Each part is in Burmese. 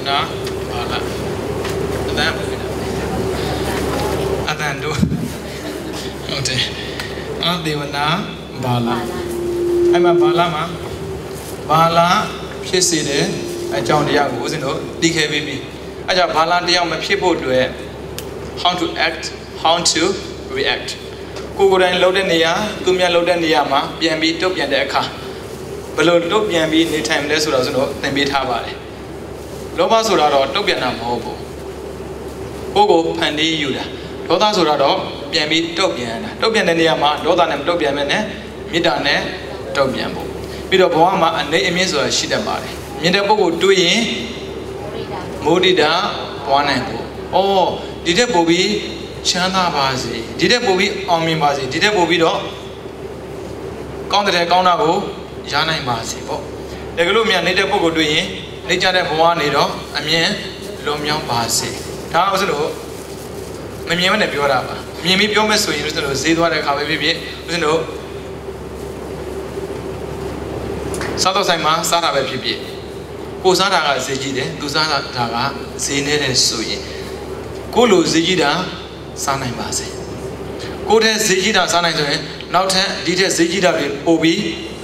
na bala adandu okay adevana bala ai ma bala ma bala ဖြစ်စေတယ်အကြောင်းတရားကိုဦးဇင်းတို့သိခဲ့ပြီးပြီအဲကြောင့်ဘာလာတရားမဖြစ်ဖို့အတွက် how to act how to react ကိုယ်တိုင်လှုပ်တဲ့နေရာသူများလှုပ်တဲ့နေရာမှာပြန်ပြီးတုတ်ပြန်တဲ့အခါဘယ်လိုတုတ်ပြန်ပြီးနေထိုင်မလဲဆိုတော့ဦးဇင်းတို့သင်ပေးထားပါတယ်လောဘဆိုတာတော့တုတ်ပြန်တာမဟုတ်ဘူးကိုယ်ကိုဖန်တီးယူတာဒေါသဆိုတာတော့ပြန်ပြီးတုတ်ပြန်တာတုတ်ပြန်တဲ့နေရာမှာဒေါသနဲ့မတုတ်ပြန်မဲ့နဲ့မေတ္တာနဲ့တုတ်ပြန်ဖို့ပြီးတော့ဘဝမှာအနေအမြင့်ဆိုတာရှိတတ်ပါတယ်မြင်တဲ့ပုဂ္ဂိုလ်တွေ့ရင်မုဒိတာပွားနိုင်ဖို့ဒီတဲ့ပို့ပြီးချမ်းသာပါစေဒီတဲ့ပို့ပြီးအောင်မြင်ပါစေဒီတဲ့ပို့ပြီးတော့ကောင်းတဲ့ကောင်းတာကိုရနိုင်ပါစေပေါ့တကယ်လို့မြန်နေတဲ့ပုဂ္ဂိုလ်တွေ့ရင်နေကြတဲ့ဘဝနေတော့အမြင်လွန်မြောက်ပါစေဒါအောင်ဆိုလို့မမြင်မနဲ့ပြောတာပါမြင်ပြီးပြောမဲ့ဆိုရင်ဦးဇင်းတို့ဈေးသွားတဲ့အခါပဲဖြစ်ဖြစ်ဦးဇင်းတို့စားတော့ဆိုင်မှာစားတာပဲဖြစ်ဖြစ်ကိုစားတာကဈေးကြီးတယ်သူစားတာကဈေးနည်းတယ်ဆိုရင်ကိုလိုဈေးကြီးတာစားနိုင်ပါစေကိုတဲ့ဈေးကြီးတာစားနိုင်ဆိုရင်နောက်ထပ်ဒီတဲ့ဈေးကြီးတာတွေပို့ပြီး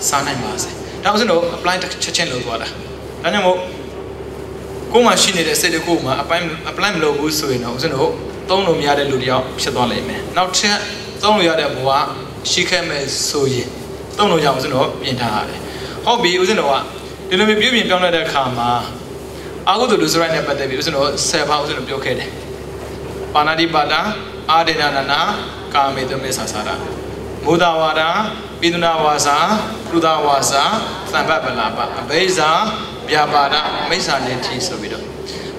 စားနိုင်ပါစေဒါဆိုတော့ apply ချက်ချင်းလုပ်သွားတာဒါကြောင့်မို့ကိုမှရှိနေတဲ့စိတ်တစ်ခုမှာ apply မလုပ်ဘူးဆိုရင်တော့ဦးဇင်းတို့သုံးလို့မရတဲ့လူတယောက်ဖြစ်သွားလိမ့်မယ်နောက်ထပ်သုံးလို့ရတဲ့ဘဝရှိခဲ့မဲ့ဆိုရင်သုံးလို့ရအောင်ဦးဇင်းတို့ပြင်ထားရတယ်ဟုတ်ပြီဦးဇင်းတို့ကဒီလိုမျိုးပြုပြင်ပြောင်းလဲတဲ့အခါမှာအာဟုတုလူစရိုက်နဲ့ပတ်သက်ပြီးဦးဇင်းတို့10ပါးဦးဇင်းတို့ပြောခဲ့တယ်ပါဏာတိပါဒအာဒေနနာကာမေတုမေသစာရမုဒဝါဒပိဒနာဝါစာပရုဒဝါစာသံဘပလာပအဘိဇာဗျာပါဒမိစ္ဆာနေတိဆိုပြီးတော့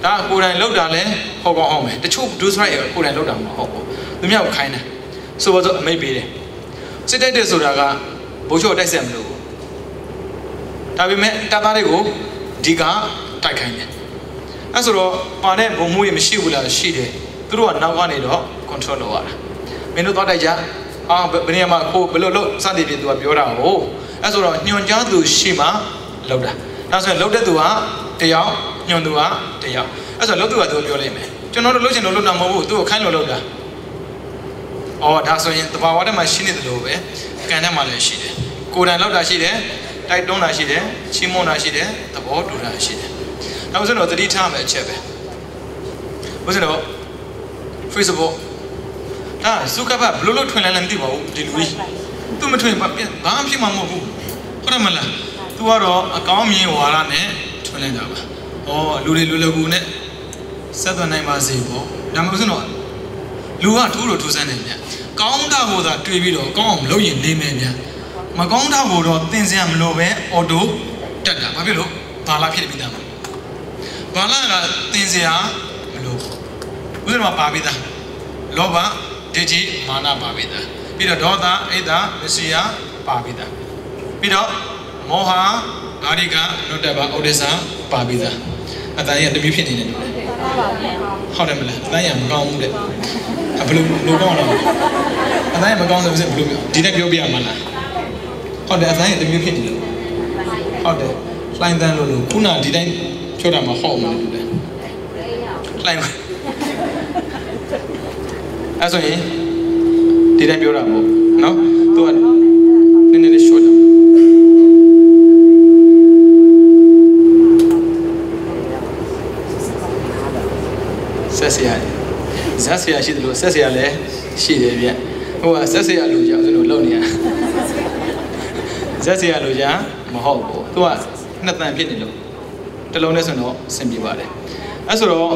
ဒါကိုယ်တိုင်လောက်တာလဲဟောကောင်းအောင်မယ်တချို့ဒုစရိုက်ကိုယ်တိုင်လောက်တာမဟုတ်ဘူးသူများကိုခိုင်းတယ်ဆိုတော့အမိတ်ပေးတယ်စစ်တိုက်တယ်ဆိုတာကဘိုးချိုတိုက်ဆက်မလို့ဒါပေမဲ့တပ်သားတွေကိုဒီကတိုက်ခိုင်းတယ်အဲဆိုတော့ပါတဲ့ဘုံမှုတွေမရှိဘူးလားရှိတယ်သူတို့ကနောက်ကနေတော့ control လုပ်ရတာမင်းတို့သွားတိုက်ကြဘယ်နေရာမှာကိုဘယ်လိုလုပ်စသည်ဖြင့်သူကပြောတာကိုအဲဆိုတော့ညွန်ကြားသူရှိမှလုပ်တာဒါဆိုရင်လုပ်တဲ့သူကတယောက်ညွန်သူကတယောက်အဲဆိုတော့လုပ်သူကသူပြောလိုက်မယ်ကျွန်တော်တို့လုပ်ချင်လို့လုပ်တာမဟုတ်ဘူးသူကိုခိုင်းလို့လုပ်တာဒါဆိုရင်တဘာဝထဲမှာရှိနေတယ်လို့ပဲကံထဲမှာလည်းရှိတယ်ကိုယ်တိုင်လုပ်တာရှိတယ်တိုက်တွန်းတာရှိတယ်ချီးမွမ်းတာရှိတယ်သဘောတူတာရှိတယ်နောက်ဆုံးတော့သတိထားမယ်အချက်ပဲဘုရားတော့ Facebook ဒါစုကပ်ဘလို့လို့ထွင်လိုက်လည်းမသိပါဘူးဒီလူကြီးသူမထွင်ဘာမှဖြစ်မှာမဟုတ်ဘူးဟုတ်တယ်မလားသူကတော့အကောင်းမြင်ဝါဒနဲ့ထွင်လိုက်တာပါလူတွေလူကူနဲ့ဆက်သွယ်နိုင်ပါစေပေါ့ဒါမှမဟုတ်တော့လူကထိုးလို့ထိုးစမ်းနေပြန်ကောင်းတာကိုသာတွေးပြီးတော့ကောင်းအောင်လုပ်ရင်နေမယ်ပြန်မကောင်းတာကိုတော့သင်စရာမလိုပဲအော်တိုတက်တာဘာဖြစ်လို့ဘာလာဖြစ်ပြီးသားဘာလာကသင်စရာမလိုဘူးဥစ္စာမှာပါပြီးသားလောဘဒိဋ္ဌိမာနပါပြီးသားပြီးတော့ဒေါသအိတ်တာမစီယာပါပြီးသားပြီးတော့မောဟအာရိကလွတ်တက်ပါဥဒိစ္စပါပြီးသားအတန်ရတမျိုးဖြစ်နေတယ်ဟုတ်တယ်မလားအတန်ရမကောင်းဘူးတဲ့ဘယ်လိုကောင်းလဲအတန်ရမကောင်းဆိုရင်ဘယ်လိုဒီနဲ့ပြောပြရမှာလားဟုတ်တယ်အတိုင်းတမျိုးဖြစ်တယ်လို့ဟုတ်တယ်လှိုင်းတန်းလို့ခုနဒီတိုင်းဖြုတ်တာမှဟောက်မှလည်းတူတယ်လှိုင်းအဲ့ဆိုရင်ဒီတိုင်းပြောတာမဟုတ်နော်သူကနည်းနည်းလေး short ဆက်စရာဇက်စရာရှိတယ်လို့ဆက်စရာလည်းရှိတယ်ဗျဟိုကဆက်စရာလို့ကြောက်ဆိုလို့လုံနေရဇက်စရာလိုချာမဟုတ်ဘူးသူကနှစ်တန်ဖြစ်နေလို့တလုံးနဲ့ဆိုတော့အဆင်ပြေပါတယ်အဲဆိုတော့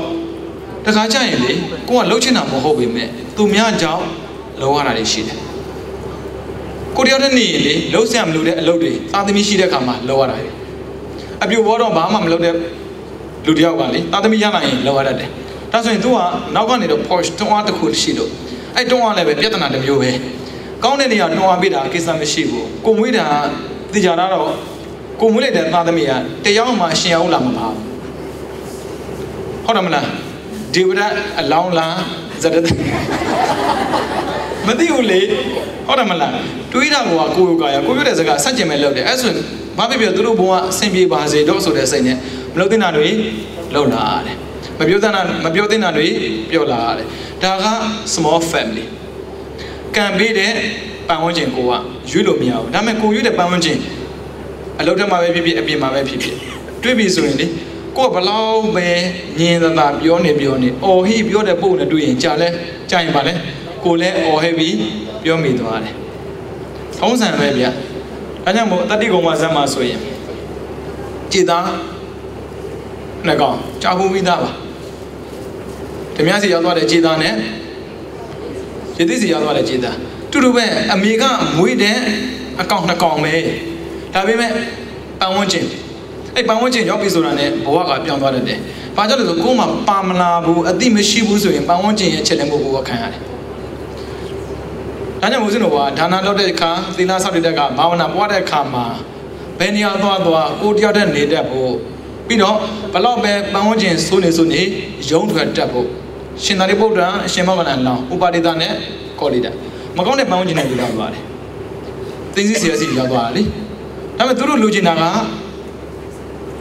တခါကျရင်လေကိုကလှုပ်ချင်တာမဟုတ်ပေမဲ့သူများကြောင့်လောရတာတွေရှိတယ်ကိုတယောက်တည်းနေရင်လေလှုပ်ဆရာမလို့တဲ့အလုပ်တွေသာသမီရှိတဲ့အခါမှာလောရတာတွေအပြိုဘောတော့ဘာမှမလုပ်တဲ့လူတယောက်ကလေသာသမီရနိုင်ရင်လောရတတ်တယ်ဒါဆိုရင်သူကနောက်ကနေတော့ Porsche တွန်းအားတစ်ခုရှိလို့အဲ့တွန်းအားလည်းပဲပြဿနာတစ်မျိုးပဲကောင်းတဲ့နေရာနှောင်းပေးတာကိစ္စမရှိဘူးကိုမွေးတာသိကြတာတော့ကိုမွေးလိုက်တဲ့သားသမီးကတယောက်မှရှင်အောင်လာမပါဘူးဟုတ်တယ်မလားဒီဝရအလောင်းလားဇတ်တဲ့မသိဘူးလေဟုတ်တယ်မလားတွေးတာကကိုယ်ကာယကိုပြောတဲ့စကားဆက်ကျင်မဲ့လုပ်တယ်အဲ့ဆိုဘာဖြစ်ဖြစ်သူတို့ဘုံကအဆင်ပြေပါစေတော့ဆိုတဲ့စိတ်နဲ့မလုပ်တင်တာတွေ လောက်လာတယ်မပြောတဲ့နာတွေပြောလာတယ်ဒါက small family ကံပေးတဲ့ပတ်ဝန်းကျင်ကိုကရွေးလို့မရဘူးဒါပေမဲ့ကိုရွေးတဲ့ပတ်ဝန်းကျင်အလုပ်ထက်မှာပဲဖြစ်ဖြစ်အပြင်မှာပဲဖြစ်ဖြစ်တွေးပြီးဆိုရင်လေကိုကဘလောက်ပဲညင်သာပြောနေအော်ဟိပြောတဲ့ပုံနဲ့တွေ့ရင်ကြာရင်ပါလေကိုလည်းအော်ဟိပြီးပြောမိသွားတယ်ထုံးစံပဲဗျာဒါကြောင့်မို့တတိကုံမဇတ်မှာဆိုရင်ကြည်သားနှစ်ကောင်ကြာဘူးပြီးသားပါဓမြစီရောက်သွားတဲ့ကြည်သားနဲ့ရသေးစီရောက်သွားတဲ့ကြည်သားတူတူပဲအမေကမွေးတဲ့အကောင်နှစ်ကောင်ပဲဒါပေမဲ့ပတ်ဝန်းကျင်အဲ့ပတ်ဝန်းကျင်ရောက်ပြီဆိုတာနဲ့ဘဝကပြောင်းသွားတတ်တယ်ဘာကြောင့်လဲဆိုကိုယ်မှပါမလာဘူးအတိမရှိဘူးဆိုရင်ပတ်ဝန်းကျင်ရဲ့ချက်လက်မှုကိုခံရတယ်ဒါကြောင့်မို့စင်တို့ကဒါနလုပ်တဲ့အခါသီလဆောက်တဲ့အခါဘာဝနာပွားတဲ့အခါမှာဘယ်နေရာသွားကိုတယောက်တည်းနေတတ်ဖို့ပြီးတော့ဘလောက်ပဲပတ်ဝန်းကျင်စိုးနေရုံးထွက်တတ်ဖို့ရှင်သာရိပုတ္တရာအရှင်မောဂလန်လောင်းဥပါဒိတနဲ့ကောလိတာမကောင်းတဲ့ပတ်ဝန်းကျင်နဲ့ပြောသွားတယ်သိသိစီစီရောက်သွားတယ်လေဒါပေမဲ့သူတို့လိုချင်တာက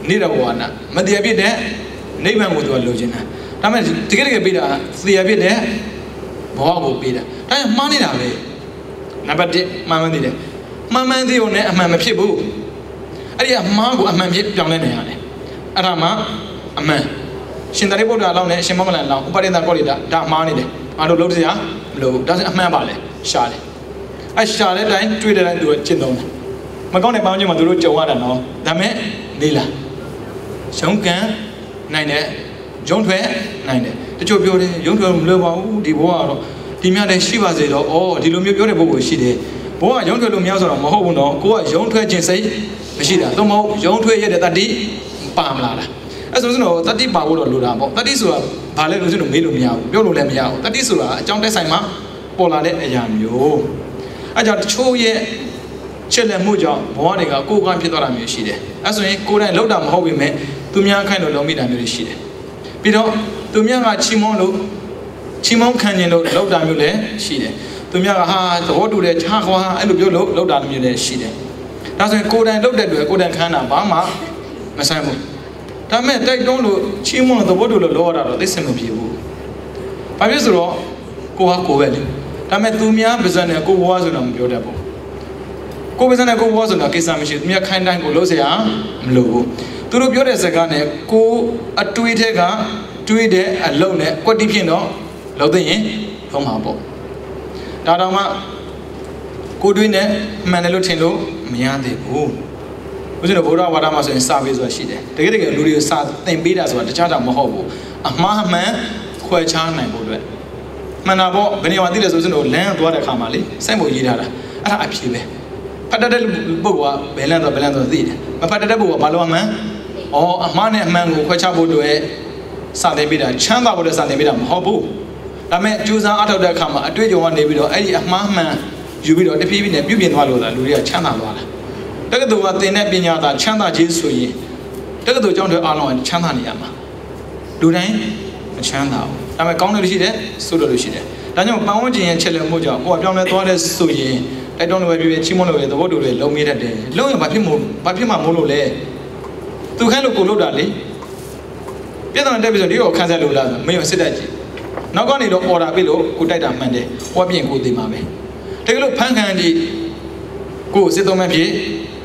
နေတဲ့ဘဝနာမတရားဖြစ်တဲ့နိဗ္ဗာန်ကိုသူကလိုချင်တာဒါပေမဲ့တကယ်ပေးတာတရားဖြစ်တဲ့ဘဝကိုပေးတာဒါကြောင့်မှားနေတာပဲနံပါတ်1မှန်သိတယ်မှန်သိုံနဲ့အမှန်မဖြစ်ဘူးအဲ့ဒီအမှားကိုအမှန်ဖြစ်ပြောင်းလဲနေရတယ်အဲ့ဒါမှအမှန်ရှင်သာရိပုတ္တရာလောင်းနဲ့ရှင်မောဂလန်လောင်းဥပါဒိတကောလိတာဒါမှားနေတယ်အားလုံးလုံးစရာမလိုဘူးဒါဆိုအမှန်ပါလေရှာတယ်အဲ့ရှာတဲ့တိုင်းတွေ့တဲ့တိုင်းသူကကျင့်သုံးတယ်မကောင်းတဲ့ပေါင်းချင်းမှာသူတို့ကြုံရတာနော်ဒါမဲ့နေလားရုံးကန်နိုင်တယ်ရုံးထွက်နိုင်တယ်တချို့ပြောတယ်ရုံးထွက်မလွယ်ပါဘူးဒီဘဝကတော့ဒီများလည်းရှိပါစေတော့ဩဒီလိုမျိုးပြောတဲ့ပုဂ္ဂိုလ်ရှိတယ်ဘဝရုံးထွက်လို့မရဆိုတော့မဟုတ်ဘူးနော်ကိုကရုံးထွက်ခြင်းစိတ်မရှိတာသို့မဟုတ်ရုံးထွက်ရတဲ့တတိပါမလားအဲ့ဆိုတော့တတိပါဖို့တော့လိုတာပေါ့တတိဆိုတာဘာလဲလို့ဆိုတော့မေးလို့မရဘူးပြောလို့လည်းမရဘူးတတိဆိုတာအကြောင်းတက်ဆိုင်မှာပေါ်လာတဲ့အရာမျိုးအဲ့ကြောင့်တချို့ရဲ့ချက်လက်မှုကြောင့်ဘဝတွေကကိုယ်ကဖြစ်သွားတာမျိုးရှိတယ်အဲ့ဆိုရင်ကိုယ်တိုင်လောက်တာမဟုတ်ပေမဲ့သူများခိုင်းလို့လုံးမိတာမျိုးတွေရှိတယ်ပြီးတော့သူများကချီးမွမ်းခံခြင်းလို့လောက်တာမျိုးလည်းရှိတယ်သူများကဟာသဘောတူတယ်ခြားခွာအဲ့လိုပြောလို့လောက်တာမျိုးလည်းရှိတယ်ဒါဆိုရင်ကိုယ်တိုင်လောက်တဲ့တွေကိုယ်တိုင်ခံတာဘာမှမဆိုင်ဘူးဒါမဲ့တိုက်တွန်းလို့ချီးမွမ်းလို့သဘောတူလို့လောရတာတော့သိစင်မပြေဘူးဘာဖြစ်ဆိုတော့ကိုကကိုပဲလေဒါမဲ့သူများပါဇက်နဲ့ကိုဘဝဆိုတော့မပြောတတ်ဘူးကိုပါဇက်နဲ့ကိုဘဝဆိုတော့ကိစ္စမရှိဘူးသူများခိုင်းတိုင်းကိုလို့เสียမလိုဘူးသူတို့ပြောတဲ့စကားနဲ့ကိုအတွေးထဲကတွေးတဲ့အလုံးနဲ့ကွက်တိဖြစ်တော့လောက်သိရင်ထုံးမှာပေါ့ဒါတော့မှကိုတွေးနဲ့မှန်တယ်လို့ထင်လို့မရသေးဘူးဦးဇင်းတို့ဘုရားဝါဒမှာဆိုရင်စာပေဆိုတာရှိတယ်တကယ်လူတွေကိုစာသင်ပေးတာဆိုတာတခြားတော့မဟုတ်ဘူးအမှားမှန်ခွဲခြားနိုင်ဖို့အတွက်မှန်တာပေါ့ဘယ်နေရာမှာသိတယ်ဆိုဦးဇင်းတို့လမ်းသွားတဲ့အခါမှာလေစိုက်ဖို့ရေးထားတာအဲ့ဒါအဖြေပဲဖတ်တတ်တဲ့ပုဂ္ဂိုလ်ကဘယ်လမ်းသွားသိတယ်မဖတ်တတ်တဲ့ပုဂ္ဂိုလ်ကဘာလို့အမှန်အမှားနဲ့အမှန်ကိုခွဲခြားဖို့အတွက်စာသင်ပေးတာချမ်းသာဖို့အတွက်စာသင်ပေးတာမဟုတ်ဘူးဒါပေမဲ့ကြိုးစားအထောက်တဲ့အခါမှာအတွေ့အကြုံကနေပြီးတော့အဲ့ဒီအမှားမှန်ယူပြီးတော့တဖြည်းဖြည်းနဲ့ပြုပြင်သွားလို့လားလူတွေကချမ်းသာသွားတာတက္ကသိုလ်ကသင်တဲ့ပညာသာချမ်းသာခြင်းဆိုရင်တက္ကသိုလ်ကျောင်းတွေအားလုံးကချမ်းသာနေရမှာလူတိုင်းမချမ်းသာဘူးဒါပေမဲ့ကောင်းတယ်လို့ရှိတယ်ဆိုးတယ်လို့ရှိတယ်ဒါကြောင့်ပတ်ဝန်းကျင်ရဲ့ချက်လက်မှုကြောင့်ကိုယ်ကပြောင်းလဲသွားတဲ့ဆိုရင်တိုက်တွန်းလို့ပဲပြည့်ချီးမွမ်းလို့ပဲသဘောတူတယ်လုံးမိတတ်တယ်လုံးရင်ဘာဖြစ်မှမို့လို့လဲသူခိုင်းလို့ကိုလို့တာလေပြဿနာတက်ပြီးဆိုဒီကိုခန်းဆက်လို့လားမင်းရောစစ်တက်ကြည့်နောက်ကနေတော့ order ပေးလို့ကိုတိုက်တာမှန်တယ်ဟောပြင်ကိုသိမှာပဲတကယ်လို့ဖန်ခံကြည့်ကိုစစ်သုံးမဲ့ဖြစ်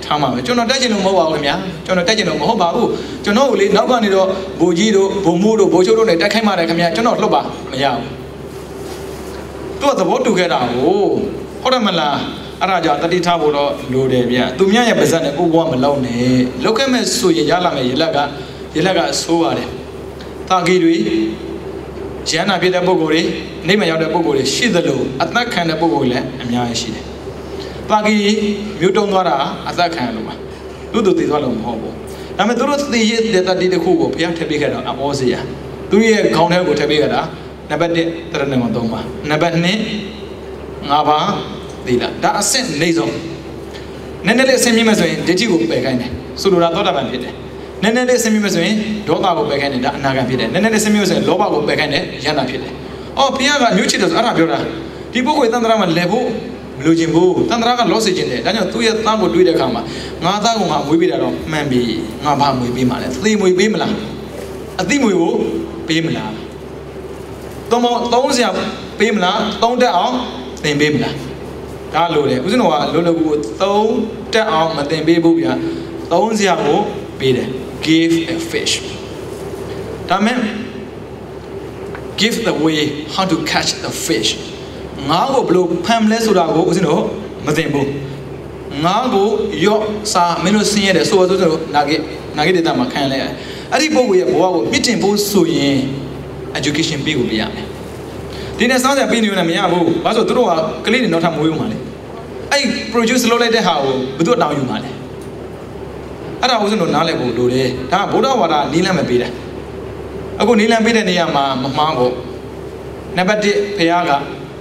ထားမှာပဲကျွန်တော်တက်ချင်လို့မဟုတ်ပါဘူးခင်ဗျာကျွန်တော်တက်ချင်လို့မဟုတ်ပါဘူးကျွန်တော်ကိုလေနောက်ကနေတော့ဘိုလ်ကြီးတို့ဘုံမိုးတို့ဘိုလ်ချုပ်တို့နဲ့တိုက်ခိုက်မှတယ်ခင်ဗျာကျွန်တော်လှုပ်ပါမရဘူးသူကသဘောတူခဲ့တာကိုဟုတ်တယ်မလားအဲ့ဒါကြောင့်တတိထားဖို့တော့လိုတယ်ဗျာသူများရဲ့ပါဇက်နဲ့ကိုဘွားမလောက်နဲ့လောက်ခဲ့မဲ့ဆိုရင်ရလာမယ်ရေလက်ကဆိုးပါတယ်တာဂီတွေရဟန္တာဖြစ်တဲ့ပုဂ္ဂိုလ်တွေနေမရောက်တဲ့ပုဂ္ဂိုလ်တွေရှိသလိုအသက်ခံတဲ့ပုဂ္ဂိုလ်လည်းအများကြီးရှိတယ်တာဂီမြို့တုံးသွားတာအသက်ခံလို့ပါသူတို့သိသွားလို့မဟုတ်ဘူးဒါပေမဲ့သူတို့သိရတဲ့တတိတစ်ခုကိုဘုရားထည့်ပေးခဲ့တော့အဘောစရာသူရဲ့ခေါင်းထဲကိုထည့်ပေးခဲ့တာနံပါတ်1တရဏဂုံ3ပါနံပါတ်2 5ပါသီလဒါအဆင့်နေဆုံးနည်းနည်းလေးအဆင့်မြင့်မဲ့ဆိုရင်ဒိဋ္ဌိကိုပယ်ခိုင်းတယ်ဆိုလိုတာသောတာပန်ဖြစ်တယ်နည်းနည်းလေးအဆင့်မြင့်မဲ့ဆိုရင်ဒေါသကိုပယ်ခိုင်းတယ်ဒါအနာဂံဖြစ်တယ်နည်းနည်းလေးအဆင့်မြင့်မဲ့ဆိုရင်လောဘကိုပယ်ခိုင်းတယ်ယန္တာဖြစ်တယ်အော်ဘုရားကမျိုးချစ်တယ်ဆိုအဲ့ဒါပြောတာဒီပုဂ္ဂိုလ်တန်ត្រာမှာလဲဖို့မလိုချင်ဘူးတန်ត្រာကလောစေချင်တယ်ဒါကြောင့်သူ့ရဲ့သားကိုတွေးတဲ့အခါမှာငါသားကငါမွေးပေးတာတော့မှန်ပြီငါဘာမွေးပေးမှာလဲသေမွေးပေးမလား အတိမွေကိုပေးမလားသုံးစရာပေးမလားသုံးတက်အောင်သင်ပေးမလားဒါလိုတယ်ဦးဇင်းတော်ကလိုလိုကိုသုံးတက်အောင်မသင်ပေးဘူးဗျာသုံးစရာကိုပေးတယ် give a fish ဒါမဲ့ give the way how to catch the fish ငါးကိုဘယ်လိုဖမ်းမလဲဆိုတာကိုဦးဇင်းတော်မသင်ဘူးငါးကိုရော့စာမင်းတို့ဆင်းရဲတယ်ဆိုတော့နာဂေဒေတာမှာခံလဲရတယ်အဲ့ဒီပုဂ္ဂိုလ်ရဲ့ဘဝကိုမြင့်တင်ဖို့ဆိုရင် education ပေးကိုပေးရမယ်ဒီနေ့စားစရာပေးနေရမရဘူးဘာလို့ဆိုသူတို့ကကလေးတွေနောက်ထပ်မွေးဦးမှာလေအဲ့ produce လုပ်လိုက်တဲ့ဟာကိုဘယ်သူတောင်းယူမှာလဲအဲ့ဒါဦးဇင်းတို့နားလည်ဖို့လိုတယ်ဒါကဗုဒ္ဓဝါဒနီးလမ်းမပေးတယ်အခုနီးလမ်းပေးတဲ့နေရာမှာမမှားဘူးနံပါတ်1ဖခင်က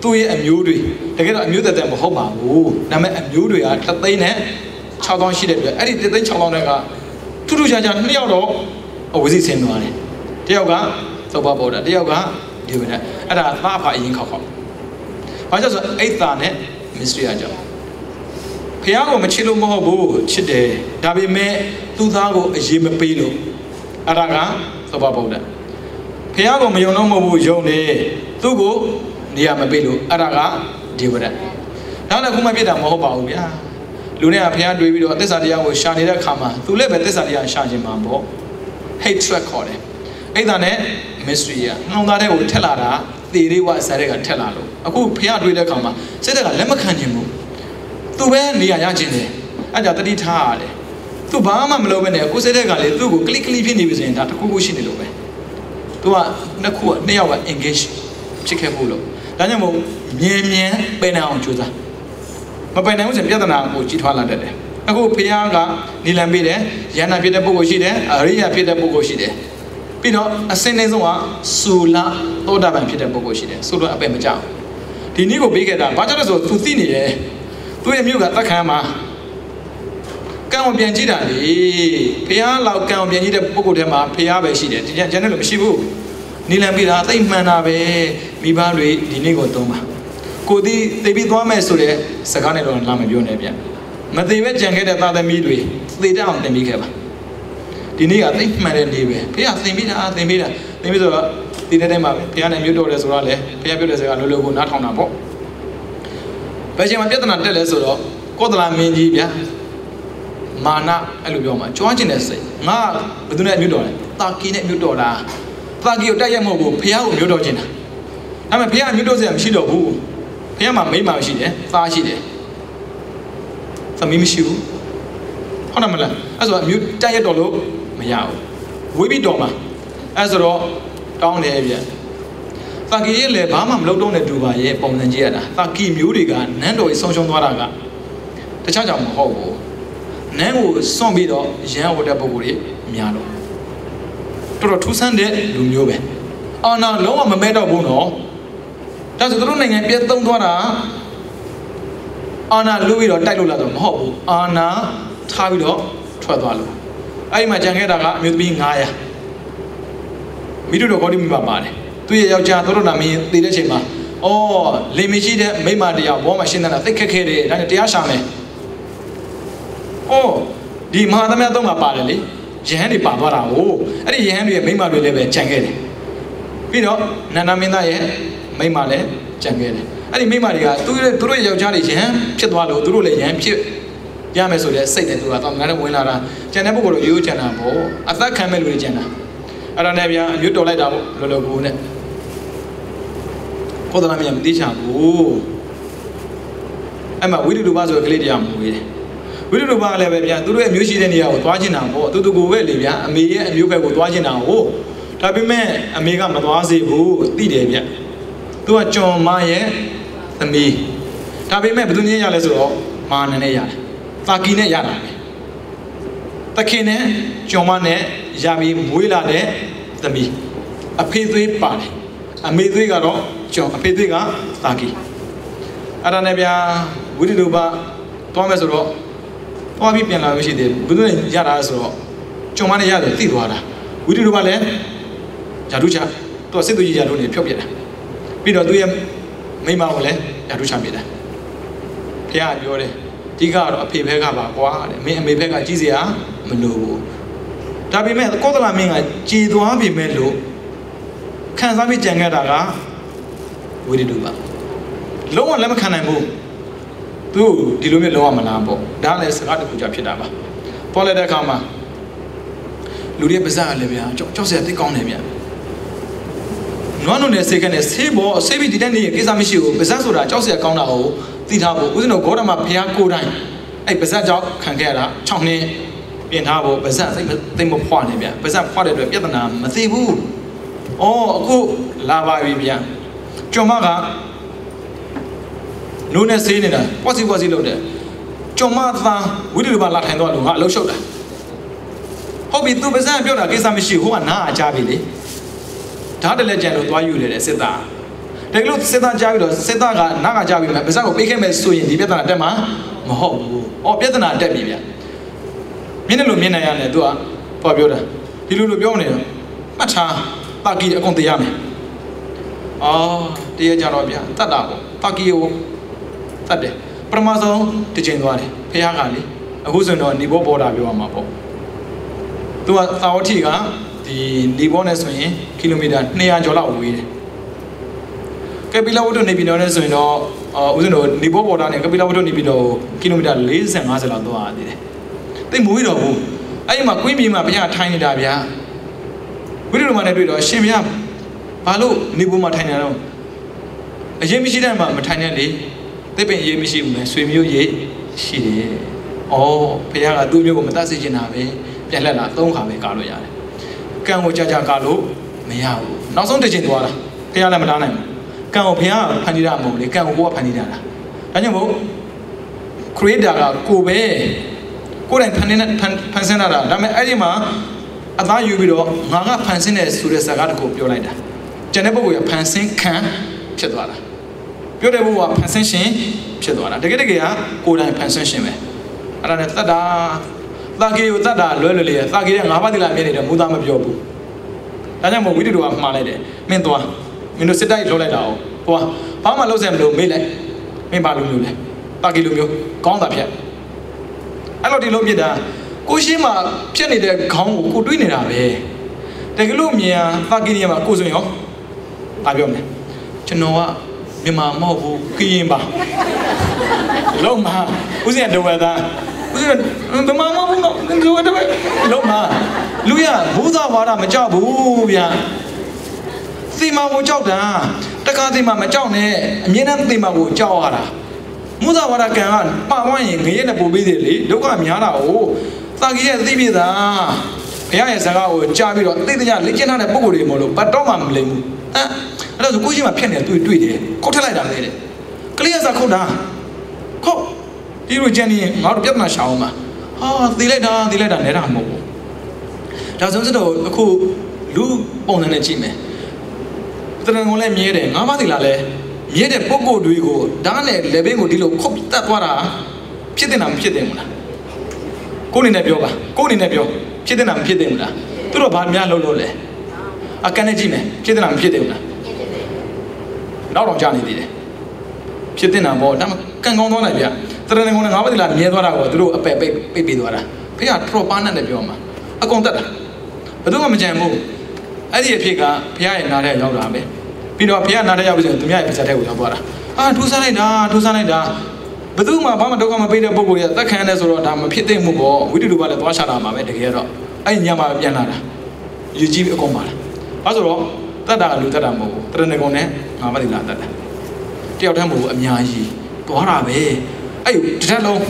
သူ့ရဲ့အမျိုးတွေတကယ်တော့အမျိုးသက်သက်မဟုတ်ပါဘူးဒါပေမဲ့အမျိုးတွေက3သိန်းနဲ့6000ရှိတဲ့အတွက်အဲ့ဒီ3သိန်း6000နဲ့ကထူးထူးခြားခြား2ယောက်တော့အဝစီဆင်းသွားတယ်တယောက်ကသုဘဗုဒ္ဓတယောက်ကဒီဝိနအဲ့ဒါသားဖာအရင်ခောက်ဘာကြောင့်ဆိုအိတ်သားနဲ့ mystery အကြောင်းဖခင်ကိုမချစ်လို့မဟုတ်ဘူးချစ်တယ်ဒါပေမဲ့သူ့သားကိုအရေးမပေးလို့အဲ့ဒါကသုဘဗုဒ္ဓဖခင်ကိုမယုံတော့မဟုတ်ဘူးယုံတယ်သူ့ကိုနေရာမပေးလို့အဲ့ဒါကဒီဝိနဒါနဲ့ခုမှပြစ်တာမဟုတ်ပါဘူးဗျာလူတွေကဖခင်တွေးပြီးတော့သစ္စာတရားကိုရှာနေတဲ့အခါမှာသူလည်းပဲသစ္စာတရားရှာခြင်းမှာပေါ့ hatred ခေါ်တယ်အဲ့ဒါနဲ့ mystery ကနှောင်းသားတဲ့ကိုထက်လာတာသေလေးဝဇာတဲ့ကထက်လာလို့အခုဖះတွေးတဲ့အခါမှာစိတ်တက်ကလက်မခံခြင်းဘူးသူပဲနေရာရခြင်းတယ်အဲ့ဒါတတိထားရတယ်သူဘာမှမလုပ်ဘဲနဲ့ကိုစိတ်တက်ကလေသူ့ကိုကလစ်ဖြစ်နေပြီဆိုရင်ဒါတခုခုရှိနေလို့ပဲသူကနှစ်ယောက်က engage ဖြစ်ခဲ့ဖို့လို့ဒါကြောင့်မို့မြင်ပယ်နိုင်အောင်ကြိုးစားမပယ်နိုင်ဘူးဆိုရင်ပြဿနာကိုကြီးထွားလာတတ်တယ်အခုဖះကနီလန်ပေးတယ်ယန္နာဖြစ်တဲ့ပုဂ္ဂိုလ်ရှိတယ်အရိယာဖြစ်တဲ့ပုဂ္ဂိုလ်ရှိတယ်ပြီးတော့အစင်းနေဆုံးကဆူလာသောတာပန်ဖြစ်တဲ့ပုဂ္ဂိုလ်ရှိတယ်ဆိုတော့အပယ်မကြောက်ဒီနည်းကိုပေးခဲ့တာဘာကြောင့်လဲဆိုသူသိနေတယ်သူ့ရဲ့မြို့ကတက်ခံမှာကံအောင်ပြန်ကြည့်တာလေဖះလောက်ကံအောင်ပြန်ကြည့်တဲ့ပုဂ္ဂိုလ်ထဲမှာဖះပဲရှိတယ်ဒီကျန်တဲ့လူမရှိဘူးနီလန်ပေးတာသိမှန်တာပဲမိဘတွေဒီနေ့ကိုသုံးပါကိုသိပြီးသွားမယ်ဆိုတဲ့စကားနဲ့တော့လာမပြောနဲ့ဗျမသိပဲကြံခဲ့တဲ့သားသမီးတွေသေတတ်အောင်တင်ပြီးခဲ့ပါဒီနေ့ကသိမှန်တဲ့နေ့ပဲဖះသင်ပြီးဆိုတော့ဒီတဲ့တိုင်းမှာပဲဖះနဲ့မြို့တော်တယ်ဆိုတော့လေဖះပြောတဲ့စကားလိုလိုကိုနားထောင်တာပေါ့ဘယ်ချိန်မှာပြဿနာတက်လဲဆိုတော့ကောသလမင်းကြီးဗျာမာနအဲ့လိုပြောမှာကြွားကျင်တဲ့စိတ်ငါဘယ်သူနဲ့မြို့တော်လဲတာကီနဲ့မြို့တော်လားတာကီကိုတိုက်ရိုက်မဟုတ်ဘူးဖះကိုမြို့တော်ကျင်တာဒါပေမဲ့ဖះမြို့တော်စရာမရှိတော့ဘူးဖះမှာမိန်းမရှိတယ်သားရှိတယ်သမီးမရှိဘူးဟုတ်တယ်မလားအဲ့ဆိုအမျိုးတိုက်ရိုက်တော်လို့မရဘူးဝေးပြီးတော်မှာအဲ့ဆိုတော့တောင်းတယ်ဗျတာကီရဲ့လည်းဘာမှမလုပ်တော့တဲ့ဒူပါရဲ့ပုံစံကြည့်ရတာတာကီမျိုးတွေကနန်းတော်ကြီးဆုံးရှုံးသွားတာကတခြားကြောင့်မဟုတ်ဘူးနန်းကိုစွန့်ပြီးတော့ရန်ဝတ်တဲ့ပုဂ္ဂိုလ်တွေများတော့တော်ထူးဆန်းတဲ့လူမျိုးပဲအာနာလုံးဝမမဲတော့ဘူးနော်ဒါဆိုတို့နိုင်ငံပြတ်သုံးသွားတာအာနာလူပြီးတော့တိုက်လို့လာတော့မဟုတ်ဘူးအာနာထားပြီးတော့ထွက်သွားလို့အဲ့ဒီမှာကြံခဲ့တာကအမျိုးသမီး900မိတို့တော်ဂေါတိမိမပါတယ်သူရဲ့ယောက်ျားသောတော်နာမင်းတည်တဲ့အချိန်မှာအော်လင်မရှိတဲ့မိမတရားဘောမှာရှင်းနေတာသိခက်ခဲတယ်ဒါနဲ့တရားရှာမယ်အော်ဒီမဟာသမယသုံးမှာပါတယ်လေယဟန်တွေပါသွားတာကိုအဲ့ဒီယဟန်တွေရဲ့မိမတွေလည်းပဲကြံခဲ့တယ်ပြီးတော့နန္ဒမင်းသားရဲ့မိမလည်းကြံခဲ့တယ်အဲ့ဒီမိမတွေကသူတို့ရဲ့ယောက်ျားတွေယဟန်ဖြစ်သွားလို့သူတို့လည်းယဟန်ဖြစ်ရမယ်ဆိုတဲ့စိတ်နဲ့သူကတော့ငါနဲ့ဝင်လာတာကျန်တဲ့ပုဂ္ဂိုလ်တို့ရိုးချန်တာပေါ့အသက်ခံမဲ့လူတွေကျန်တာအဲ့ဒါနဲ့ဗျာအမျိုးတော်လိုက်တာပေါ့လောလောကူနဲ့ကိုယ်တော်မင်းမသိချဘူးအဲ့မှာဝိတုဒုပဆိုတဲ့ကလေးတရားမွေးတယ်ဝိတုဒုပလည်းပဲဗျာသူတို့ရဲ့မျိုးရှိတဲ့နေရာကိုသွားချင်တာပေါ့သူကိုပဲလေဗျာအမေရဲ့အမျိုးဘက်ကိုသွားချင်တာဟုတ်ဒါပေမဲ့အမေကမသွားစေဘူးသိတယ်ဗျာသူကကျွန်မရဲ့သမီးဒါပေမဲ့ဘယ်သူနည်းရလဲဆိုတော့မာနနဲ့ရတယ်တာကီနဲ့ရတာပဲတခင်နဲ့ကျွန်မနဲ့ရပြီးမွေးလာတဲ့သမီးအဖေသွေးပါတယ်အမေသွေးကတော့ကျွန်အဖေသွေးကတာကီအဲ့ဒါနဲ့ဗျာဝိတုဒုပသွားမယ်ဆိုတော့သွားပြီးပြန်လာလို့ရှိသေးဘယ်သူနဲ့ရတာဆိုတော့ကျွန်မနဲ့ရတယ်သိသွားတာဝိတုဒုပလည်းဂျာဒုချသူကစစ်သူကြီးဂျာဒုနေဖြုတ်ပြတာပြီးတော့သူရဲ့မိမကိုလည်းဂျာဒုချပြတာဖះပြောတယ်ဒီကတော့အဖေဘက်ကပါကွာတဲ့မင်းအမေဘက်ကကြီးစရာမလိုဘူး ဒါပေမဲ့ကောသလမင်းကကြည်သွားပြီမဲ့လို့ခံစားပြီးကြံခဲ့တာကဝိရိတုပါလုံးဝလက်မခံနိုင်ဘူးသူဒီလိုမျိုးလုံးဝမလားပေါ့ဒါလည်းစကားတစ်ခုကြဖြစ်တာပါပေါ်လိုက်တဲ့အခါမှာလူတွေပါးစပ်လည်းဗျာကြောက်စရာတိတ်ကောင်းတယ်ဗျာနွားနုံနဲ့ဆေးကနေဆေးပေါ်ဆေးပြီးဒီတဲ့နေ့ကိစ္စမရှိဘူးပါးစပ်ဆိုတာကြောက်စရာကောင်းတာကိုသိထားဖို့ဦးဇင်းတို့ဂေါတမဘုရားကိုယ်တိုင်အဲ့ပါးစပ်ကြောက်ခံခဲ့ရတာ6နှစ်ပြင်ထားဖို့ပါးစပ်သိမဖွာနေဗျာပါးစပ်ဖွာတဲ့အတွက်ပြဿနာမသိဘူးအော်အခုလာပါပြီဗျာကျော်မကနုံနဲ့ဆေးနေတာပွားစီလုပ်တယ်ကျော်မသားဝိတုပါလာထိုင်တော့လို့ငါအလုပ်ရှုပ်တာဟုတ်ပြီသူပါးစပ်ပြောတာကိစ္စမရှိဘူးဟိုကနားအကြပြီလေဓာတ်တလက်ကြံလို့သွားယူတယ်စစ်သားတကယ်လို့စစ်သားကြားပြီးတော့စစ်သားကနားကကြားပြီးမှပါးစပ်ကိုပေးခဲ့မယ်ဆိုရင်ဒီပြဿနာတက်မှာမဟုတ်ဘူးအော်ပြဿနာတက်ပြီဗျမြင်တယ်လို့မြင်နိုင်ရတယ်သူကပေါ်ပြောတာဒီလိုပြောနေတော့မှတ်ထားတာကီအကုန်တည်ရမယ်အော်တရားကြတော့ဗျတတ်တာပေါ့တာကီကိုတတ်တယ်ပထမဆုံးတစ်ချိန်သွားတယ်ဖះကလေအခုဆိုတော့နေဘောပေါ်တာပြောရမှာပေါ့သူကသာဝတိကဒီနေဘောနဲ့ဆိုရင်ကီလိုမီတာ200ကျော်လောက်ဝေးတယ်ကပိလဝတ္ထုနေပြည်တော်နဲ့ဆိုရင်တော့ဦးဇင်းတို့နေဘောပေါ်တာနဲ့ကပိလဝတ္ထုနေပြည်တော်ကီလိုမီတာ40-50လောက်သွားရသေးတယ်သိမွေးတော့ဘူးအဲ့ဒီမှာကွင်းပြေမှာဘုရားထိုင်နေတာဗျာဝိရိယမနဲ့တွေ့တော့ရှင်ဘုရားဘာလို့နေပေါ်မှာထိုင်နေတော့အရေးမရှိတဲ့မှာမထိုင်နဲ့လေသိပင်ရေးမရှိဘူးလေဆွေမျိုးရေးရှိတယ်။ဩဘုရားကသူ့မျိုးကိုမတတ်စေချင်တာပဲပြန်လက်လာ3ခါပဲကားလို့ရတယ်။ကံကိုကြာကားလို့မရဘူး။နောက်ဆုံးတစ်ချိန်သွားတာဘုရားလည်းမတားနိုင်ဘူး။ကံကိုဘုရားဖန်တီးတာမဟုတ်လေကံကိုကိုကဖန်တီးတာလား။ဒါကြောင့်မို့ creator ကကိုပဲကိုယ်တိုင်ဖန်ဆင်းတာဒါပေမဲ့အဲ့ဒီမှာအသားယူပြီးတော့ငါကဖန်ဆင်းတယ်ဆိုတဲ့စကားတခုပြောလိုက်တာကျန်တဲ့ပုဂ္ဂိုလ်ကဖန်ဆင်းခံဖြစ်သွားတာပြောတဲ့ပုဂ္ဂိုလ်ကဖန်ဆင်းရှင်ဖြစ်သွားတာတကယ်ကိုယ်တိုင်ဖန်ဆင်းရှင်ပဲအဲ့ဒါနဲ့တတ်တာသာကေကိုတတ်တာလွဲလေးသာကေရဲ့၅ပါးသီလမြင်နေတယ်မူသားမပြောဘူးဒါကြောင့်မို့ဝိတုတော်ကမှားလိုက်တယ်မင်းသွားမင်းတို့စစ်တိုက်လှုပ်လိုက်တာဟိုဘာမှလုပ်စရာမလိုမေးလိုက်မင်းဘာလိုမျိုးလဲသာကေလိုမျိုးကောင်းတာဖြတ်အဲ့လိုဒီလိုပြစ်တာကိုရှိမှဖြစ်နေတဲ့ခေါင်းကိုတွေးနေတာပဲတကယ်လို့မြင်သာကိနေမှာကိုဆိုရင်ရောဘာပြောမလဲကျွန်တော်ကမြန်မာမဟုတ်ဘူးကရင်ပါလုံးမဦးစင်တော်ဝသားဦးစင်ဗမာမဟုတ်ဘူးတော့တော်ဝလုံးမလူရဘုရားဝါဒမကြောက်ဘူးဗျာသီမာကိုကြောက်တာတက္ကသီမာမကြောက်နဲ့အမြဲတမ်းသီမာကိုကြောက်ရတာမူသာဝါဒကံကပါဝိုင်းရင်ငရဲနဲ့ပို့ပေးတယ်လေဒုက္ခများတာကိုသာကြီးရဲ့သိပြတာဘုရားရဲ့စကားကိုကြားပြီးတော့သိတဲ့ညလက်ကျင်းထားတဲ့ပုံကိုယ်တွေမလို့ပတ်တော့မှမလိမ့်ဘူးအဲ့ဒါဆိုကိုရှိမှဖြတ်နေတွေ့တယ်ခုတ်ထက်လိုက်တာလေတဲ့ကလေးရစာခုတ်တာခုတ်ဒီလိုကျန်နေငါတို့ပြဿနာရှာအောင်ပါဟာသိလိုက်တာနဲတာမဟုတ်ဘူးဒါဆိုစတော့အခုလူပုံစံနဲ့ကြည့်မယ်တရံကုန်လည်းမြဲတယ်ငါးပါးသီလာလည်းမြဲတဲ့ပုံကိုယ်တွေကိုဓာတ်နဲ့လေဘင်းကိုဒီလိုခုတ်တက်သွားတာဖြစ်တဲ့နာမဖြစ်တယ်မလားကိုယ်အနေနဲ့ပြောပါကိုယ်အနေနဲ့ပြောဖြစ်တဲ့နာမဖြစ်တယ်မလားသူတို့ဘာများလုပ်လို့လဲအကန်နဲ့ကြည့်မယ်ဖြစ်တဲ့နာမဖြစ်တယ်မလားနောက်တော့ကြားနေသေးတယ်ဖြစ်တဲ့နာပေါ့ဒါမှကန်ကောင်းသွားလိုက်ဗျတရဏဂုံနဲ့ငါးပါးသီလာမြဲသွားတာကိုသူတို့အပယ်ပိတ်ပေးသွားတာဖေကထရောပါနဲ့ပြောမှာအကုန်တက်တာဘယ်သူမှမကြံဘူးအဲ့ဒီအဖြစ်ကဘုရားရဲ့နားထဲရောက်တာပဲပြီးတော့ဘုရားနားထဲရောက်ပြီးဆိုသူများရဲ့ပါဇက်ထဲကိုရောက်သွားတာထူးဆန်းလိုက်တာဘယ်သူမှဘာမှဒုက္ခမပေးတဲ့ပုဂ္ဂိုလ်ရဲ့သက်ခံရတယ်ဆိုတော့ဒါမဖြစ်သင့်မှုပေါ့ဝိတုဒုပါလည်းသွားချတာမှာပဲတကယ်တော့အဲ့ညမှာပြန်လာတာယူကြည့်အကုန်ပါလားဘာဆိုတော့တတ်တာကလူတတ်တာမဟုတ်ဘူးတရဏဂုံနဲ့ငါးပါးသီလာတတ်တာတယောက်တည်းမဟုတ်ဘူးအများကြီးသွားတာပဲအဲ့တစ်ထက်လုံး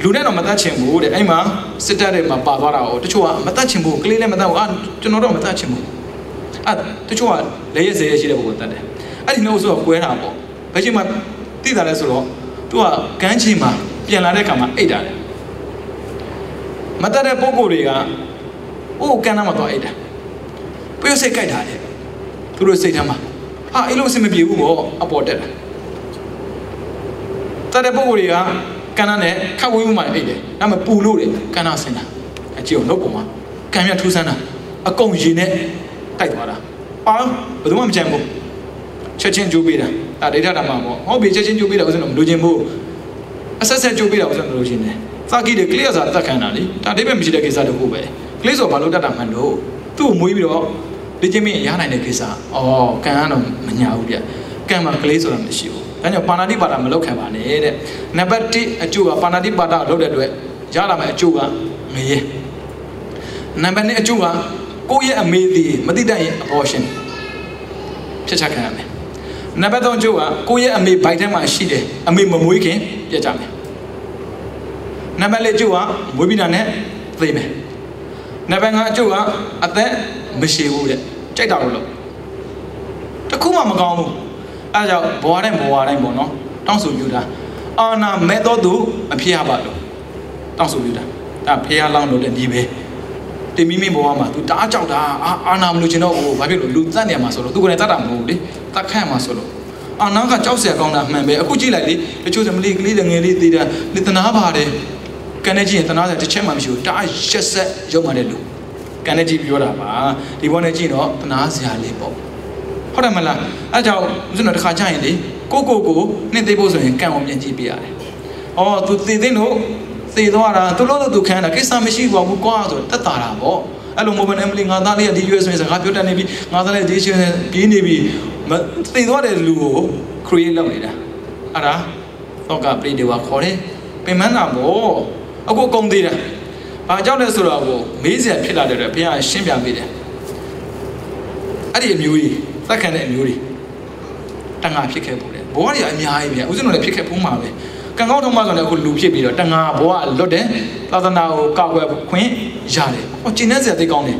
လူနဲ့တော့မတတ်ချင်ဘူးတဲ့အဲ့မှာစစ်တပ်တွေမှာပါသွားတာ哦တချို့ကမတတ်ချင်ဘူးကလေးလည်းမတတ်ဘူးကျွန်တော်တော့မတတ်ချင်ဘူးတချို့ကလည်းရဲစေရရှိတဲ့ပုဂ္ဂိုလ်တတ်တယ်အဲ့ဒီနှုတ်ဆိုတော့ကွဲတာပေါ့ဘယ်ချိန်မှသိတာလဲဆိုတော့သူကကန်းချီမှာပြန်လာတဲ့ခါမှာအိတ်တာတယ်မတတ်တဲ့ပုဂ္ဂိုလ်တွေကကန်းနာမှာသွားအိတ်တာပြည့်စိတ်ကြိုက်တာလေသူတို့စိတ်ထဲမှာအဲ့လိုအဆင်မပြေဘူးပေါ့အပေါ်တက်တာတတ်တဲ့ပုဂ္ဂိုလ်တွေကကန်းနာနဲ့ခတ်ဝေးမှုမှအိတ်တယ်ဒါမှပူလို့တယ်ကန်းနာဆင်းတာအကြည့်အောင်နှုတ်ပေါ်မှာကံမြထူးဆန်းတာအကုန်ရင်နဲ့တိုက်သွားတာဘယ်သူမှမကြံဘူးချက်ချင်းကြိုးပေးတာဒါဒိဋ္ဌဓမ္မပေါ့ဟုတ်ပြီချက်ချင်းကြိုးပေးတာဥစ္စာတော့မလိုချင်ဘူးအဆက်ဆက်ကြိုးပေးတာဥစ္စာမလိုချင်တယ်သာကိတွေ clear စာသက်ခံတာလေဒါအဓိပ္ပာယ်မရှိတဲ့ကိစ္စတခုပဲဘ ကလေးဆိုဘာလို့တတ်တာမှန်လို့သူ့ကိုမွေးပြီးတော့လေ့ကျင့်ပြီးရနိုင်တဲ့ကိစ္စကံကတော့မညာဘူးဗျကံမှာကလေးဆိုတာမရှိဘူးဒါကြောင့်ပါဏာတိပါဒမလောက်ခံပါနဲ့တဲ့နံပါတ်1အကျိုးကပါဏာတိပါဒလောက်တဲ့အတွက်ရလာမယ့်အကျိုးကငရဲနံပါတ်2အကျိုးကကိုယ့်ရဲ့အမေသည်မတိတတ်ရင် abortion ဖြစ်ချခံရမယ်နံပါတ်3အကျိုးကကိုယ့်ရဲ့အမေဘိုက်ထဲမှာရှိတယ်အမေမမွေးခင်ပြတ်ကြမယ်နံပါတ်4အကျိုးကမွေးပြီးတာနဲ့သိမယ်နံပါတ်5အကျိုးကအသက်မရှိဘူးတဲ့ကြိုက်တာလို့တခုမှမကောင်းဘူးအဲဒါကြောင့်ဘဝတိုင်းပေါ့နော်တောင်းဆိုပြတာအာနာမဲ့တော်သူအဖြစ်ရပါလို့တောင်းဆိုပြတာဒါဖေးရလောင်းလို့တဲ့ဒီပဲတင်မိမိဘဝမှာ तू တအားကြောက်တာအာနာမလို့ချင်တော့ဘူးဘာဖြစ်လို့လူသတ်နေမှာဆိုလို့ तू ကိုယ်နဲ့တတ်တာမဟုတ်ဘူးလေတတ်ခန့်မှာဆိုလို့အာနာကကြောက်เสียကောင်းတာမှန်ပဲအခုကြည့်လိုက်လေတချို့စမလေးကလေးငယ်လေးသေးတာလေတနာပါတယ်ကန်နေကြည့်ရင်တနာစရာတစ်ချက်မှမရှိဘူးတအားရက်ဆက်ရုံမှတဲ့လူကန်နေကြည့်ပြောတာပါဒီဘောနဲ့ကြည့်တော့တနာစရာလေးပေါ့ဟုတ်တယ်မလားအဲကြောင့်ဦးဇင်းတို့တစ်ခါကြာရင်လေကိုနှင့်သိဖို့ဆိုရင်ကံအောင်ပြန်ကြည့်ပြရတယ်။သူသိသိလို့သိသွားတာသူလို့သူခံတာကိစ္စမရှိပါဘူးကွာဆိုတက်တာပေါ့။အဲ့လိုမဟုတ်ဘဲနဲ့မလေးငါသားလေးကဒီရွယ်ဆိုရင်စကားပြောတတ်နေပြီငါသားလေးဒီရွယ်ပြေးနေပြီသိသွားတဲ့လူကို create လုပ်နေတာ။အဲ့ဒါတော့ကပရိဒေဝခေါ်တယ်ပင်မနာပေါ့အခုကုန်သေးတယ်။ဘာကြောင့်လဲဆိုတော့မေးစရာဖြစ်လာတဲ့အတွက်ဘုရားရှင်းပြပေးတယ်။အဲ့ဒီအမျိုးကြီးသတ်ခံတဲ့အမျိုးကြီးတန်ငါဖြစ်ခဲ့ပုံလေဘဝတွေအများကြီးပဲဦးဇင်းတို့လည်းဖြစ်ခဲ့ပုံမှာပဲကံကောင်းထုံးမှဆိုလည်းအခုလူဖြစ်ပြီးတော့တန်ငါဘဝလွတ်တယ်သာသနာကိုကောက်ွယ်ခွင့်ရတယ်ကျင့်တဲ့စရာသိကောင်းတယ်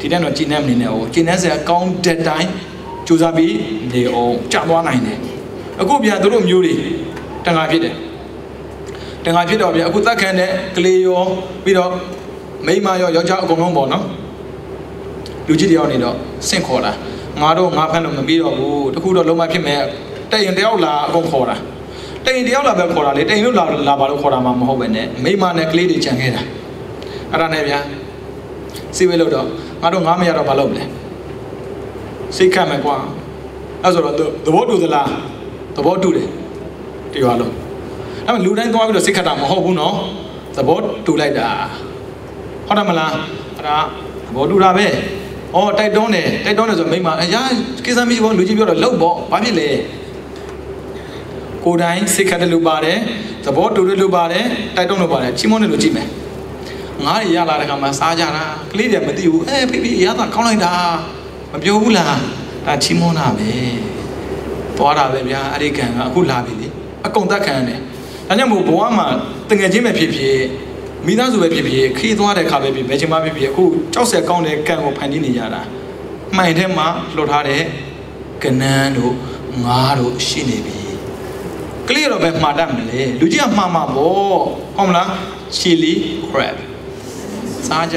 ဒီတိုင်းတော့ကျင့်တဲ့မနေနဲ့ကျင့်တဲ့စရာကောင်းတဲ့တိုင်းကြိုးစားပြီးနေအောင်ကြာသွားနိုင်တယ်အခုပြန်တို့အမျိုးတွေတန်ငါဖြစ်တယ်တန်ငါဖြစ်တော့ပြန်အခုသတ်ခံတဲ့ကလေးရောပြီးတော့မိန်းမရောယောက်ျားအကုန်လုံးပေါ့နော်လူကြီးတယောက်နေတော့ဆင့်ခေါ်တာငါတို့ငါဖမ်းလို့မပြီးတော့ဘူးတခုတော့လုံးဝဖြစ်မယ်တရင်တယောက်လာအကုန်ခေါ်တာတရင်တယောက်လာပဲခေါ်တာလေတရင်လို့လာပါလို့ခေါ်တာမှမဟုတ်ပဲနဲ့မိမနဲ့ကလေးတွေခြံခဲ့တာအဲ့ဒါနဲ့ဗျာစီဝေးလို့တော့ငါတို့ငါမရတော့ဘာလုပ်မလဲစိတ်ခတ်မယ်ကွာအဲ့ဆိုတော့သဘောတူသလားသဘောတူတယ်ဒီရွာလုံးအဲ့လူတိုင်းသွားပြီးတော့စိတ်ခတ်တာမဟုတ်ဘူးနော်သဘောတူလိုက်တာဟုတ်တယ်မလားအဲ့ဒါသဘောတူတာပဲတိုက်တွန်းတယ်ဆိုမိမရာကိစ္စမရှိဘူးလူကြီးပြောတော့လှုပ်ပေါ့ဘာဖြစ်လဲကိုယ်တိုင်စိတ်ခတ်တယ်လို့ပါတယ်သဘောတူတယ်လို့ပါတယ်တိုက်တွန်းလို့ပါတယ်ချီးမွမ်းတယ်လို့ကြည့်မယ်ငါးတွေရလာတဲ့ခါမှာစားကြတာကလေးတွေမသိဘူးဖေရတာကောင်းလိုက်တာမပြောဘူးလားဒါချီးမွမ်းတာပဲသွားတာပဲဗျာအဲ့ဒီကံကအခုလာပြီလေအကုန်သက်ခံရတယ်ဒါကြောင့်မို့ဘဝမှာတငယ်ချင်းပဲဖြစ်ဖြစ်မိသားစုပဲဖြစ်ဖြစ်ခီးသွားတဲ့ခါပဲဖြစ်ဘယ်ချိန်မှဖြစ်ဖြစ်အခုကြောက်စရာကောင်းတဲ့ကံကိုဖန်တီးနေကြတာမှိုင်ထဲမှာလှုပ်ထားတဲ့ကနန်းတို့ငါးတို့ရှိနေပြီကလေးတော့ပဲမှားတတ်မလဲလူကြီးကမှားမှာပေါ့ဟုတ်မလား chili crab စားကြ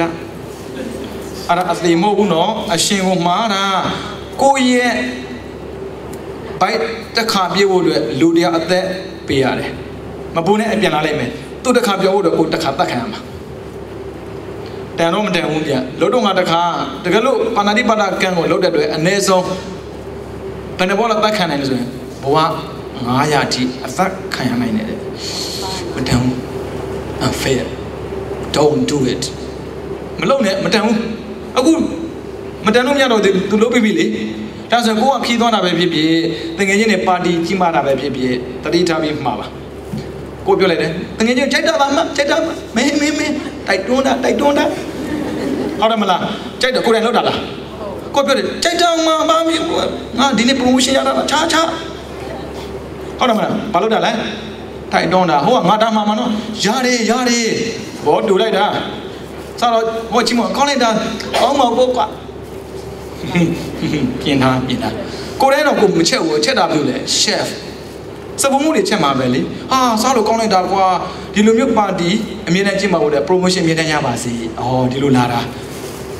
အဲ့ဒါအသေးမဟုတ်ဘူးနော်အရှင်ကိုမှားတာကိုရဲ့ဘိုက်တစ်ခါပြေးဖို့အတွက်လူတယောက်အသက်ပေးရတယ်မပူနဲ့အပြန်လာလိုက်မယ်သူတစ်ခါပြောဖို့တော့ကိုတစ်ခါတတ်ခံရမှာတန်တော့မတန်ဘူးဗျလို့တော့ငါတစ်ခါတကယ်လို့ပါဏာတိပါဒကံကိုလုပ်တဲ့အတွက်အ ਨੇ ဆုံးဘယ်နှဘောလောက်တတ်ခံနိုင်လဲဆိုရင်ဘဝ900တိအသက်ခံရနိုင်တယ်မတန်ဘူး unfair don't do it မလုပ်နဲ့မတန်ဘူးအခုမတန်လို့မရတော့သူလုပ်ပြီလေဒါဆိုကိုကခီးသွားတာပဲဖြစ်ဖြစ်တကယ်ချင်းနဲ့ပါတီကြီးမာတာပဲဖြစ်ဖြစ်တတိထားပြီးမှာပါကိုပြောလိုက်တယ်တကယ်ချင်းကြိုက်တာပါမကြိုက်တာမင်းတိုက်တွန်းတာဟုတ်တယ်မလားကြိုက်တော့ကိုယ်တိုင်လောက်တာလားကိုပြောတယ်ကြိုက်တာမှမမီငါဒီနေ့ promotion ရတာချာဟုတ်တယ်မလားဘာလို့တာလဲတိုက်တွန်းတာဟိုကငါတာမှမနော်ရတယ်ဘောတူလိုက်တာစားတော့ဟိုချီမကောင်းလိုက်တာအောင်းမဟုတ်ကွာပြင်ထားကိုယ်တည်းတော့ကိုမချက်ဘူးချက်တာပြုလေ chef စပုံမှုတွေချက်မှာပဲလေဟာစားလို့ကောင်းလိုက်တာကွာဒီလိုမျိုးပါတီအမြဲတမ်းကျင့်ပါဖို့တဲ့ promotion အမြဲတမ်းရပါစေဒီလိုလာတာ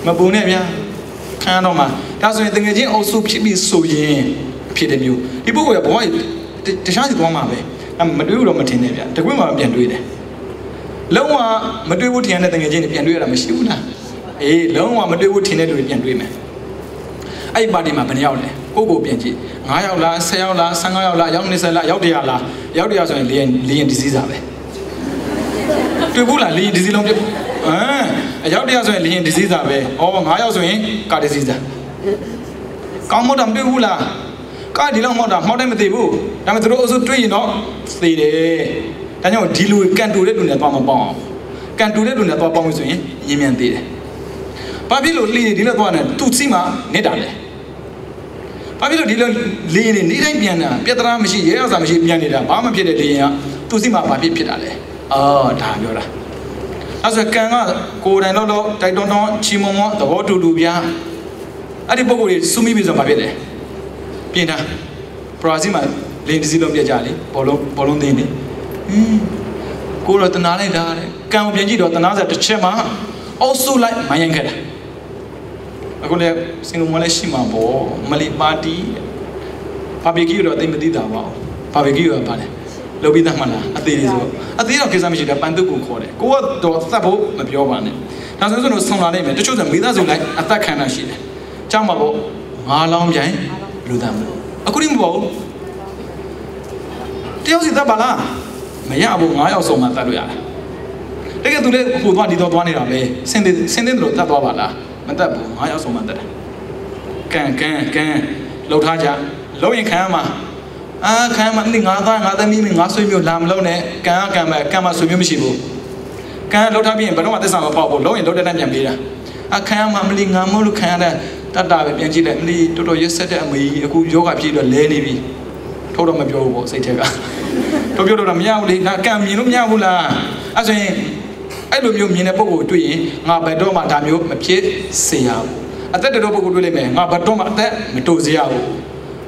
မပူနဲ့ဗျာခံရတော့မှာဒါဆိုရင်တကယ်ချင်းအုပ်စုဖြစ်ပြီးဆိုရင်ဖြစ်တယ်မျိုးဒီပုဂ္ဂိုလ်ကဘဝတခြားစီသွားမှာပဲမတွေးဘူးတော့မထင်နဲ့ဗျာတကွင်းမှာပြန်တွေးတယ်လုံးဝမတွေးဘူးထင်တဲ့တကယ်ချင်းတွေပြန်တွေးရတာမရှိဘူးလားလုံးဝမတွေးဘူးထင်တဲ့လူတွေပြန်တွေးမယ်အဲ့ဒီပါတီမှာဘယ်နှယောက်လဲကိုပြန်ကြည့်9ယောက်လား10ယောက်လား15ယောက်လားယောက်20လားယောက်100လားယောက်100ဆိုရင်လီယန်ဒီဇီးစာပဲတွေ့ဘူးလားလီယန်ဒီဇီးလုံးပြ ရောက်တရားဆိုရင်လင်း disease ပဲဩ9ရောက်ဆိုရင်ကာ disease ကောင်းမောက်တာမတွေ့ဘူးလားကာဒီလောက်မောက်တာမောက်တယ်မသိဘူးဒါပေမဲ့သူတို့အစိုးတွေ့ရင်တော့သေတယ်ဒါကြောင့်ဒီလူကန်တူတဲ့လူနဲ့သွားမပေါအောင်ကန်တူတဲ့လူနဲ့သွားပေါင်းလို့ဆိုရင်ရင်းမြန်သေးတယ်ဘာဖြစ်လို့လီဒီလောက်သွားနေသူစီမှာနေတာလဲဘာဖြစ်လို့ဒီလိုလီနေနေတိုင်းပြန်တာပြဿနာမရှိရဲအောင်စားမရှိပြန်နေတာဘာမှဖြစ်တဲ့လီရင်ကသူစီမှာဘာဖြစ်တာလဲအော်ဒါပြောတာအဲ့ဆိုကန်ကကိုယ်တိုင်တော့တိုက်တွန်းချီမုံမောသဘောတူပြအဲ့ဒီပုံကိုယ်ကြီးစူးမိပြီဆိုဘာဖြစ်လဲပြင်တာပရာဇီမှာလင်းဒီစီလုံးပြကြလေဘောလုံးသိနေကိုတော့တနာလိုက်တာတဲ့ကံကိုပြန်ကြည့်တော့တနာစတစ်ချက်မှအောက်ဆုလိုက်မယိုင်ခဲ့တာအခုလည်းစင်ကာပူလည်းရှိမှာပေါ့မလီပါတီဘာဘီကျူတော့တိတ်မသိတာပါဘာဘီကျူကဘာလဲလုပ်ပြီးသားမှလားအသေးလေးဆိုအသေးတော့ကိစ္စမရှိတာပန်တုတ်ကိုခေါ်တယ်ကိုကတော့သတ်ဖို့မပြောပါနဲ့ဒါဆိုတော့ဆုံလာနိုင်မယ်တချို့ဆိုမိသားစုလိုက်အသက်ခံတာရှိတယ်ကြောက်မှာပေါ့9လောင်းပြိုင်လူသားမလို့အခုဒီမပေါ့တယောက်စီသတ်ပါလားမရဘူး9ယောက်ဆုံးမှတတ်လို့ရတယ်တကယ်သူလည်းဟိုသွားဒီတော့သွားနေတာပဲစင်းတဲ့တို့တတ်သွားပါလားမတတ်ဘူး9ယောက်ဆုံးမှတတ်တယ်ကန်လှုပ်ထားကြလှုပ်ရင်ခံရမှာခံမှာဒီငါသားငါသမီးငါဆွေမျိုးလာမလုံးနဲ့ကန်မဆွေမျိုးမရှိဘူးကန်လှုပ်ထားပြီးရင်ဘယ်တော့မှသစ္စာမပေါက်ဘူးလုံးရင်လှုပ်တဲ့နဲ့ပြန်ပြေးတာခံရမှာမလီငါမို့လို့ခံရတဲ့တတ်တာပဲပြန်ကြည့်လိုက်မလီတော်တော်ရက်ဆက်တဲ့အမေကြီးအခုယောဂဖြစ်တော့လဲနေပြီထုတ်တော့မပြောဘူးပေါ့စိတ်ထဲကတို့ပြောတော့မရဘူးလေငါကံမြင်လို့မရဘူးလားအဲ့ဆိုရင်အဲ့လိုမျိုးမြင်တဲ့ပုံကိုတွေ့ရင်ငါဘယ်တော့မှဒါမျိုးမဖြစ်စေရဘူးအသက်တော်ပုံကိုတွေ့လိုက်မယ်ငါဘယ်တော့မှအသက်မတိုးစေရဘူး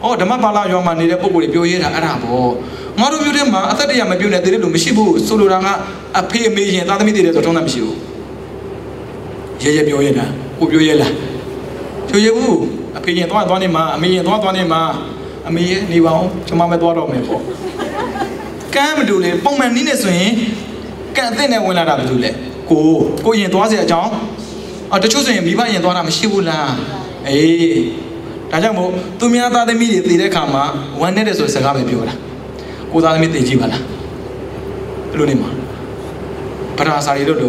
ဩဓမ္မပါဠိရွာမှာနေတဲ့ပုံကိုပြောရဲတာအဲ့ဒါပေါ့ငါတို့မျိုးထဲမှာအသက်တရားမပြုတ်နေတဲ့လူမရှိဘူးဆိုလိုတာကအဖေအမေရင်သားသမီးတွေဆိုတော့ထုံးတာမရှိဘူးရဲပြောရဲတာကိုပြောရဲလားပြောရဲဘူးအဖေရင်သွားနေမှာအမေရင်သွားနေမှာအမေရဲ့နေပါအောင်ကျွန်မမသွားတော့မယ်ပေါ့ကမ်းမတူလေပုံမှန်နည်းနဲ့ဆိုရင်ကန်အသင့်နဲ့ဝင်လာတာဘာလို့လဲကိုရင်သွားစေအကြောင်းတချို့ဆိုရင်မိဘရင်သွားတာမရှိဘူးလားအေးဒါကြောင့်မို့သူများသားသမီးတွေတည်တဲ့အခါမှာဝမ်းနဲ့တဲ့ဆိုစကားပဲပြောတာကိုသားသမီးတည်ကြည့်ပါလားအဲ့လိုနေမှာပရာစာရီတို့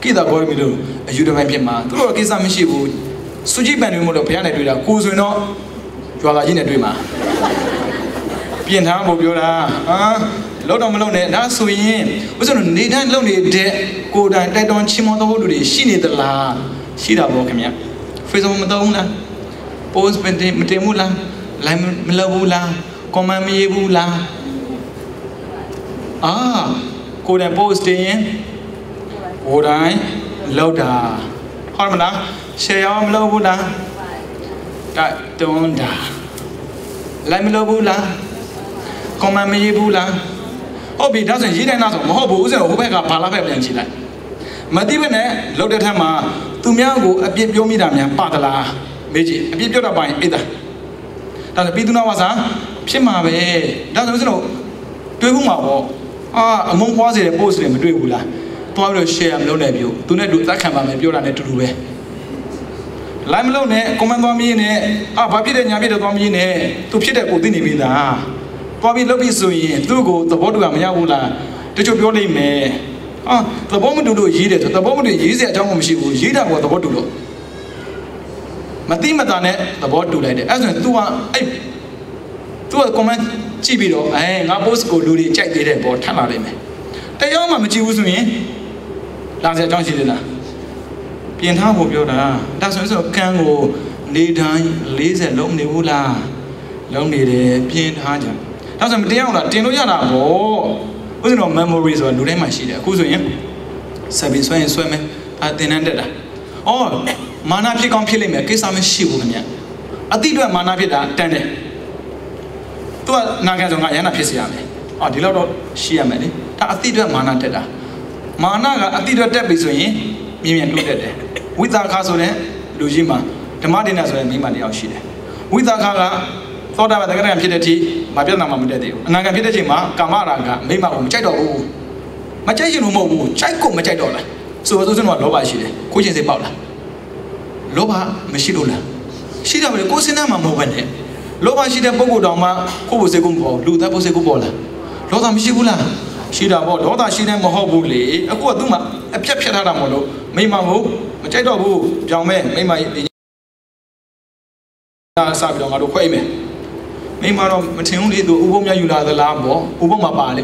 ကိတာဘောမီတို့အယူတပိုင်းဖြစ်မှာသူတို့ကိစ္စမရှိဘူးစုကြည့်ပန်တွေမို့လို့ဘုရားနဲ့တွေ့တာကိုဆိုရင်တော့ကြွာလာကြီးနဲ့တွေ့မှာပြင်ထားဖို့ပြောတာလောက်တော့မလောက်နဲ့ဒါဆိုရင်ဥစ္စာနေတိုင်းလုံနေတဲ့ကိုယ်တိုင်တိုက်တွန်းချီးမွမ်းသောလူတွေရှိနေသလားရှိတာပေါ့ခင်ဗျ Facebook မသုံးလား post မတင်ဘူးလား line မလုပ်ဘူးလား comment မရေးဘူးလားကိုယ်တိုင် post တင်ရင်ကိုယ်တိုင်လောက်တာဟုတ်မလား share ရောမလုပ်ဘူးလားတိုက်တွန်းတာ line မလုပ်ဘူးလား comment မရေးဘူးလားဟုတ်ပြီဒါဆိုရင်ရေးတိုင်းလားဆိုမဟုတ်ဘူးဥစဉ်ဟိုဘက်ကဘာလာဖက်ပြန်ကြည့်လိုက်မသိဘဲနဲ့လောက်တဲ့ထက်မှာသူများကိုအပြစ်ပြောမိတာများပါသလားမေးကြည့်အပြစ်ပြောတာပါရင်အိတ်တာဒါဆိုပြီးသူနာဝါစာဖြစ်မှာပဲဒါဆိုဥစဉ်တို့တွေးဘူးမှာပေါ့အမုန်းပွားစေတဲ့ post တွေမတွေ့ဘူးလားတွားပြီးတော့ share မလုပ်နဲ့ပြုသူနဲ့တူအသက်ခံပါမယ်ပြောတာနဲ့တူတူပဲ line မလုပ်နဲ့ comment သွားမင်းနဲ့ဘာဖြစ်တဲ့ညာဖြစ်တဲ့သွားမင်းနဲ့သူဖြစ်တဲ့ကိုသိနေပြီလားသွားပြီးလုပ်ပြီးဆိုရင်သူ့ကိုသဘောတူတာမရဘူးလားတချို့ပြောလိမ့်မယ်သဘောမတူလို့ရေးတယ်ဆိုသဘောမတူရေးစရာအကြောင်းမရှိဘူးရေးတာကသဘောတူလို့မသိမသာနဲ့သဘောတူလိုက်တယ်အဲ့ဆိုရင် तू က comment ကြည့်ပြီးတော့ငါ post ကိုလူတွေကြိုက်သေးတယ်ပေါ့ထပ်လာလိမ့်မယ်တရားမှမကြည့်ဘူးဆိုရင်လာစရာအကြောင်းရှိသေးလားပြင်ထားဖို့ပြောတာဒါဆိုရင်ကံကိုနေတိုင်း40လုံးနေဘူးလားလုံးနေတယ်ပြင်ထားကြဒါဆိုမတရားအောင်လားတင်လို့ရတာပေါ့ဥစဉ်တော့ memory ဆိုတာလူတိုင်းမှာရှိတယ်အခုဆိုရင်ဆက်ပြီးဆွဲရင်ဆွဲမယ်တင်နှံတက်တာမာနဖြစ်ကောင်းဖြစ်လိမ့်မယ်ကိစ္စမရှိဘူးခင်ဗျအတိအတွက်မာနဖြစ်တာတန်တယ်သူကနာခံဆိုငါရဟနာဖြစ်စေရမယ်ဒီလောက်တော့ရှိရမယ်လေဒါအတိအတွက်မာနတက်တာမာနကအတိအတွက်တက်ပြီဆိုရင်မြင်မြင်တိုးတက်တယ်ဝိသခါဆိုတဲ့လူကြီးမှာဓမ္မဒိဋ္ဌိဆိုတဲ့မိမတယောက်ရှိတယ်ဝိသခါကသောတာပန်တက္ကရာဖြစ်တဲ့အထိမပြတ်နာမှမတက်သေးဘူးအနာဂတ်ဖြစ်တဲ့ချိန်မှာကာမရာဂမိမကိုမကြိုက်တော့ဘူးမကြိုက်ရင်လို့မဟုတ်ဘူးကြိုက်ကိုမကြိုက်တော့လားဆိုတော့သူကလောဘရှိတယ်ကိုချင်းစိတ်ပေါက်လားလောဘမရှိလို့လားရှိတယ်ပဲကိုစဉ်းစားမှမဟုတ်ပဲနဲ့လောဘရှိတဲ့ပုဂ္ဂိုလ်တောင်မှကိုယ့်ကိုယ်စိတ်ကိုမပေါ်လူသားကိုယ်စိတ်ကိုပေါ်လားလောဘမရှိဘူးလားရှိတာပေါ့ဒေါသရှိတယ်မဟုတ်ဘူးလေအခုကသူ့မှာအပြက်ဖြတ်ထားတာမဟုတ်လို့မိမကို ကြိုက်တော့ဘူးပြောင်းမဲ့မိမကြီးစားပြီးတော့ငါတို့ခွဲမယ်မိမတော့မထင်ဘူးလေသူဥပုံမြတ်ယူလာသလားပေါ့ဥပုံမှာပါလေ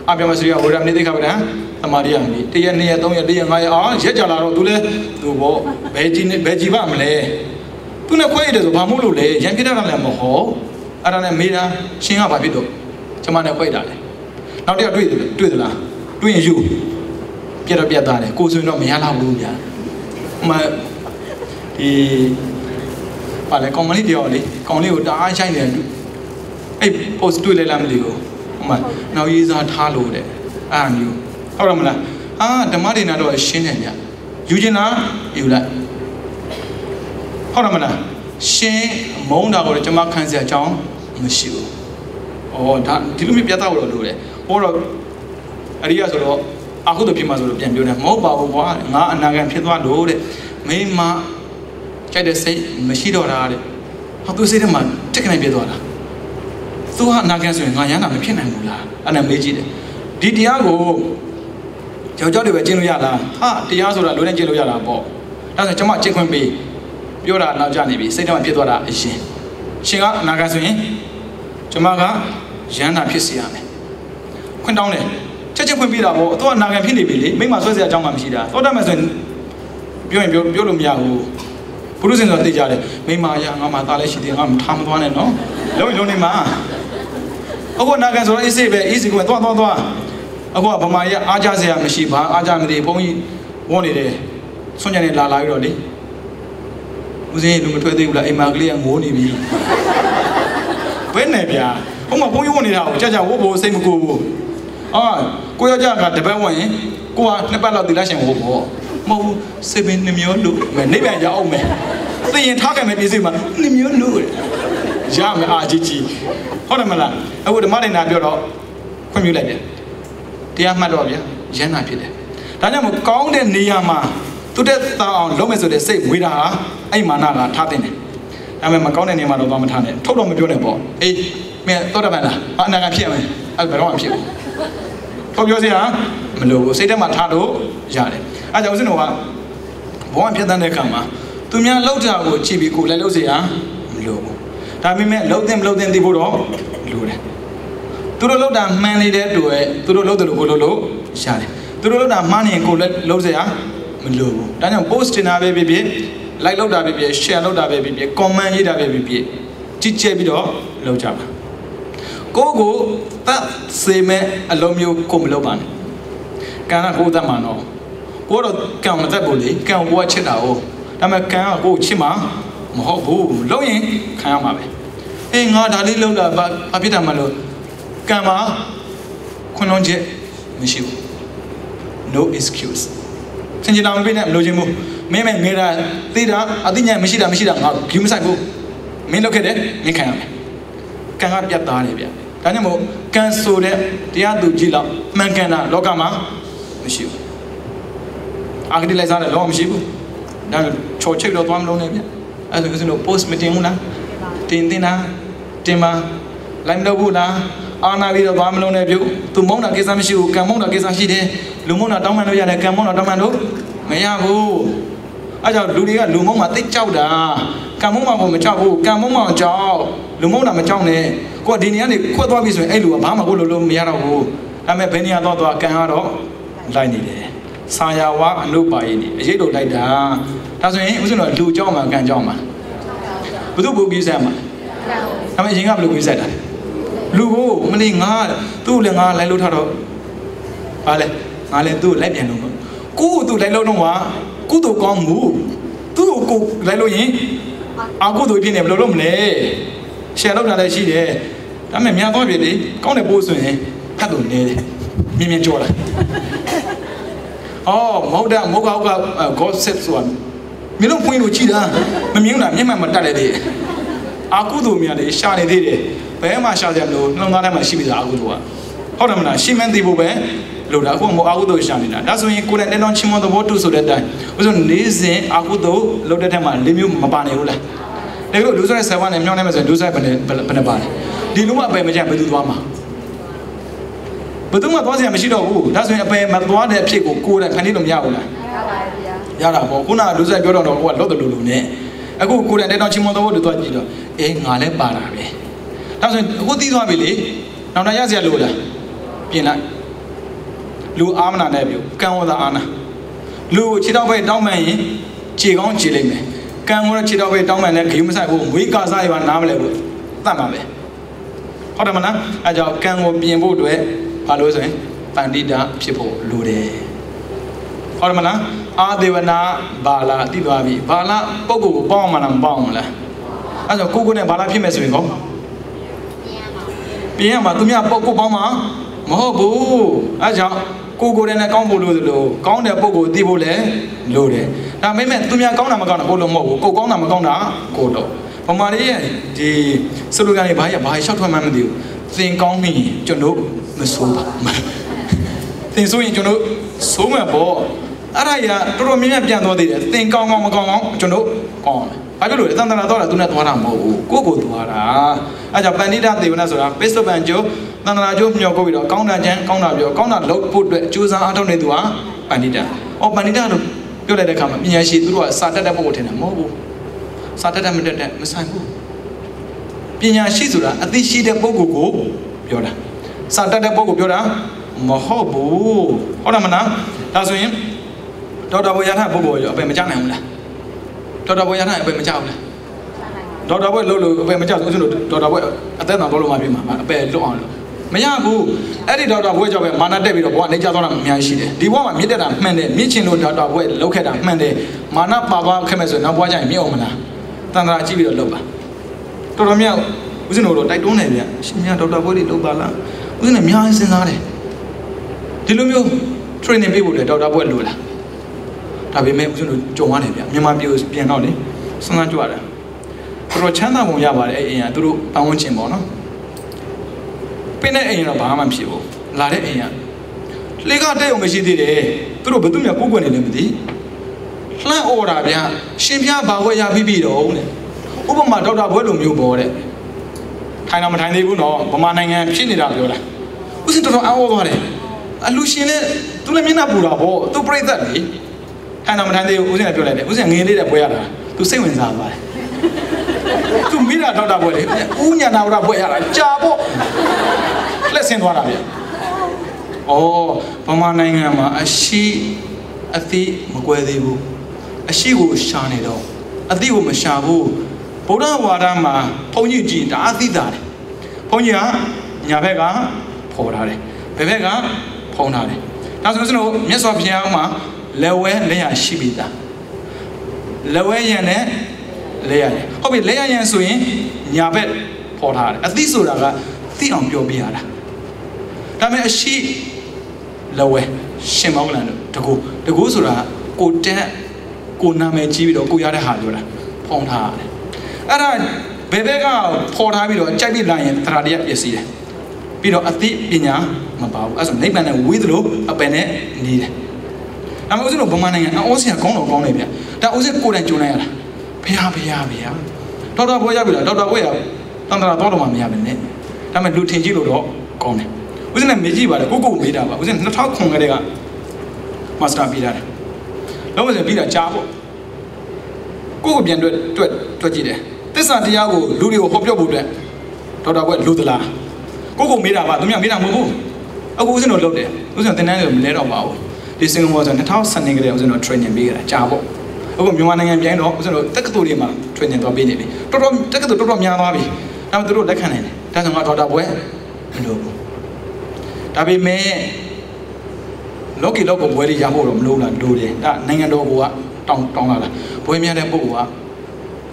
အပြမစရိယဝရမနေသိခါဗျာသမာရိယမနေ1ရက်2ရက်3ရက်4ရက်5ရက်ရက်ကြလာတော့သူလဲသူပေါ့ဘယ်ကြီးပါမလဲသူနဲ့ခွဲရတယ်ဆိုဘာမို့လို့လဲရံပြစ်တာလည်းမဟုတ်အဲ့ဒါနဲ့မေးတာရှင်ကဘာဖြစ်တော့ကျွန်မနဲ့ခွဲတာလေနောက်တစ်ယောက်တွေ့သလားတွေ့ရင်ယူပြတ်သားတယ်ကိုဆိုရင်တော့မရတော့ဘူးဗျာဟိုမှာဒီပါလေကောင်မလေးတယောက်လေကောင်လေးကိုတအားဆိုင်နေတယ်အဲ့ post တွေ့လိုက်လားမသိဘူးဟိုမှာနောက်ရေးစားထားလို့တဲ့အဲ့အမျိုးဟုတ်တယ်မလားဓမ္မဒေနာတော့ရှင်းတယ်ဗျယူချင်လားယူလိုက်ဟုတ်တယ်မလားရှင်းမုန်းတာကိုကျွန်မခံစရာအကြောင်းမရှိဘူးဒါဒီလိုမျိုးပြတ်သားလို့လို့တယ်ဟောတော့အရိယဆိုတော့အခုတော့ဖြစ်မှာဆိုလို့ပြန်ပြောတယ်မဟုတ်ပါဘူးကွာငါအနာဂတ်ဖြစ်သွားလို့တဲ့မိမကြိုက်တဲ့စိတ်မရှိတော့တာတဲ့ဟောသူစိတ်ထဲမှာတက်ကနေပြသွားတာသူကအနာဂတ်ဆိုရင်ငါရမ်းတာမဖြစ်နိုင်ဘူးလားအဲ့ဒါမေးကြည့်တယ်ဒီတရားကိုကြောက်တွေပဲကျင့်လို့ရလားဟာတရားဆိုတာလိုနဲ့ကျင့်လို့ရတာပေါ့ဒါဆိုကျွန်မကျင့်ခွင့်ပေးပြောတာနောက်ကျနေပြီစိတ်ထဲမှာဖြစ်သွားတာအရင်ရှင်ကအနာဂတ်ဆိုရင်ကျွန်မကရမ်းတာဖြစ်စီရမယ်ခွင့်တောင်းတယ်ချက်ခွင့်ပေးတာပေါ့သူကအနာဂတ်ဖြစ်နေပြီလေမိမဆွဲစရာအကြောင်းမှမရှိတာသောတမယ်ဆိုရင်ပြောရင်ပြောလို့မရဘူးဘုရုရှင်ဆိုတာသိကြတယ်မိမရငါမှသားလည်းရှိသေးငါမထားမသွားနဲ့နော်လုံးနေမှာအခုအနာဂတ်ဆိုတော့အေးစေးပဲအေးစီကသွားအခုကဗမာကြီးအားကြစရာမရှိဘာအားကြမသေးဘုန်းကြီးဝန်းနေတယ်ဆွညနေလာပြီးတော့လေဦးစင်းလူမထွက်သေးဘူးလားအိမ်မကလေးကငိုးနေပြီဘယ်နဲ့ဗျာဟိုမှာဘုန်းကြီးဝန်းနေတာကိုကြာဝတ်ဖို့စိတ်မကူဘူးကိုယောက်ျားကတပတ်ဝင်ရင်ကိုကနှစ်ပတ်လောက်သီလရှင်ဟုတ်ပေါ့မဟုတ်ဘူးစေပင်နှမျိုးလို့နိဗ္ဗာန်ရအောင်မယ်သိရင်ထားခဲ့မယ်ပြည်စီမှာနှမျိုးလို့ရမယ်အာကြီးဟုတ်တယ်မလားအခုဓမ္မဒိနာပြောတော့ခွင့်ပြုလိုက်တယ်တရားမှတ်တော့ဗျာရမ်းတာဖြစ်တယ်ဒါကြောင့်မို့ကောင်းတဲ့နေရာမှာသူတက်တောင်းအောင်လုံးမယ်ဆိုတဲ့စိတ်ဝေးတာအဲ့မာနကထားတဲ့တယ်ဒါပေမဲ့မကောင်းတဲ့နေရာမှာတော့မထားနဲ့ထုတ်တော့မပြောနဲ့ပေါ့အေးမင်းတော့တယ်မလားအနာကဖြစ်မယ်အဲ့ဘယ်တော့မှဖြစ်ဘူးထုတ်ပြောစရာမလိုဘူးစိတ်ထဲမှာထားလို့ရတယ်အဲကြောင့်ဦးဇင်းတို့ကဘဝပြတ်တဲ့အခါမှာသူများလောက်တာကိုကြည့်ပြီးကိုလည်းလုပ်စရာမလိုဘူးဒါပေမဲ့လုံးသိသိဖို့တော့လိုတယ်သူတို့လောက်တာမှန်နေတဲ့အတွက်သူတို့လောက်တယ်လို့ကိုလို့ရတယ်သူတို့လောက်တာမှားနေရင်ကိုလည်းလုပ်စရာမလိုဘူးဒါကြောင့် post တင်တာပဲဖြစ်ဖြစ် like လောက်တာပဲဖြစ်ဖြစ် share လောက်တာပဲဖြစ်ဖြစ် comment ရေးတာပဲဖြစ်ဖြစ်ကြည့်ပြီးတော့လုပ်ကြပါကိုတတ်စေမဲ့အလုံးမျိုးကိုမလုပ်ပါနဲ့ကံကကိုတတ်မှာတော့ကိုတော့ကံမတတ်ဘူးလေကံကိုချစ်တာ哦ဒါပေမဲ့ကံကကိုချစ်မှာမဟုတ်ဘူးလုပ်ရင်ခံရမှာပဲအေးငါဒါလေးလုပ်တာဘာဖြစ်တာမလို့ကံမှာခွန်းလုံးချက်မရှိဘူး no excuse စင်ကြတော်မပြည့်နဲ့မလို့ခြင်းဘူးမင်းငေးတာသိတာအသိဉာဏ်မရှိတာငါဂူးမဆိုင်ဘူးမင်းလုပ်ခဲ့တယ်မင်းခံရမယ်ကံကပြတ်သားတယ်ဗျဒါကြောင့်မို့ကံဆိုတဲ့တရားသူကြီးလောက်မှန်ကန်တာလောကမှာမရှိဘူးအာဂတိလိုက်စားတယ်လောကမရှိဘူးဒါချော်ချိတ်တော့သွားမလုံးနဲ့ဗျအဲ့ဒါဆိုလို့ post မတင်ဘူးလားတင်တာတင်ပါလိုက်မလုပ်ဘူးလားအာနာပြီးတော့သွားမလုံးနဲ့ပြုသူမုန်းတာကိစ္စမရှိဘူးကံမုန်းတာကိစ္စရှိတယ်လူမုန်းတာတောင်းပန်လို့ရတယ်ကံမုန်းတာတောင်းပန်လို့မရဘူးအဲ့ကြောင့်လူတွေကလူမုန်းမှာသိကြောက်တာကံမုန်းမှာမကြောက်ဘူးကံမုန်းမှာကြောက်လူမုန်းတာမကြောက်နဲ့ကိုကဒီနေရာနေခွတ်သွားပြီဆိုရင်အဲ့လူကဘာမှကိုလို့မရတော့ဘူးဒါပေမဲ့ဘယ်နေရာသွားကံကတော့လိုက်နေတယ်ဆာယာဝအနုပါယိနေအရေးလို့လိုက်တာဒါဆိုရင်ဥစဉ်တော့လူကြောက်မှာကံကြောက်မှာဘုသူ့ဘူကြီးဆက်မှာဒါပေမဲ့အရင်ကဘယ်လိုကြီးဆက်တာလူကိုမနေငါသူ့လည်းငါလိုက်လို့ထားတော့ဘာလဲငါလည်းသူ့လိုက်ပြန်လို့ကိုသူ့လိုက်လို့တော့ကကုသိုလ်ကောင်းမှုသူ့ကိုလိုက်လို့ရင်အကုသိုလ်ဖြစ်နေဘယ်လိုလုပ်မလဲရှယ်လောက်တာလည်းရှိတယ်ဒါပေမဲ့များသွားပြီလေကောင်းတဲ့ပိုးဆိုရင်ဖတ်လို့နေတယ်မြင်ကြော်လာမဟုတ်တာမဟုတ်က God set ဆိုတာမင်းတို့ဖွင့်လို့ကြည်တာမမြင်ဘူးလားမျက်မှန်မတက်တယ်အာကုသိုလ်များလေရှာနေသေးတယ်ဘယ်မှာရှာကြမလို့နှလုံးသားထဲမှာရှိပြီသားအာကုသိုလ်ကဟုတ်တယ်မလားရှင်းမှန်းသိဖို့ပဲလို့ဒါအခုမအာကုသိုလ်ရှာနေတာဒါဆိုရင်ကိုယ်နဲ့တဲတောင်ချင်းမသဘောတူဆိုတဲ့အတိုင်းဥဆိုနေစဉ်အာကုသိုလ်လုပ်တဲ့ထက်မှာ၄မျိုးမပါနိုင်ဘူးလားဒါကြလို့လူဆိုတဲ့ဆယ်ဝါနဲ့မြောင်းနေမယ်ဆိုရင်လူဆိုတဲ့ဘယ်နဲ့ပါလဲဒီလုံးဝအပယ်မကြဘယ်သူသွားမှာဘယ်သူမှသွားစရာမရှိတော့ဘူးဒါဆိုရင်အပယ်မသွားတဲ့အဖြစ်ကိုကိုယ်တိုင်ဖန်တီးလို့မရဘူးလားရ ရတာပေါ့ခုနလူဆိုင်ပြောတော့ကိုကလော့တလူလူနဲ့အခုကိုယ်တိုင်တဲ့တော့ချင်းမောတော့တို့တော့ကြည့်တော့အေးငါလည်းပါတာပဲဒါဆိုရင်အခုသိသွားပြီလေနောက်တော့ရစရာလို့လားပြင်လိုက်လူအာမနာနဲ့ပြောကံဝဒအာနာလူကိုခြေတော့ပဲတောင်းမှန်ရင်ခြေကောင်းခြေလိုက်မယ်ကံကိုခြေတော့ပဲတောင်းမှန်လဲဂယုမဆိုင်ဘူးဝိကာစားရပါနားမလဲဘူးတတ်ပါပဲဟုတ်တယ်မလားအဲကြောင့်ကံကိုပြင်ဖို့အတွက်ဘာလို့ဆိုရင်ပန္တိတာဖြစ်ဖို့လိုတယ်ဟုတ်တယ်မလားအာဒေဝနာဘာလာသိသွားပြီဘာလာပုဂ္ဂိုလ်ကိုပေါင်းမှလားမပေါင်းဘူးလားအဲကြောင့်ကိုနဲ့ဘာလာဖြစ်မယ်ဆိုရင်ကောပြင်ရမှာသူများပုဂ္ဂိုလ်ပေါင်းမှာမဟုတ်ဘူးအဲကြောင့်ကိုယ်နဲ့ကောင်းဖို့လို့လို့ကောင်းတဲ့ပုဂ္ဂိုလ်သိဖို့လည်းလိုတယ်ဒါပေမဲ့သူများကောင်းတာမကောင်းတာကိုလို့မဟုတ်ဘူးကိုကောင်းတာမကောင်းတာကိုတော့ဗမာလေးရဲ့ဒီစလိုဂန်တွေဘာလျှောက်ထွက်မှန်းမသိဘူးသင်ကောင်းပြီကျွန်တော်မဆိုးပါသင်ဆိုရင်ကျွန်တော်ဆိုးမှာပေါ့အဲ့ဒါကြီးကတော်တော်များများပြန်သွားသေးတယ်သင်ကောင်းကောင်းမကောင်းကောင်းကျွန်တော်ကောင်းတယ်ဘာဖြစ်လို့လဲတန်တရာတော့သူနဲ့သွားတာမဟုတ်ဘူးကိုသွားတာအဲ့ကြောင့်ပန္နိတသေဝနာဆိုတာပိဿပံကျိုးတန်တရာကျိုးမျှော်ကိုပြီးတော့ကောင်းတာချမ်းကောင်းတာပြောကောင်းတာလုပ်ဖို့အတွက်ကြိုးစားအားထုတ်နေသူဟာပန္နိတပန္နိတလို့ပြောလိုက်တဲ့အခါမှာပညာရှိသူတို့ကစာတတ်တဲ့ပုဂ္ဂိုလ်ထင်တယ်မဟုတ်ဘူးစာတတ်တဲ့မတတ်တဲ့မဆိုင်ဘူးပညာရှိဆိုတာအသိရှိတဲ့ပုဂ္ဂိုလ်ကိုပြောတာစာတတ်တဲ့ပုဂ္ဂိုလ်ပြောတာမဟုတ်ဘူးဟုတ်တယ်မလားဒါဆိုရင်ဒေါက်တာဘွေရထားပုဂ္ဂိုလ်ရောအပေမကြနိုင်ဘူးလားဒေါက်တာဘွေရထားအပေမကြဘူးလားဒေါက်တာဘွေလို့အပေမကြဘူးဆိုလို့ဒေါက်တာဘွေအသက်သာတော့လို့မှပြင်မှာအပေလွတ်အောင်လို့မရဘူးအဲ့ဒီဒေါက်တာဘွေကြောင့်ပဲမာနတက်ပြီးတော့ဘဝနေကြသွားတာအများကြီးရှိတယ်ဒီဘဝမှာမြင့်တက်တာမှန်တယ်မြင့်ချင်လို့ဒေါက်တာဘွေလောက်ခဲ့တာမှန်တယ်မာနပါသွားခဲ့မဲ့ဆိုနောက်ဘဝကျရင်မြင့်အောင်မလားတန်တရာကြည့်ပြီးတော့လောက်ပါတော်တော်များဦးဇင်းတို့တော့တိုက်တွန်းနေဗျရှင်များဒေါက်တာဘွေတွေလောက်ပါလားဦးဇင်းလည်းအများကြီးစဉ်းစားတယ်ဒီလိုမျိုး training ပေးဖို့လေဒေါက်တာဘွဲ့လိုလားဒါပေမဲ့ဦးဇင်းတို့ကြုံရတယ်ဗျမြန်မာပြည်ပြန်တော့လေစဉ်းစားကြွရတယ်တော်ချမ်းသာပုံရပါတယ်အဲ့အိမ်ကသူတို့ပတ်ဝန်းကျင်ပေါ့နော်ပင်းတဲ့အိမ်တော့ဘာမှမဖြစ်ဘူးလာတဲ့အိမ်ကလေကတဲ့ုံမရှိသေးတယ်သူတို့ဘယ်သူမှကိုယ်ကွယ်နေလည်းမသိလှမ်းအော်တာဗျရှင်ပြဘာဘွဲ့ရပြီးပြီတော့တဲ့ဥပမာဒေါက်တာဘွဲ့လိုမျိုးပေါ့တဲ့ထိုင်တော့မထိုင်သေးဘူးနော်ဗမာနိုင်ငံဖြစ်နေတာပြောတာဦးစင်တော်တော်အော်သွားတယ်အလူရှင်နဲ့သူလည်းမျက်နှာပူတာပေါ့သူပြိဿတ်လေထိုင်တော့မထိုင်သေးဘူးဦးစင်ကပြောလိုက်တယ်ဦးစင်ငင်းလေးတဲ့ပွဲရတာသူစိတ်ဝင်စားသွားတယ်သူမိတာဒေါက်တာပွဲလေဦးညာနာဝရပွဲရတာကြာပေါ့လက်ဆင်းသွားတာဗျဩဗမာနိုင်ငံမှာအရှိအသိမကွဲသေးဘူးအရှိကိုရှာနေတော့အသိကိုမရှာဘူးဗုဒ္ဓဝါဒမှာဘုန်းကြီးကြည်ဒါအသိတာတယ်ဘုန်းကြီးကညာဘက်ကဖော်ထားတယ်ဘယ်ဘက်ကဖုံးထားတယ်ဒါဆိုကျွန်တော်မြတ်စွာဘုရားမှာလက်ဝဲလက်ရရှိပြီသားလက်ဝဲရံနဲ့လက်ရတယ်ဟုတ်ပြီလက်ရရံဆိုရင်ညာဘက်ဖော်ထားတယ်အသိဆိုတာကသိအောင်ပြောပြရတာဒါပေမဲ့အရှိလက်ဝဲရှင်မောင်ကလန်တို့တကူဆိုတာကိုတက်ကိုနာမည်ကြီးပြီးတော့ကိုရတဲ့ဟာပြောတာဖုံးထားရတယ်အဲ့ဒါဘယ်ဘက်ကဖော်ထားပြီးတော့ကြိုက်ပြီးလာရင်တရားတရားပြည့်စည်တယ်ပြီးတော့အသိပညာမပါဘူးအဲ့ဆိုနိဗ္ဗာန်နဲ့ဝေးသလိုအပယ်နဲ့နေတယ်ဒါမှမဟုတ်ဆိုတော့ဗမာနိုင်ငံအောစရာကောင်းတော့ကောင်းနေဗျဒါဦးစင်ကိုယ်တိုင်ကြုံလိုက်ရတာဘုရားဒေါက်တာဘွေရပြီလားဒေါက်တာဘွေရတန်တရာတော့မှမရပါနဲ့ဒါပေမဲ့လူထင်ကြည့်လို့တော့ကောင်းတယ်ဦးစင်လည်းမေးကြည့်ပါလေကိုမေးတာပါဦးစင်2009ကတည်းကမာစတာပြီးတာတယ်လုံးဝစင်ပြီးတာကြားပေါ့ကိုပြန်တွေ့ကြည့်တယ်သစ္စာတရားကိုလူတွေကိုဟောပြောဖို့အတွက်ဒေါက်တာဘွေလူသလားကိုမေးတာပါသူများမေးတာမဟုတ်ဘူးအခုဦးစင်တို့လုပ်တယ်ဦးစင်တင်တန်းတွေမလဲတော့ပါဘူးဒီစင်ကာပူဆို2012ကတည်းကဦးစင်တို့ training ပေးကြတာကြာပေါ့အခုမြန်မာနိုင်ငံပြန်တော့ဦးစင်တို့တက္ကသိုလ်တွေမှာ training သွားပေးနေပြီတော်တက္ကသိုလ်တော်များသွားပြီဒါမှမဟုတ်သူတို့လက်ခံနိုင်တယ်ဒါဆိုငါဒေါက်တာဘွဲမလို့ဘူးဒါပေမဲ့လောကီလောကဘွဲတွေရဖို့တော့မလို့လားလိုတယ်ဒါနိုင်ငံတော်ကတောင်းလာတာဘွဲများတဲ့ပုဂ္ဂိုလ်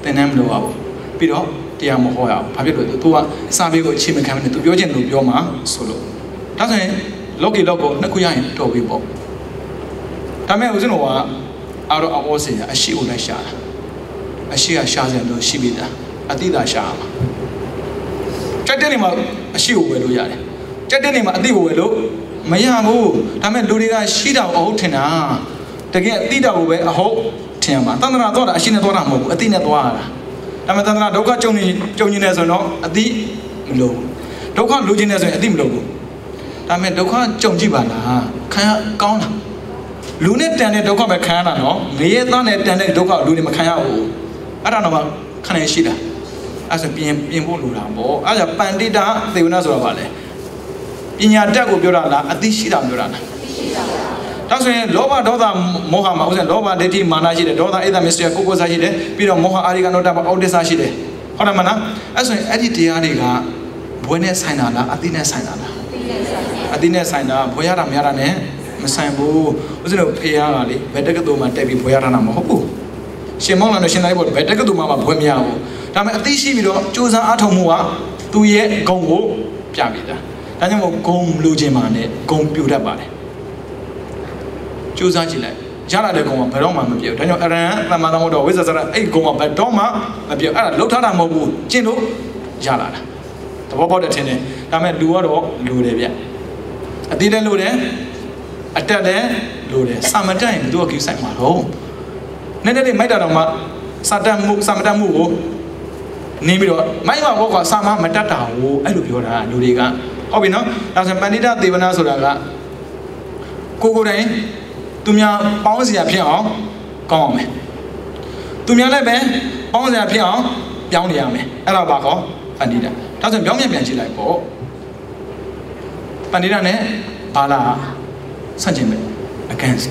ကတင်တန်းမလို့ပါဘူးပြီးတော့တရားမဟောရအောင်ဘာဖြစ်လို့လဲသူကစာပေကိုအခြေမခံဘူးသူပြောချင်တယ်လို့ပြောမှာဆိုလို့ဒါဆိုရင်လောကီလောကနှစ်ခုရရင်တော်ပြီပေါ့ဒါမဲ့ဦးဇင်းတော်ကအော်အော်စေအရှိကိုလိုက်ရှာတာအရှိကရှာစရာလို့ရှိပြီသားအတိတာရှာမှာကြက်တဲ့နေမှာအရှိကိုဝယ်လို့ရတယ်ကြက်တဲ့နေမှာအတိကိုဝယ်လို့မရဘူးဒါမဲ့လူတွေကရှိတာကိုအဟုတ်ထင်တာတကယ်အတိတာကိုပဲအဟုတ်ထင်မှာတန်တရာတော့တာအရှိနဲ့တော့တာမဟုတ်ဘူးအတိနဲ့သွားရတာဒါမဲ့တန်တရာဒုက္ခကြုံနေတယ်ဆိုတော့အတိမလို့ဒုက္ခလိုချင်တယ်ဆိုရင်အတိမလို့ဘူးဒါမဲ့ဒုက္ခကြုံကြည့်ပါလားခံရကောင်းလား လူနဲ့တန်တဲ့ဒုက္ခပဲခံရတာနော်ငရဲသားနဲ့တန်တဲ့ဒုက္ခလူတွေမခံရဘူးအဲ့ဒါတော့မှခံရရှိတာအဲ့ဆိုပြင်ဖို့လိုတာပေါ့အဲ့ဒါပန္တိတာသေဝနာဆိုတာဘာလဲပညာတတ်ကိုပြောတာလားအသိရှိတာပြောတာလားဒါဆိုရင်လောဘဒေါသမောဟမှာဥစ္စာလောဘဒိဋ္ဌိမာနရှိတယ်ဒေါသအိတ်တမစ္စရိယကိုကိုစားရှိတယ်ပြီးတော့မောဟအာရိကနောတပအောဒိသရှိတယ်ဟုတ်တယ်မလားအဲ့ဆိုရင်အဲ့ဒီတရားတွေကဘွယ်နဲ့ဆိုင်တာလားအသိနဲ့ဆိုင်တာလားအသိနဲ့ဆိုင်တာဘွယ်ရတာမရတာနဲ့မဆိုင်ဘူးဥစ္စာတို့ဖေရကလေဘယ်တက္ကသိုလ်မှာတက်ပြီးဘွယ်ရတာမဟုတ်ဘူးရှင်မောင်လာတို့ရှင်သာရိပုတ္တရာဘယ်တက္ကသိုလ်မှာဘွယ်မရဘူးဒါပေမဲ့အသိရှိပြီးတော့ကြိုးစားအားထုတ်မှုကသူ့ရဲ့ဂုဏ်ကိုပြပြီးတာဒါကြောင့်မို့ဂုဏ်လူချင်းမှာနဲ့ဂုဏ်ပြူတတ်ပါတယ်ကြိုးစားကြည့်လိုက်ရလာတဲ့ဂုဏ်ကဘယ်တော့မှမပြောဘူးဒါကြောင့်အရဟံသမ္မာသမ္ဗုဒ္ဓဝိဇ္ဇာစရအဲ့ဂုဏ်ကဘယ်တော့မှမပြောအဲ့ဒါလှုပ်ထားတာမဟုတ်ဘူးကျင့်လို့ရလာတာသဘောပေါက်တဲ့ထင်တယ်ဒါပေမဲ့လူကတော့လူတယ်ဗျအတိလည်းလူတယ်အတက်လည်းလူတယ်စာမတက်ရင်ဘယ်သူကကိစ္စမှာတော့နည်းနည်းလေးမိုက်တာတော့မှစာတတ်မှုစာမတတ်မှုကိုနေပြီးတော့မိုက်မှာဘောကစာမတတ်တာကိုအဲ့လိုပြောတာလူတွေကဟုတ်ပြီနော်ဒါဆိုပန္တိတသေဝနာဆိုတာကကိုယ်တိုင်သူများပေါင်းစရာဖြစ်အောင်ကောင်းအောင်မယ်သူများလည်းပဲပေါင်းစရာဖြစ်အောင်ပြောင်းနေရမယ်အဲ့ဒါပါခေါ်ပန္တိတဒါဆိုပြောင်းပြန်ကြည့်လိုက်ပေါ့ပန္တိတနဲ့ဘာလာဆန့်ကျင်မယ် against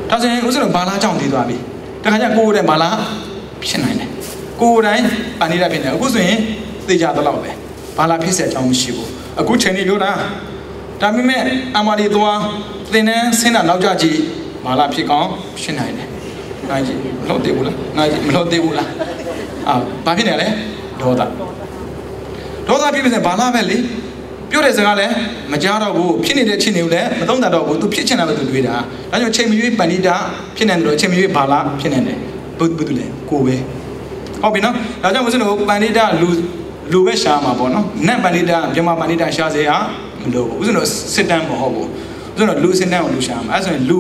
ဒါဆိုရင်ဥစ္စာတော့ဘာလာကြောင့်တည်သွားပြီတခါကျကိုယ်တိုင်ဘာလာဖြစ်နိုင်တယ်ကိုယ်တိုင်ပန္တိတဖြစ်နေအခုဆိုရင်သိကြတော့ပဲဘာလာဖြစ်စေအကြောင်းမရှိဘူးအခုချိန်နေပြောတာဒါပေမဲ့အမဒီသွားသင်တန်းဆင်းတာနောက်ကြကြည့်ဘာလာဖြစ်ကောင်းဖြစ်နိုင်တယ်နိုင်ကြည့်မလို့သေးဘူးလားနိုင်ကြည့်မလို့သေးဘူးလားဘာဖြစ်နေလဲဒေါသဖြစ်ပြီးစဘာလာပဲလေပြောတဲ့စကားလည်းမကြားတော့ဘူးဖြစ်နေတဲ့ချင်းတွေကိုလည်းမသုံးတတ်တော့ဘူးသူဖြစ်ချင်တာပဲသူတွေးတာဒါကြောင့်ချိန်မရွေးပန္တိတာဖြစ်နေတယ်လို့ချိန်မရွေးဘာလာဖြစ်နေတယ်ဘုသူလည်းကိုပဲဟုတ်ပြီနော်ဒါကြောင့်မစလို့ပန္တိတာလူပဲရှာမှာပေါ့နော်နတ်ပန္တိတာမြမပန္တိတာရှာစေရမလို့ဘူးဥစဉ်တော့စစ်တမ်းမဟုတ်ဘူးဥစဉ်တော့လူစစ်တမ်းကိုလူရှာမှာအဲဆိုရင်လူ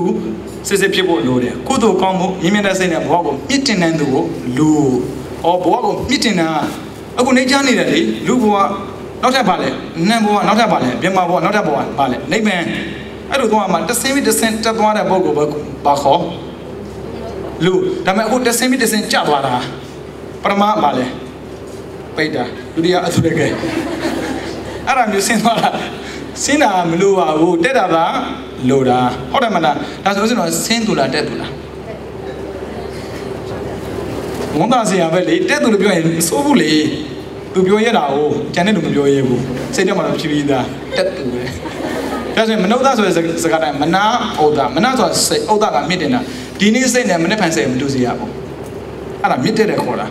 စစ်ဖြစ်ဖို့လိုတယ်ကုသိုလ်ကောင်းမှုရင်းမြစ်တဲ့စိတ်နဲ့ဘဝကိုမြင့်တင်တဲ့သူကိုလူဘဝကိုမြင့်တင်တာအခုနေချနေတယ်လေလူဘဝနောက်ထပ်ပါလေနတ်ဘဝနောက်ထပ်ပါလေမြမဘဝနောက်ထပ်ဘဝပါလေနိဗ္ဗာန်အဲ့လိုသွားမှာတဆင်းပြီးတဆင်းတက်သွားတဲ့ပုဂ္ဂိုလ်ဘာခေါ်လူဒါပေမဲ့အခုတဆင်းပြီးတဆင်းကျသွားတာပရမပါလေပိတ်တာဒုတိယအသုရကဲအဲ့ဒါမျိုးဆင်းသွားတာဆင်းတာမလို့ပါဘူးတက်တာကလိုတာဟုတ်တယ်မလားဒါဆိုရင်တော့ဆင်းသူလားတက်သူလားဝန်သားစီရပဲလေတက်သူလို့ပြောရင်စိုးဘူးလေသူပြောရတာကိုကျန်တဲ့လူမပြောရဘူးစိတ်ထဲမှာတော့ဖြည်းဖြည်းသားတက်သူပဲဒါဆိုရင်မနုဿဆိုတဲ့စကားတိုင်းမနာဩဒမနာဆိုတာစိတ်ဩဒကမြင့်တင်တာဒီနေ့စိတ်နဲ့မနေ့ဖန်စိတ်မတူစီရဘူးအဲ့ဒါမြင့်တဲ့ခေါ်တာ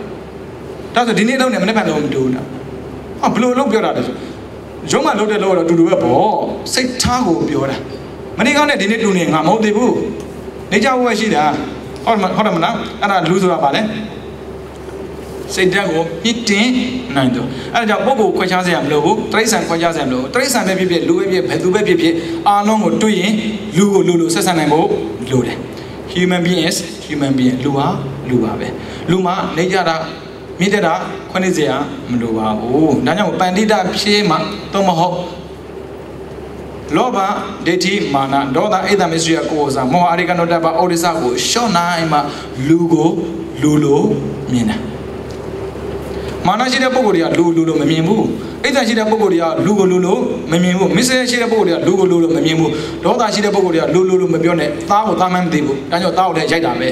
ဒါဆိုဒီနေ့လုံးနဲ့မနေ့ဖန်လုံးမတူဘူးနော်ဘယ်လိုလုပ်ပြောတာလဲဆိုရုံးမှလုပ်တဲ့လို့တော့တူတူပဲပေါ့စိတ်ထားကိုပြောတာမနေ့ကနဲ့ဒီနေ့တူနေငါမဟုတ်သေးဘူးနေကြဝဲရှိတာဟုတ်တယ်မလားအဲ့ဒါလူဆိုတာပါလေစိတ်ဓာတ်ကိုမြင့်တင်နိုင်တယ်အဲ့ဒါကြောင့်ပုဂ္ဂိုလ်ခွဲခြားစရာမလိုဘူးတိရစ္ဆာန်ခွဲခြားစရာမလိုဘူးတိရစ္ဆာန်ပဲဖြစ်ဖြစ်လူပဲဖြစ်ဘယ်သူပဲဖြစ်ဖြစ်အားလုံးကိုတွေ့ရင်လူကိုလူဆက်ဆံနိုင်ဖို့လိုတယ် human being is human being လူဟာလူပါပဲလူမှာနေကြတာမြင့်တက်တာခွင့်စရာမလိုပါဘူးဒါကြောင့်ပန္တိတဖြေးမှတော့မဟုတ်လောဘဒိဋ္ဌိမာနဒေါသအိတ်တမစ္စရိယကိုယ်စားမောဟအရိကနောတပဩဒိသကိုရှော့နိုင်မှလူကိုလူလိုမြင်တာမာနရှိတဲ့ပုဂ္ဂိုလ်တွေကလူလိုမမြင်ဘူးအိတ်တရှိတဲ့ပုဂ္ဂိုလ်တွေကလူကိုလူလိုမမြင်ဘူးမစ္စရိယရှိတဲ့ပုဂ္ဂိုလ်တွေကလူကိုလူလိုမမြင်ဘူးဒေါသရှိတဲ့ပုဂ္ဂိုလ်တွေကလူလိုမပြောနဲ့သားကိုသားမှန်းမသိဘူးဒါကြောင့်သားကိုလည်းရိုက်တာပဲ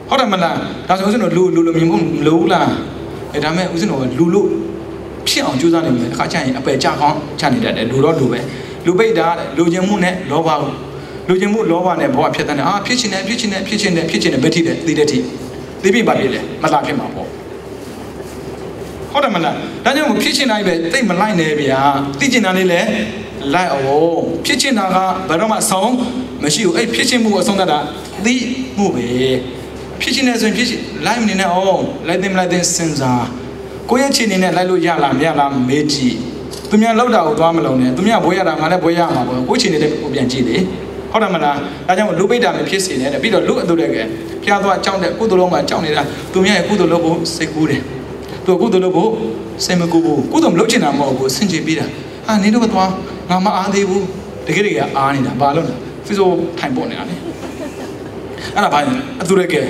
ဟုတ်တယ်မလားဒါဆိုဦးဇင်းတို့လူလိုမြင်ဖို့မလိုဘူးလားဒါမဲ့ဦးဇင်းတို့ကလူလို့ဖြစ်အောင်ကြိုးစားနေမယ်တစ်ခါကျရင်အပယ်ကြကောင်းချနေတတ်တယ်လူတော့လူပဲလူပိတ်တာလူကျင်မှုနဲ့လောဘကိုလူကျင်မှုလောဘနဲ့ဘဝဖြစ်တဲ့ဖြစ်ချင်တယ်ဘယ်ထိတယ်သိတဲ့ထိသိပြီပါပြီလေမလာဖြစ်မှာပေါ့ဟုတ်တယ်မလားဒါကြောင့်မဖြစ်ချင်တိုင်းပဲသိမလိုက်နဲ့ဗျာသိချင်တာလေးလည်းလိုက်အောင်ဖြစ်ချင်တာကဘယ်တော့မှအဆုံးမရှိဘူးအဲ့ဖြစ်ချင်မှုအဆုံးတတ်တာသိမှုပဲဖြစ်ချင်တယ်ဆိုရင်ဖြစ်ချင်လိုက်မနေနဲ့အောင်လိုက်သိမလိုက်သိစဉ်းစားကိုယ့်ရဲ့ချင်နေနဲ့လိုက်လို့ရလားမရလားမေးကြည့်သူများလောက်တာကိုသွားမလုံးနဲ့သူများဘွေးရတာငါလည်းဘွေးရမှာပေါ့ကိုယ့်ချင်နေတဲ့ကိုပြန်ကြည့်လေဟုတ်တယ်မလားဒါကြောင့်လူပိတ်တာမဖြစ်စေနဲ့ပြီးတော့လူအတူတည်းကဖျားသွားကြောက်တဲ့ကုသိုလ်လုံးမှာကြောက်နေတာသူများရဲ့ကုသိုလ်လုပ်ဖို့စိတ်ကူးတယ်သူကုသိုလ်လုပ်ဖို့စိတ်မကူဘူးကုသိုလ်မလုပ်ချင်တာမဟုတ်ဘူးဆင်ခြင်ပြီးတာနေတော့သွားငါမအားသေးဘူးတကယ်အားနေတာဘာလို့လဲဖီဆိုထိုင်ပေါ်နေတာလေ အဲ့ဒါဘာလဲအတူတကယ်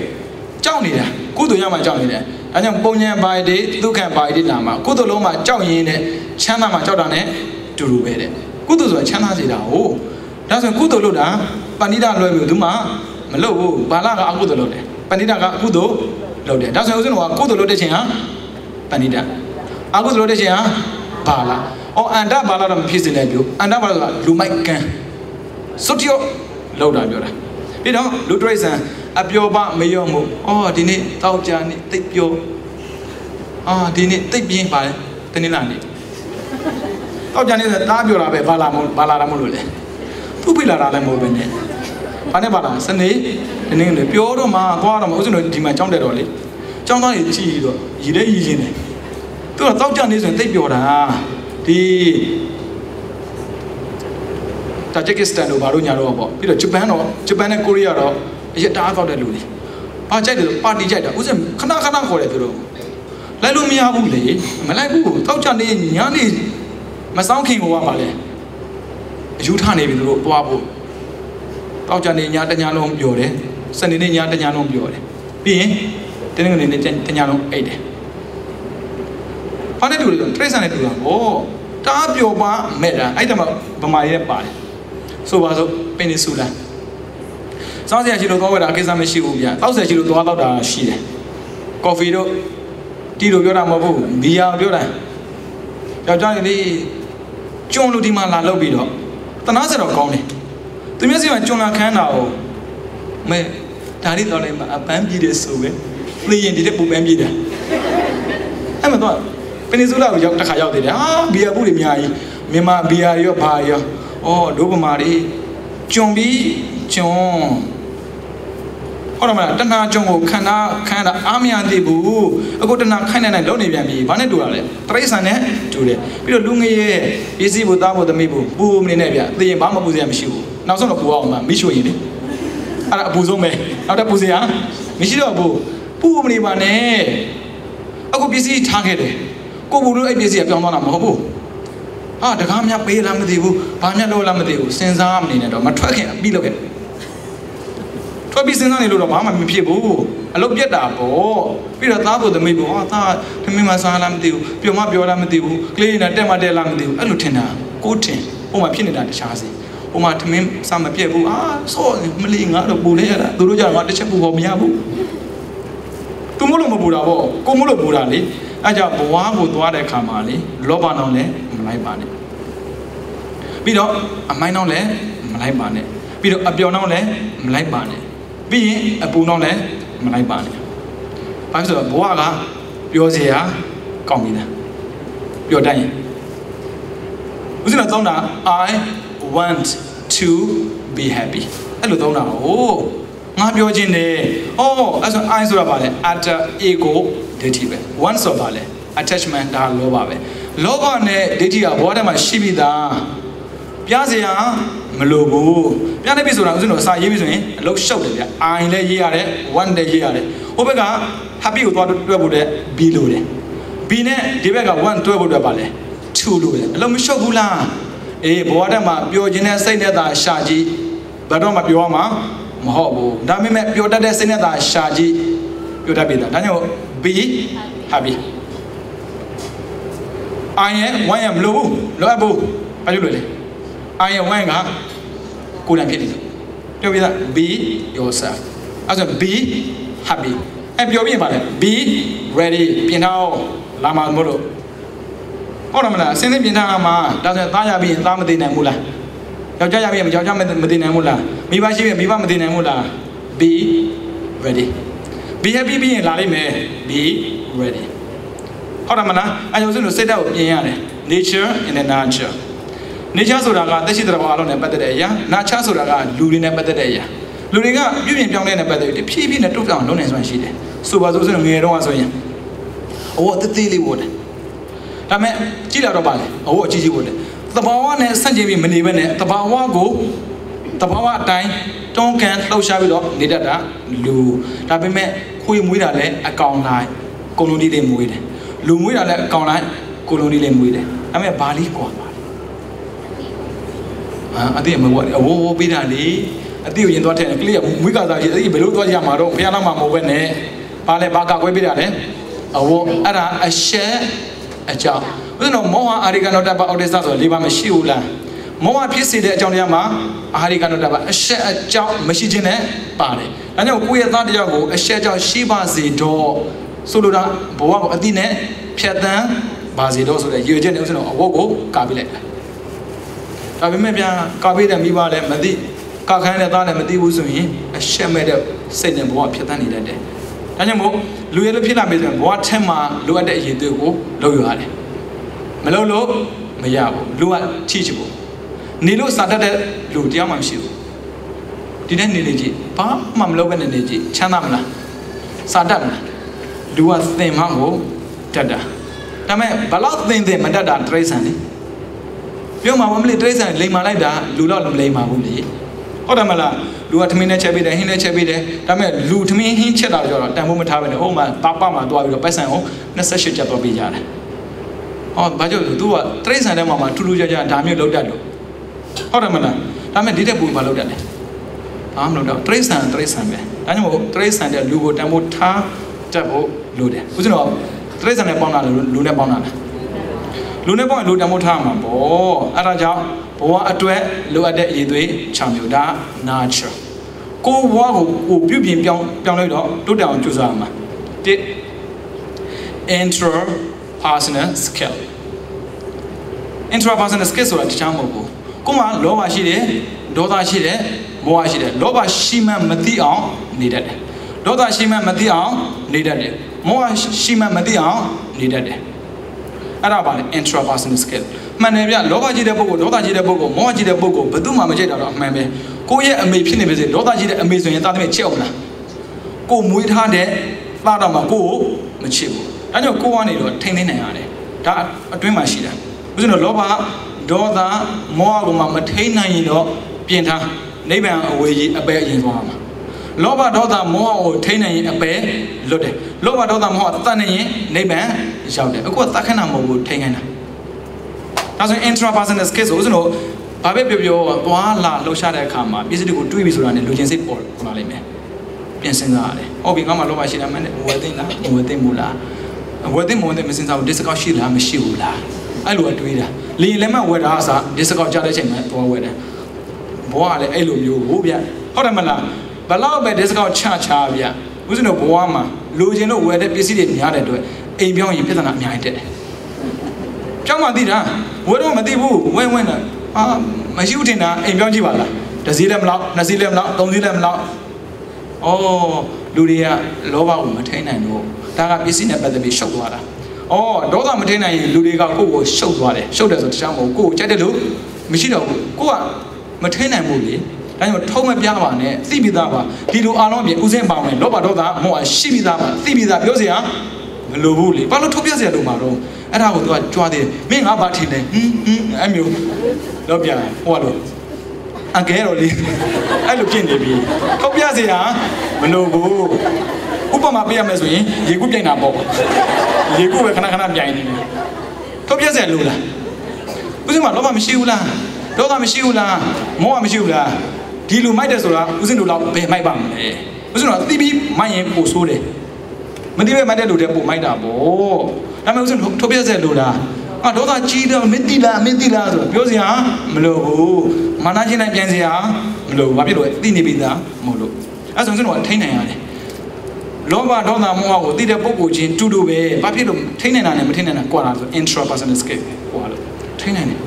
ကြောက်နေတာကုသိုလ်ရမှကြောက်နေတယ်အဲကြောင့်ပုံညာပါတိဒုက္ခပါတိလာမှာကုသိုလ်လုံးမှာကြောက်ရင်းနဲ့ချမ်းသာမှာကြောက်တာနဲ့တူတူပဲတဲ့ကုသိုလ်ဆိုတာချမ်းသာစေတာဟုတ်ဒါဆိုရင်ကုသိုလ်လုပ်တာပဏိဒလွယ်ပြီသူမှမလုပ်ဘူးဘာလကအကုသိုလ်လုပ်တယ်ပဏိဒကကုသိုလ်လုပ်တယ်ဒါဆိုရင်ဦးဇင်းတော်ကကုသိုလ်လုပ်တဲ့ချိန်ဟာပဏိဒအကုသိုလ်လုပ်တဲ့ချိန်ဟာဘာလအော်အန္တဘာလတော့မဖြစ်စေနဲ့ပြောအန္တဘာလဆိုတာလူမိုက်ကံစွတ်ရောလောက်တာပြောတာပြီးတော့လူတရိษံအပျော်ပမရောမှုအော်ဒီနေ့တောက်ကြနေ့တိတ်ပျော်ဒီနေ့တိတ်ပြင်းပါလေတနေ့လာနေ့တောက်ကြနေ့ဆိုတာတားပြောတာပဲဘာလာတာမလို့လေသူ့ပြလာတာလည်းမဟုတ်ပဲနဲ့ဘာနဲ့ပါလားစနေဒီနေ့လေပြောတော့မှသွားတော့မှဥစဉ်တို့ဒီမှာကြောင်းတယ်တော့လေကြောင်းသားကြီးကြည့်တော့ရည်တဲ့ရည်ချင်းတယ်သူကတောက်ကြနေ့ဆိုရင်တိတ်ပျော်တာဒီတာဂျစ်ကစ္စတန်တို့ဘာလို့ညာတော့ပေါ့ပြီးတော့ဂျပန်နဲ့ကိုရီးယားတော့အရတားတော့တဲ့လူတွေဘာကြိုက်တယ်ပါတီကြိုက်တာဥစဉ်ခဏခေါ်တယ်သူတို့လိုက်လို့မရဘူးလေမလိုက်ဘူးတောက်ကြနေညနေမဆောင်ခင်ကိုကပါလေအယူထနေပြီသူတို့သွားဖို့တောက်ကြနေညတညလုံးပြောတယ်စနေနေ့ညတညလုံးပြောတယ်ပြီးရင်တင်းငွေနေ့တညလုံးအိတ်တယ်ဘာနဲ့တူလဲတရိษံနဲ့တူတာဩတားပျော်ပါမဲ့တာအဲ့တမှာဗမာရဲပါတယ်ဆိုပါစို့ပင်နေဆူလာစောင်းစရာရှိလို့သွားဝယ်တာအကိစ္စမရှိဘူးဗျတောက်စရာရှိလို့သွားတော့တာရှိတယ်ကော်ဖီတို့တီတို့ပြောတာမဟုတ်ဘူးဘီယာပြောတာယောက်ျားလေးကျွန်းလူဒီမှာလာလုပ်ပြီးတော့တနာစတော့ကောင်းတယ်သူမျက်စိမှာကျွန်းလာခန်းတာကိုမဲဒါလေးတော့လည်းအပန်းပြေးတယ်ဆိုပဲသိရင်ဒီတဲ့ပူပန်းပြေးတယ်အဲ့မှာတော့ပင်နီဆူလာကိုတစ်ခါရောက်သေးတယ်ဘီယာဘူးတွေအများကြီးမြန်မာဘီယာရောဘာရောဒိုးပမာတွေကျွန်းပြီးကျွန်းဟုတ်တယ်မလားတဏှာကျွန်းကိုခန္ဓာအားမရသေးဘူးအခုတဏှာခိုင်းနိုင်လုံနေပြန်ပြီဘာနဲ့တူတာလဲတရိษံနဲ့တူတယ်ပြီးတော့လူငယ်ရဲ့ပစ္စည်းဖို့သားဖို့သမီးဖို့ပူမနေနဲ့ဗျသိရင်ဘာမှပူစရာမရှိဘူးနောက်ဆုံးတော့ပူအောင်မှမိရှို့ရင်လေအဲ့ဒါအပူဆုံးပဲနောက်တော့ပူစရာမရှိတော့ဘူးပူမနေပါနဲ့အခုပစ္စည်းထားခဲ့တယ်ကိုဘူးလို့အဲ့ပစ္စည်းကပြောင်းသွားတာမဟုတ်ဘူးတကားများပေးလားမသိဘူးဘာများလို့လားမသိဘူးစဉ်းစားမနေနဲ့တော့မထွက်ခင်ပြီးလို့ခဲ့ထွက်ပြီးစဉ်းစားနေလို့တော့ဘာမှမဖြစ်ဘူးအလုပ်ပြတ်တာပေါ့ပြီးတော့သားဖို့သမီးပေါ့သားသမီးမစားလားမသိဘူးပြောမပြောလားမသိဘူးကလေးနဲ့တက်မတက်လားမသိဘူးအဲ့လိုထင်တာကိုထင်ဟိုမှာဖြစ်နေတာတခြားစီဟိုမှာသမင်းစားမပြတ်ဘူးဆော့မလီငါတော့ပူလဲရတာသူတို့ကြတော့ငါတစ်ချက်ပူဖို့မရဘူးသူမလို့မပူတာပေါ့ကိုမလို့ပူတာလေအဲ့ကြောင့်ဘဝကိုသွားတဲ့ခါမှာလေလောဘနောင်လည်းမလိုက်ပါနဲ့ပြီးတော့အမိုင်းနောင်လည်းမလိုက်ပါနဲ့ပြီးတော့အပျော်နောင်လည်းမလိုက်ပါနဲ့ပြီးရင်အပူနောင်လည်းမလိုက်ပါနဲ့ဘာဖြစ်လို့ဘဝကပျော်စရာကောင်းပြီလားပျော်တတ်ရင်ဦးဇင်းတော်သုံးတာ I want to be happy အဲ့လိုသုံးတာငါပြောခြင်းတယ်အဲ့ဆို I ဆိုတာပါလေ utter ego ဒိဋ္ဌိပဲ one ဆိုပါလေ attachment ဒါလောဘပဲလောဘနဲ့ဒိဋ္ဌိကဘောထဲမှာရှိပြီးသားပြစရာမလိုဘူးပြနေပြီဆိုတာဦးဇင်းတို့အစာရေးပြီဆိုရင်အလုပ်ရှုပ်တယ်ဗျ I လည်းရေးရတယ် one လည်းရေးရတယ်ဟိုဘက်က happy ကိုသွားတွဲဖို့တဲ့ B လို့တယ် B နဲ့ဒီဘက်က one တွဲဖို့တဲ့ပါလေ 2 လို့တယ်အလုပ်မရှုပ်ဘူးလားဘောထဲမှာပျော်ခြင်းနဲ့စိတ်နဲ့သာရှာကြည့်ဘယ်တော့မှပြောမှာမဟုတ်ဘူးဒါပေမဲ့ပျော်တတ်တဲ့စိတ်နဲ့သာရှာကြည့်ပျော်တတ်ပြီလားဒါကြောင့် be happy I am one မလို့လောအပ်ဘူးဘာလို့လဲ I am one ကကိုယ်တိုင်ဖြစ်နေတယ်ပြောပြသား be yourself အဲ့ဆို be happy ပြောပြပါလေ be ready ပြင်ထားလာမှာမလို့ဟုတ်တယ်မလားအစင်းသိပြင်ထားမှာဒါဆိုသားရပြီးရင်သားမသိနိုင်ဘူးလားယောက်ျားရပြီးရင်ယောက်ျားမသိနိုင်ဘူးလားမိဘရှိရင်မိဘမသိနိုင်ဘူးလား be ready be happy ပြီးရင်လာလိမ့်မယ် be ready ဟုတ်တယ်မလားအဲကြောင့်ဆိုလို့စိတ်ဓာတ်ကိုပြင်ရတယ် nature and the nurture nature ဆိုတာကသက်ရှိတဲ့ဘဝအလုံးနဲ့ပတ်သက်တဲ့အရာ nurture ဆိုတာကလူတွေနဲ့ပတ်သက်တဲ့အရာလူတွေကပြုပြင်ပြောင်းလဲနဲ့ပတ်သက်ပြီးဖြည်းဖြည်းနဲ့တုတ်တောင်လုံးနေစွမ်းရှိတယ်ဆိုပါစို့ဆိုငယ်တော့ဆိုရင်သေးသေးလေးဝတ်တယ်ဒါမဲ့ကြည့်လာတော့ပါလေအကြီးဝတ်တယ်သဘာဝနဲ့ဆန့်ကျင်ပြီးမနေဘဲနဲ့သဘာဝကိုသဘာဝအတိုင်းတွန်းကန်လှုပ်ရှားပြီးတော့နေတတ်တာလူဒါပေမဲ့ခွေမွေးတာလည်းအကောင်လိုက်ကိုလိုနီးလေးမွေးတယ်လူမွေးတာလည်းအကောင်လိုက်ကိုလိုနီးလေးမွေးတယ်ဒါပေမဲ့ဘာလေးကွာပါလဲအတိအမဝတ်အဝပေးတာလေ အတိကိုရင်သွားထည့်တယ်ကလေးကမွေးကစားကြီးအဲ့ဒီဘယ်လိုသွားရမှာတော့ဘုရားနာမှာမဟုတ်ပဲနဲ့ဘာလဲဘာကကွဲပေးတာလဲအဝတ်အဲ့ဒါအရှက်အကြောင်းဥစဉ်တော့မောဟအာရိကနောတ္တပအောက်တစ္ဆဆို၄ပါးမရှိဘူးလားမောဟဖြစ်စေတဲ့အကြောင်းတရားမှာအာရိကနောတ္တပအရှက်အကြောင်းမရှိခြင်းနဲ့ပါတယ်ဒါကြောင့်ကိုယ့်ရဲ့သားတရားကိုအရှက်ကြောင့်ရှိပါစေတော့ဆိုလိုတာဘဝကိုအတိနဲ့ဖြတ်တန်းပါစေတော့ဆိုတဲ့ရည်ရွယ်ချက်နဲ့ဥစဉ်တော့အဝတ်ကိုကာပေးလိုက်တယ်ဒါပေမဲ့ပြန်ကာပေးတဲ့မိဘလည်းမသိကာခန်းတဲ့သားလည်းမသိဘူးဆိုရင်အရှက်မဲ့တဲ့စိတ်နဲ့ဘဝဖြတ်တန်းနေတတ်တယ်ဒါကြောင့်မို့လူရလို့ဖြစ်လာပြီဆိုရင်ဘဝထက်မှာလိုအပ်တဲ့အရေးတွေကိုလုပ်ရတယ်မလုပ်လို့မရဘူးလူကထိချဖို့နေလို့စာတတ်တဲ့လူတရားမှမရှိဘူးဒီနေ့နေနေကြည့်ဘာမှမလုပ်ဘဲနေကြည့်ချမ်းသာမလားစာတတ်မလားလူကသင်မှကိုတတ်တာဒါပေမဲ့ဘလောက်သင်မတတ်တာတိရစ္ဆာန်လေပြောမှာမလို့တိရစ္ဆာန်လိမ်မာလိုက်တာလူတော့မလိမ်မာဘူးလေဟုတ်တယ်မလားလူကထမင်းနဲ့ချက်ပေးတယ်ဟင်းနဲ့ချက်ပေးတယ်ဒါပေမဲ့လူထမင်းဟင်းချက်တာကြတော့တန်ဖိုးမထားဘဲနဲ့ဟိုမှာတာပမှာသွားပြီးတော့ပိုက်ဆံကို28ကျပ်တော့ပေးကြတယ်ဟောဘာကြောင့်လဲသူကတိရစ္ဆာန်တဲ့မှာထူးထူးခြားခြားဒါမျိုးလောက်တတ်လို့ဟုတ်တယ်မလားဒါပေမဲ့ဒီတဲ့ပူဘာလောက်တတ်လဲဘာမှမလုပ်တော့တိရစ္ဆာန်ပဲဒါကြောင့်မို့တိရစ္ဆာန်တဲ့လူကိုတန်ဖိုးထားတတ်ဖို့လိုတယ်ဥစဉ်တော့တိရစ္ဆာန်နဲ့ပေါင်းတာလူနဲ့ပေါင်းတာလားလူနဲ့ပေါင်းရင်လူတန်ဖိုးထားမှာပေါ့အဲ့ဒါကြောင့်ဘဝအတွက်လိုအပ်တဲ့အရေးသွေး6မျိုးဒါ nature ကိုဘဝကိုပြုပြင်ပြောင်းလိုက်တော့တိုးတက်အောင်ကြိုးစားရမှာintrapersonal skill intrapersonal skill ဆိုတာတခြားမဟုတ်ဘူးကိုမှလောဘရှိတယ်ဒေါသရှိတယ်မောဟရှိတယ်လောဘရှိမှမသိအောင်နေတတ်တယ်ဒေါသရှိမှမသိအောင်နေတတ်တယ်မောဟရှိမှမသိအောင်နေတတ်တယ်အဲ့ဒါပါလေ intrapersonal skill မှန်တယ်ဗျလောဘကြီးတဲ့ပုဂ္ဂိုလ်ဒေါသကြီးတဲ့ပုဂ္ဂိုလ်မောဟကြီးတဲ့ပုဂ္ဂိုလ်ဘယ်သူမှမကြိုက်တာတော့အမှန်ပဲကိုယ့်ရဲ့အမေဖြစ်နေပါစေဒေါသကြီးတဲ့အမေဆိုရင်တာသမီးချစ်အောင်လားကိုမွေးထားတဲ့သားတော်မှာကိုမချစ်ဘူးအဲကြောင့်ကိုကနေတော့ထိန်းသိမ်းနိုင်ရတယ်ဒါအတွင်းမှာရှိတာဥစဉ်တော့လောဘဒေါသမောဟကိုမှမထိန်းနိုင်ရင်တော့ပြင်ထားနိဗ္ဗာန်အဝေးကြီးအပယ်အရင်သွားမှာလောဘဒေါသမောဟကိုထိန်းနိုင်ရင်အပယ်လွတ်တယ်လောဘဒေါသမောဟတတ်နိုင်ရင်နိဗ္ဗာန်ရောက်တယ်အခုကသတ်ခဏမဟုတ်ဘူးထိန်းခိုင်းတာဒါဆိုရင် intrapersonal skill ဆိုတော့ဘာပဲပြောသွားလာလှုပ်ရှားတဲ့အခါမှာပစ္စည်းတွေကိုတွေးပြီးဆိုတာနဲ့လူချင်းစိတ်ပေါ်လာလိမ့်မယ်ပြင်စဉ်းစားရတယ်ဟုတ်ပြီငါမှလောဘရှိတာမှန်းတယ်ဝယ်သိလားမဝယ်သိဘူးလားဝယ်သိမဝယ်သိမစဉ်းစားဘူး discount ရှိလားမရှိဘူးလားအဲ့လိုအတွေးတာလေလည်းမဝယ်တာအစား discount ကြားတဲ့ချိန်မှာသွားဝယ်တယ်ဘဝကလည်းအဲ့လိုမျိုးဟုတ်ဗျဟုတ်တယ်မလားဘလောက်ပဲ discount ချဗျဥစဉ်တော့ဘဝမှာလူချင်းတို့ဝယ်တဲ့ပစ္စည်းတွေများတဲ့အတွက်အိမ်ပြောင်းရင်ပြဿနာအများကြီးတက်တယ်ကျောင်းမှာသိတာဝယ်တော့မသိဘူးဝဲတာမရှိဘူးထင်တာအိမ်ပြောင်းကြည့်ပါလားတစ်စီးလည်းမလောက်နှစ်စီးလည်းမလောက်သုံးစီးလည်းမလောက်လူတွေကလောဘကိုမထိန်းနိုင်တော့ဒါကပစ္စည်းနဲ့ပတ်သက်ပြီးရှုပ်သွားတာဒေါသမထိန်းနိုင်ရင်လူတွေကကိုယ့်ကိုရှုပ်သွားတယ်ရှုပ်တယ်ဆိုတခြားမဟုတ်ကိုယ်ကြိုက်တယ်လို့မရှိတော့ဘူးကိုကမထိန်းနိုင်ဘူးလေဒါကြောင့်ထုံးမပြပါနဲ့သိပြီးသားပါဒီလိုအားလုံးအပြင်ဥစဉ်ပါမယ်လောဘဒေါသမောဟရှိပြီးသားပါသိပြီးသားပြောစရာမလိုဘူးလေဘာလို့ထုတ်ပြစရာလိုမှာတော့အဲ့ဒါကိုသူကကြွားသေးတယ်မင်းငါဘာထင်လဲအဲ့မျိုးတော့ပြန်ဟိုလိုအကဲတော်လေးအဲ့လိုဖြစ်နေပြီထုတ်ပြစရာမလိုဘူးဥပမာပေးရမယ်ဆိုရင်ရေကူးပြိုင်တာပေါ့ရေကူးပဲခဏခဏပြိုင်နေတယ်ထုတ်ပြစရာလိုလားဥစဉ်မှာလောဘမရှိဘူးလားဒေါသမရှိဘူးလားမောဟမရှိဘူးလားဒီလိုမိုက်တယ်ဆိုတာဥစဉ်တို့လောက်ဘယ်မိုက်ပါမလဲဥစဉ်တော့သိပြီးမိုက်ရင်ပို့ဆိုးတယ်မသိပဲမိုက်တဲ့လူတွေပို့မိုက်တာပေါ့ဒါပေမဲ့ဥစဉ်ထုတ်ပြစရာလိုလားဒေါသကြီးတော့မသိလားဆိုပြောစရာမလိုဘူးမာနချင်းနိုင်ပြန်စရာမလိုဘူးဘာဖြစ်လို့သိနေပြီသားမဟုတ်လို့အဲ့ဆိုဥစဉ်တော့ထိန်းနိုင်ရတယ်လောဘဒေါသမောဟကိုသိတဲ့ပုဂ္ဂိုလ်ချင်းတူတူပဲဘာဖြစ်လို့ထိန်းနိုင်တာနဲ့မထိန်းနိုင်တာကွာတာဆို intrapersonal skill ဟိုဟာလို့ထိန်းနိုင်တယ်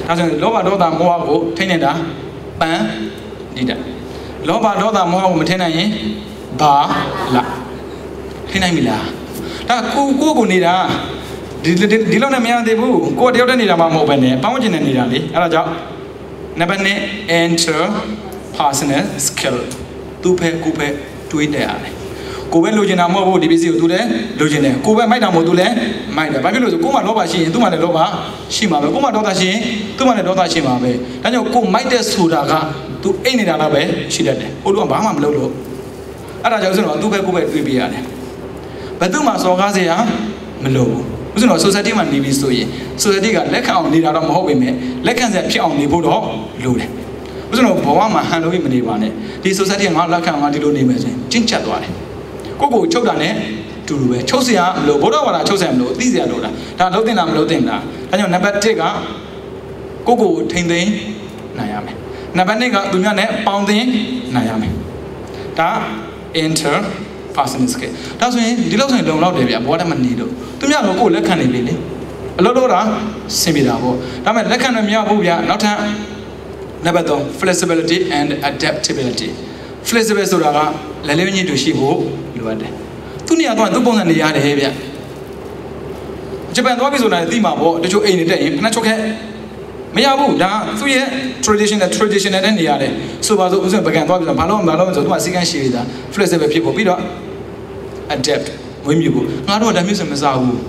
ဒါဆိုရင်လောဘဒေါသမောဟကိုထိန်းနေတာပန်းနေတာလောဘဒေါသမောဟကိုမထိန်းနိုင်ရင်ဘာလားထိန်းနိုင်ပြီလားဒါကိုနေတာဒီလောက်နဲ့မရသေးဘူးကိုတယောက်တည်းနေတာမှမဟုတ်ပဲနဲ့ပေါင်းကျင်နေနေတာလေအဲ့ဒါကြောင့်နံပါတ်1 interpersonal skill သူဖဲကိုဖဲတွေးတယ်ရတယ်ကိုပဲလိုချင်တာမဟုတ်ဘူးဒီပစ္စည်းကိုသူလည်းလိုချင်တယ်ကိုပဲမိုက်တာမဟုတ်သူလည်းမိုက်တယ်ဘာဖြစ်လို့ဆိုကိုမှလောဘရှိရင်သူမှလည်းလောဘရှိမှာပဲကိုမှဒေါသရှိရင်သူမှလည်းဒေါသရှိမှာပဲဒါကြောင့်ကိုမိုက်တဲ့ဆိုတာကသူအိတ်နေတာတော့ပဲရှိတတ်တယ်ဟိုလူကဘာမှမလုပ်လို့အဲ့ဒါကြောင့်ဆိုတော့သူပဲကိုပဲတွေးပြရတယ်ဘယ်သူမှစော်ကားစရာမလိုဘူးဥစဉ်တော့ society မှာနေပြီးဆိုရင် society ကလက်ခံအောင်နေတာတော့မဟုတ်ပေမဲ့လက်ခံစရာဖြစ်အောင်နေဖို့တော့လိုတယ်ဥ ဦးဇင်းတို့ဘဝမှာဟန်လို့မနေပါနဲ့ဒီ society ကငါလက်ခံငါဒီလိုနေမယ်ဆိုရင်ကျင့်ချက်သွားတယ်ကိုကိုချုပ်တာနဲ့တူတူပဲချုပ်စရာမလို့ဘုရားဘာသာချုပ်စရာမလို့သိစရာလို့လားဒါလုံးတင်တာမလို့တင်တာဒါကြောင့်နံပါတ်1ကကိုကိုထိမ့်သိမ်းနိုင်ရမယ်နံပါတ်2ကသူများနဲ့ပေါင်းသင်းနိုင်ရမယ်ဒါ interpersonal skill ဒါဆိုရင်ဒီလောက်ဆိုရင်လုံလောက်တယ်ဗျဘဝတည်းမနေလို့သူများကကိုလက်ခံနေပြီလေအလုပ်လုပ်တာဆင်ပြေတာပေါ့ဒါပေမဲ့လက်ခံလို့မရဘူးဗျနောက်ထပ်နံပါတ်3 flexibility and adaptability flexible ဆိုတာကလည်းလေးညစ်တူရှိဖို့လိုအပ်တယ်သူနေရာတော့သူပုံစံနေရတယ်ဗျဂျပန်သွားပြီဆိုတာသိမှာပေါ့တချို့အိမ်နေတက်ရင်ဖနှက်ချုပ်ခဲ့မရဘူးဒါသူ့ရဲ့ traditional နဲ့နေရတယ်ဆိုပါစို့ဥစဉ်ပကံသွားပြီဆိုဘာလို့ဆိုသူကစီကန်းရှိနေတာ flexible ဖြစ်ဖို့ပြီးတော့ adapt ဝင်းမြူဖို့ငါတို့ကဒါမျိုးဆိုမစားဘူး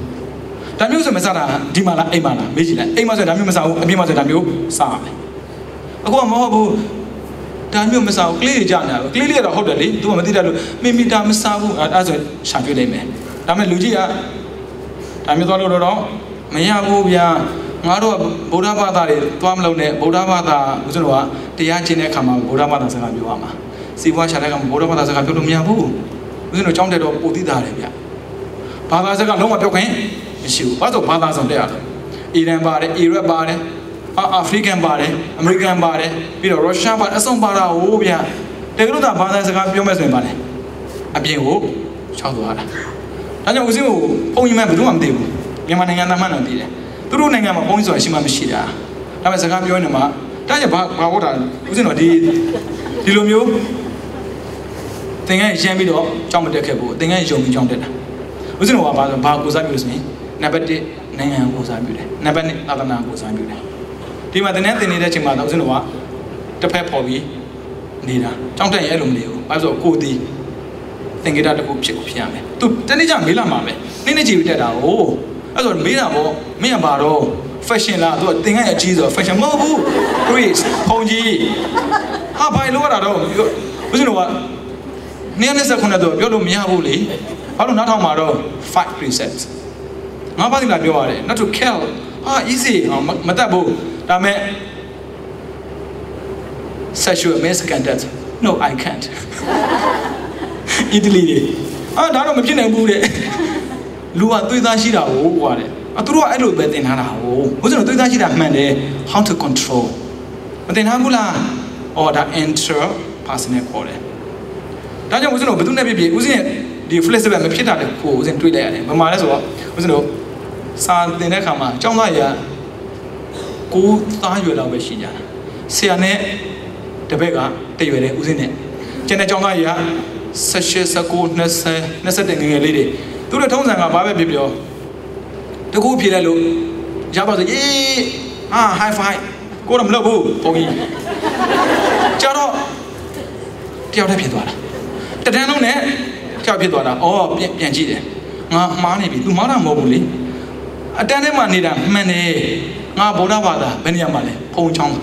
ဒါမျိုးဆိုမစားတာဒီမှာလားအိမ်မှာလားမေးကြည့်လိုက်အိမ်မှာဆိုဒါမျိုးမစားဘူးအပြင်မှာဆိုဒါမျိုးစားရမယ်အခုကမဟုတ်ဘူးဒါမျိုးမစားဘူးကလေးတွေကြာနေတာကလေးလေးကတော့ဟုတ်တယ်လေသူကမသိတတ်လို့မိဒါမစားဘူးအဲ့ဆိုရှာကျွေးလိုက်မယ်ဒါပေမဲ့လူကြီးကဒါမျိုးသွားလို့တော့မရဘူးဗျာငါတို့ကဗုဒ္ဓဘာသာတွေသွားမလို့နဲ့ဗုဒ္ဓဘာသာဦးဇင်းတို့ကတရားကျင့်တဲ့အခါမှာဗုဒ္ဓဘာသာစကားပြောရမှာစီပွားရှာတဲ့အခါမှာဗုဒ္ဓဘာသာစကားပြောလို့မရဘူးဦးဇင်းတို့ကြောင်းတဲ့တော့ပိုသိတာတယ်ဗျဘာသာစကားလုံးဝပြောခွင့်မရှိဘူးဘာလို့ဘာသာဆောင်တဲ့ရတယ်အီရန်ပါတယ်အီရတ်ပါတယ်အာဖရိကန်ပါတယ်အမေရိကန်ပါတယ်ပြီးတော့ရုရှားပါတယ်အစုံပါတာဟိုဗျာတကယ်လို့သာဘာသာစကားပြောမဲ့ဆိုရင်ပါတယ်အပြင်ကိုချောက်သွားတာဒါကြောင့်ဦးဇင်းကိုဘုံကြီးမှဘယ်သူမှမသိဘူးမြန်မာနိုင်ငံသားမှန်တော့သိတယ်သူတို့နိုင်ငံမှာဘုံကြီးဆိုတာရှိမှမရှိတာဒါပေမဲ့စကားပြောနေမှာဒါကြောင့်ဘာဟုတ်တာဦးဇင်းတော့ဒီလိုမျိုးသင်္ကန်းရမ်းပြီးတော့ကြောင်းမတက်ခဲ့ဘူးသင်္ကန်းယုံပြီးကြောင်းတက်တာဦးဇင်းတို့ကဘာကိုစားပြုလို့ဆိုရင်နံပါတ်1နိုင်ငံကိုစားပြုတယ်နံပါတ်2သာသနာကိုစားပြုတယ်ဒီမှာသင်နေတဲ့ချိန်မှာတော့ဦးဇင်းတို့ကတစ်ဖက်ပေါ်ပြီးနေတာကြောင်းတက်ရင်အဲ့လိုမနေဘူးဘာလို့ဆိုကိုတီသင်္ကေတတစ်ခုဖြစ်ရမယ်သူတနေ့ကျမေးလာမှာပဲနေ့ကြည့်ပြီးတက်တာဟိုအဲ့ဆိုမေးတာပေါ့မင်းကဘာတော့ fashion လားသူကသင်္ကန်းရဲ့အကြီးဆို fashion မဟုတ်ဘူး Grace ဘုံကြီးဟာဘာလို့ရတာတော့ဦးဇင်းတို့က29တော့ပြောလို့မရဘူးလေဘာလို့နောက်ထောင်မှာတော့ 5 precepts ငါဘာလို့လာပြောရတယ် not to kill easy မတတ်ဘူးဒါမဲ့ sexual misconduct no I can't Italy ဒါတော့မဖြစ်နိုင်ဘူးတဲ့လူကသွေးသားရှိတာကိုကွာတဲ့သူတို့ကအဲ့လိုပဲသင်ထားတာဟိုဦးဇင်းတို့သွေးသားရှိတာမှန်တယ် how to control မသင်ထားဘူးလားဒါ interpersonal ခေါ်တယ်ဒါကြောင့်ဦးဇင်းတို့ဘယ်သူနဲ့ဖြစ်ဦးဇင်းရဲ့ဒီ flexible မဖြစ်တာတဲ့ကိုဦးဇင်းတွေးလိုက်ရတယ်ဘာမှလဲဆိုတော့ဦးဇင်းတို့စာသင်တဲ့အခါမှာကျောင်းသားရကိုသားရွယ်လောက်ပဲရှိကြတာဆရာနဲ့တပည့်ကတရွယ်တဲ့ဦးဇင်းနဲ့ကျန်တဲ့ကျောင်းသားရ18 19 20 21ငယ်ငယ်လေးတွေသူတို့ထုံးစံကဘာပဲပြောတကူဖြေလိုက်လို့ရပါစေအေးhigh five ကိုတော့မလုပ်ဘူးဘုံကြီးကျတော့တယောက်တည်းဖြစ်သွားတာတတန်းလုံးနဲ့တယောက်ဖြစ်သွားတာပြန်ကြည့်တယ်ငါမှားနေပြီ तू မှားတာမဟုတ်ဘူးလေအတန်းထဲမှာနေတာမှန်တယ်ငါဗုဒ္ဓဘာသာဘယ်နေရာမှာလဲဖုံချောင်း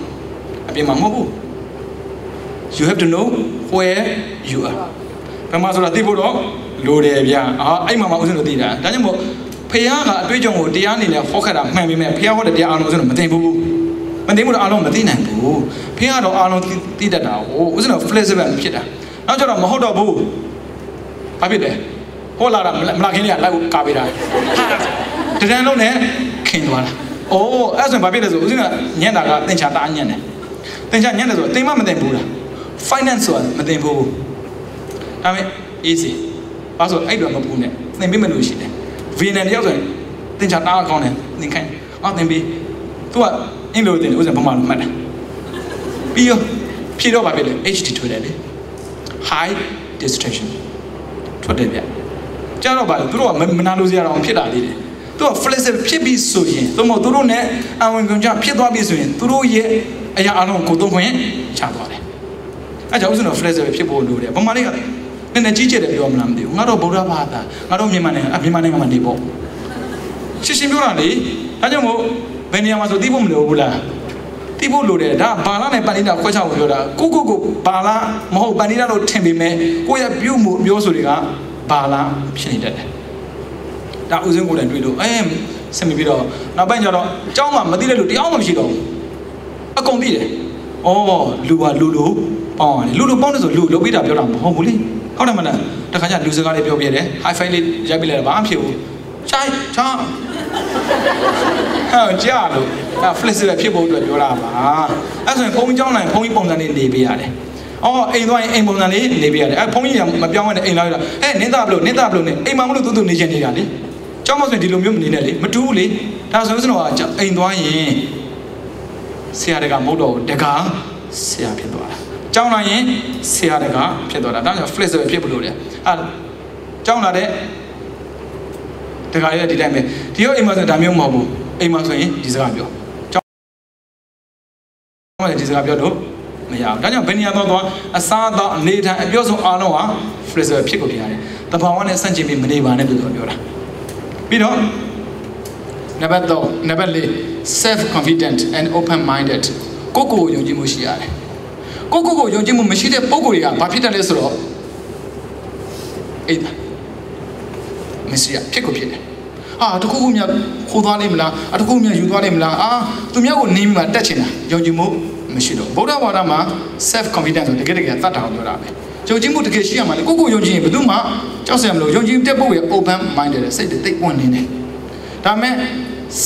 အပြင်မှာမဟုတ်ဘူး you have to know where you are ဘယ်မှာဆိုတာသိဖို့တော့လိုတယ်ဗျာအဲ့မှာဦးဇင်းတို့သိတာဒါကြောင့်မို့ဖះကအတွေ့အကြုံကိုတရားအနေနဲ့ဟောခတ်တာမှန်ပေမဲ့ဖះဟောတဲ့တရားအားလုံးဦးဇင်းတို့မသိဘူးမသိဘူးတော့အားလုံးမသိနိုင်ဘူးဖះတော့အားလုံးသိတတ်တာဦးဇင်းတို့ flexible ဖြစ်တာနောက်ကျတော့မဟုတ်တော့ဘူးဘာဖြစ်လဲဟောလာတာမလာခင်လေးကလိုက်ကာပေးတာတရန်လုံးနဲ့ခင်သွားတာအဲ့ဆိုဘာဖြစ်လဲဆိုဦးဇင်းကညံ့တာကသင်္ချာတအားညံ့တယ်သင်္ချာညံ့တယ်ဆိုသင်မမသိဘူးလား finance ဆိုတာမသိဘူးဒါပေမဲ့ easy ဘာလို့အဲ့တော့မပူနဲ့သင်ပေးမလို့ရှိတယ် VNN ရောက်ဆိုရင်သင်္ချာတအားကောင်းတယ်သင်ခိုင်းသင်ပေးသူကအင်္ဂလိပ်သင်ဦးဇင်းဘာမှမမှတ်တယ်ပြီးရောဖြေတော့ဘာဖြစ်လဲ HD ထွက်တယ်လေ high distraction ထွက်တယ်ဗျကြားတော့ပါသူတို့ကမနာလို့စရာတော့ဖြစ်တာလေးတယ်သူက flexible ဖြစ်ပြီးဆိုရင်သို့မဟုတ်သူတို့နဲ့အဝင်ကုန်ကြဖြစ်သွားပြီဆိုရင်သူတို့ရဲ့အရာအလုံးကိုသုံးခွင့်ချသွားတယ်အဲကြောင့်ဦးဇင်းတို့ flexible ဖြစ်ဖို့လိုတယ်ဗမာတွေကနည်းနည်းကြီးကျယ်တယ်ပြောမလားမသိဘူးငါတို့ဗုဒ္ဓဘာသာငါတို့မြန်မာနိုင်ငံမှာနေပေါ့ရှင်းပြောတာလေဒါကြောင့်မို့ဘယ်နေရာမှာဆိုသိဖို့မလိုဘူးလားသိဖို့လိုတယ်ဒါဘာလာနဲ့ပဏိတာခွဲခြားဖို့ပြောတာကိုဘာလာမဟုတ်ပဏိတာလို့ထင်ပေမဲ့ကိုရဲ့ပြုမှုမျိုးဆိုတွေကဘာလာဖြစ်နေတတ်တယ်ဒါဦးစင်းကိုလည်းတွေ့လို့ဆက်ပြီးတော့နောက်ပိုင်းကျတော့အเจ้าမှမသိတဲ့လူတယောက်မှမရှိတော့ဘူးအကုန်သိတယ် လူကလူပေါင်းတယ်လူပေါင်းတယ်ဆိုလူလုပ်ပြီးတာပြောတာမဟုတ်ဘူးလေဟုတ်တယ်မလားတခါကျလူစကားလေးပြောပြတယ် high five လေးရိုက်ပြလိုက်တာဘာမှဖြစ်ဘူးချိုင်းချောင်းဟာကြာလို့ flex ပဲဖြစ်ဖို့အတွက်ပြောတာပါအဲ့ဆိုရင်ဘုံเจ้าနိုင်ဘုံကြီးပုံစံလေးနေပေးရတယ်အိမ်သွားရင်အိမ်ပုံစံလေးနေပေးရတယ်ဘုံကြီးကမပြောင်းနဲ့အိမ်လာရတာနင်းသားဘလို့နေအိမ်မှာမလို့တူနေချင်နေတာလေเจ้าမဆိုရင်ဒီလိုမျိုးမနေနဲ့လေမတူဘူးလေဒါဆိုရင်တော့အိမ်သွားရင်ဆရာတကမဟုတ်တော့တကားဆရာဖြစ်သွားတာကြောင်းလာရင်ဆရာတကဖြစ်သွားတာဒါကြောင့် flex ပဲဖြစ်ဖို့လို့လေကြောင်းလာတဲ့တကားရဲ့ဒီတိုင်းပဲဒီရောအိမ်မှာဆိုဒါမျိုးမဟုတ်ဘူးအိမ်မှာဆိုရင်ဒီစကားပြောကြောင်းလာဒီစကားပြောတော့မရဘူးဒါကြောင့်ဘယ်နေရာတော့အစားတော့အနေထိုင်အပြောဆုံးအားလုံးဟာ flex ပဲဖြစ်ကိုပြရတယ်တဘာဝနဲ့ဆန့်ကျင်ပြီးမနေပါနဲ့လို့ပြောတာပြီးတော့နံပါတ်4 self confident and open minded ကိုယုံကြည်မှုရှိရတယ်ကိုယုံကြည်မှုမရှိတဲ့ပုံကိုယ်တွေကဘာဖြစ်တယ်လဲဆိုတော့အဲ့ဒါမရှိရဖြစ်ကိုဖြစ်တယ်တခုခုများခိုးသွားလိမ့်မလားတခုခုများယူသွားလိမ့်မလားသူများကိုနင်းပြီးမှတက်ချင်တာယုံကြည်မှုမရှိတော့ဗုဒ္ဓဘာသာမှာ self confident ဆိုတကယ်သတ်တာကိုပြောတာပဲယုံကြည်မှုတကယ်ရှိရမှာလေကိုယုံကြည်ရင်ဘယ်သူမှကြောက်စရာမလိုယုံကြည်တဲ့ပုံရဲ့ open minded စိတ်သိပွင့်နေတယ်ဒါမဲ့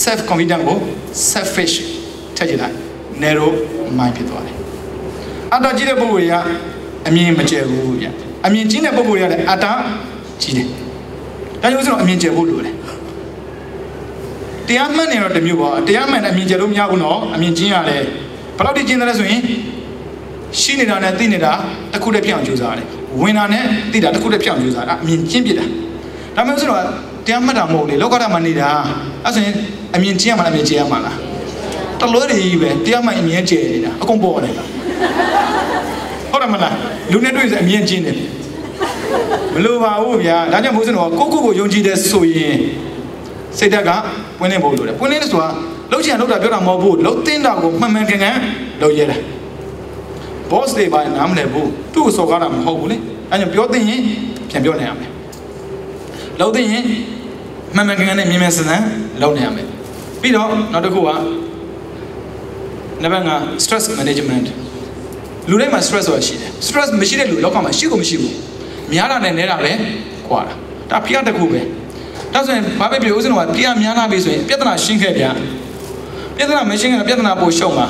self confident ကို selfish ထည့်ကြည့်လိုက် narrow mind ဖြစ်သွားတယ်အတ္တကြီးတဲ့ပုဂ္ဂိုလ်တွေကအမြင်မကျယ်ဘူးဗျအမြင်ကြီးတဲ့ပုဂ္ဂိုလ်တွေကလည်းအတ္တကြီးတယ်ဒါကြောင့်ဆိုတော့အမြင်ကျယ်ဖို့လိုတယ်တရားမှန်နေတော့တမျိုးပေါ့တရားမှန်တဲ့အမြင်ကျယ်လို့မရဘူးနော်အမြင်ကြီးရတယ်ဘယ်လောက်ထိကျင်းတယ်လဲဆိုရင်ရှိနေတာနဲ့သိနေတာတစ်ခုတည်းဖြစ်အောင်ကြိုးစားရတယ်ဝင်တာနဲ့သိတာတစ်ခုတည်းဖြစ်အောင်ကြိုးစားတာအမြင်ကျင်းပြတာဒါမျိုးဆိုတော့တရားမှတ်တာမဟုတ်လေလောကဓာတ်မှာနေတာအဲ့ဆိုရင်အမြင်ကျင်းရမှာလားအမြင်ကျင်းရမှာလားတလွဲတွေကြီးပဲတရားမှတ်အမြင်ကျင်းနေတာအကုန်ပေါ်နေတာဟုတ်တယ်မလားလူနဲ့တွေ့ရင်အမြင်ကျင်းတယ်မလိုပါဘူးဗျာဒါကြောင့်မို့ဆိုတော့ကိုယုံကြည်တဲ့ဆိုရင်စိတ်ဓာတ်ကပွင့်လင်းဖို့လိုတယ်ပွင့်လင်းဆိုတာလှုပ်ချင်လှုပ်တာပြောတာမဟုတ်ဘူးလှုပ်တင်တာကိုမှန်ကန်လုပ်ရတာ boss တွေပါနားမလည်ဘူးသူ့ကိုစော်ကားတာမဟုတ်ဘူးလေအဲကြောင့်ပြောသိရင်ပြန်ပြောနိုင်ရမယ်လှုပ်သိရင်မှန်ကန်နဲ့မြင်မြန်ဆန်ဆန်လုပ်နိုင်ရမယ်ပြီးတော့နောက်တစ်ခုကနံပါတ်5 stress management လူတိုင်းမှာ stress ဆိုတာရှိတယ် stress မရှိတဲ့လူလောကမှာရှိကိုမရှိဘူးများတာနဲ့နဲတာပဲကွာတာဒါဖိအားတစ်ခုပဲဒါဆိုရင်ဘာပဲပြောဦးစင်တော့ဖိအားများလာပြီဆိုရင်ပြဿနာရှင်းခဲ့ဗျာပြဿနာမရှင်းခဲ့ပြဿနာပိုရှုံမှာ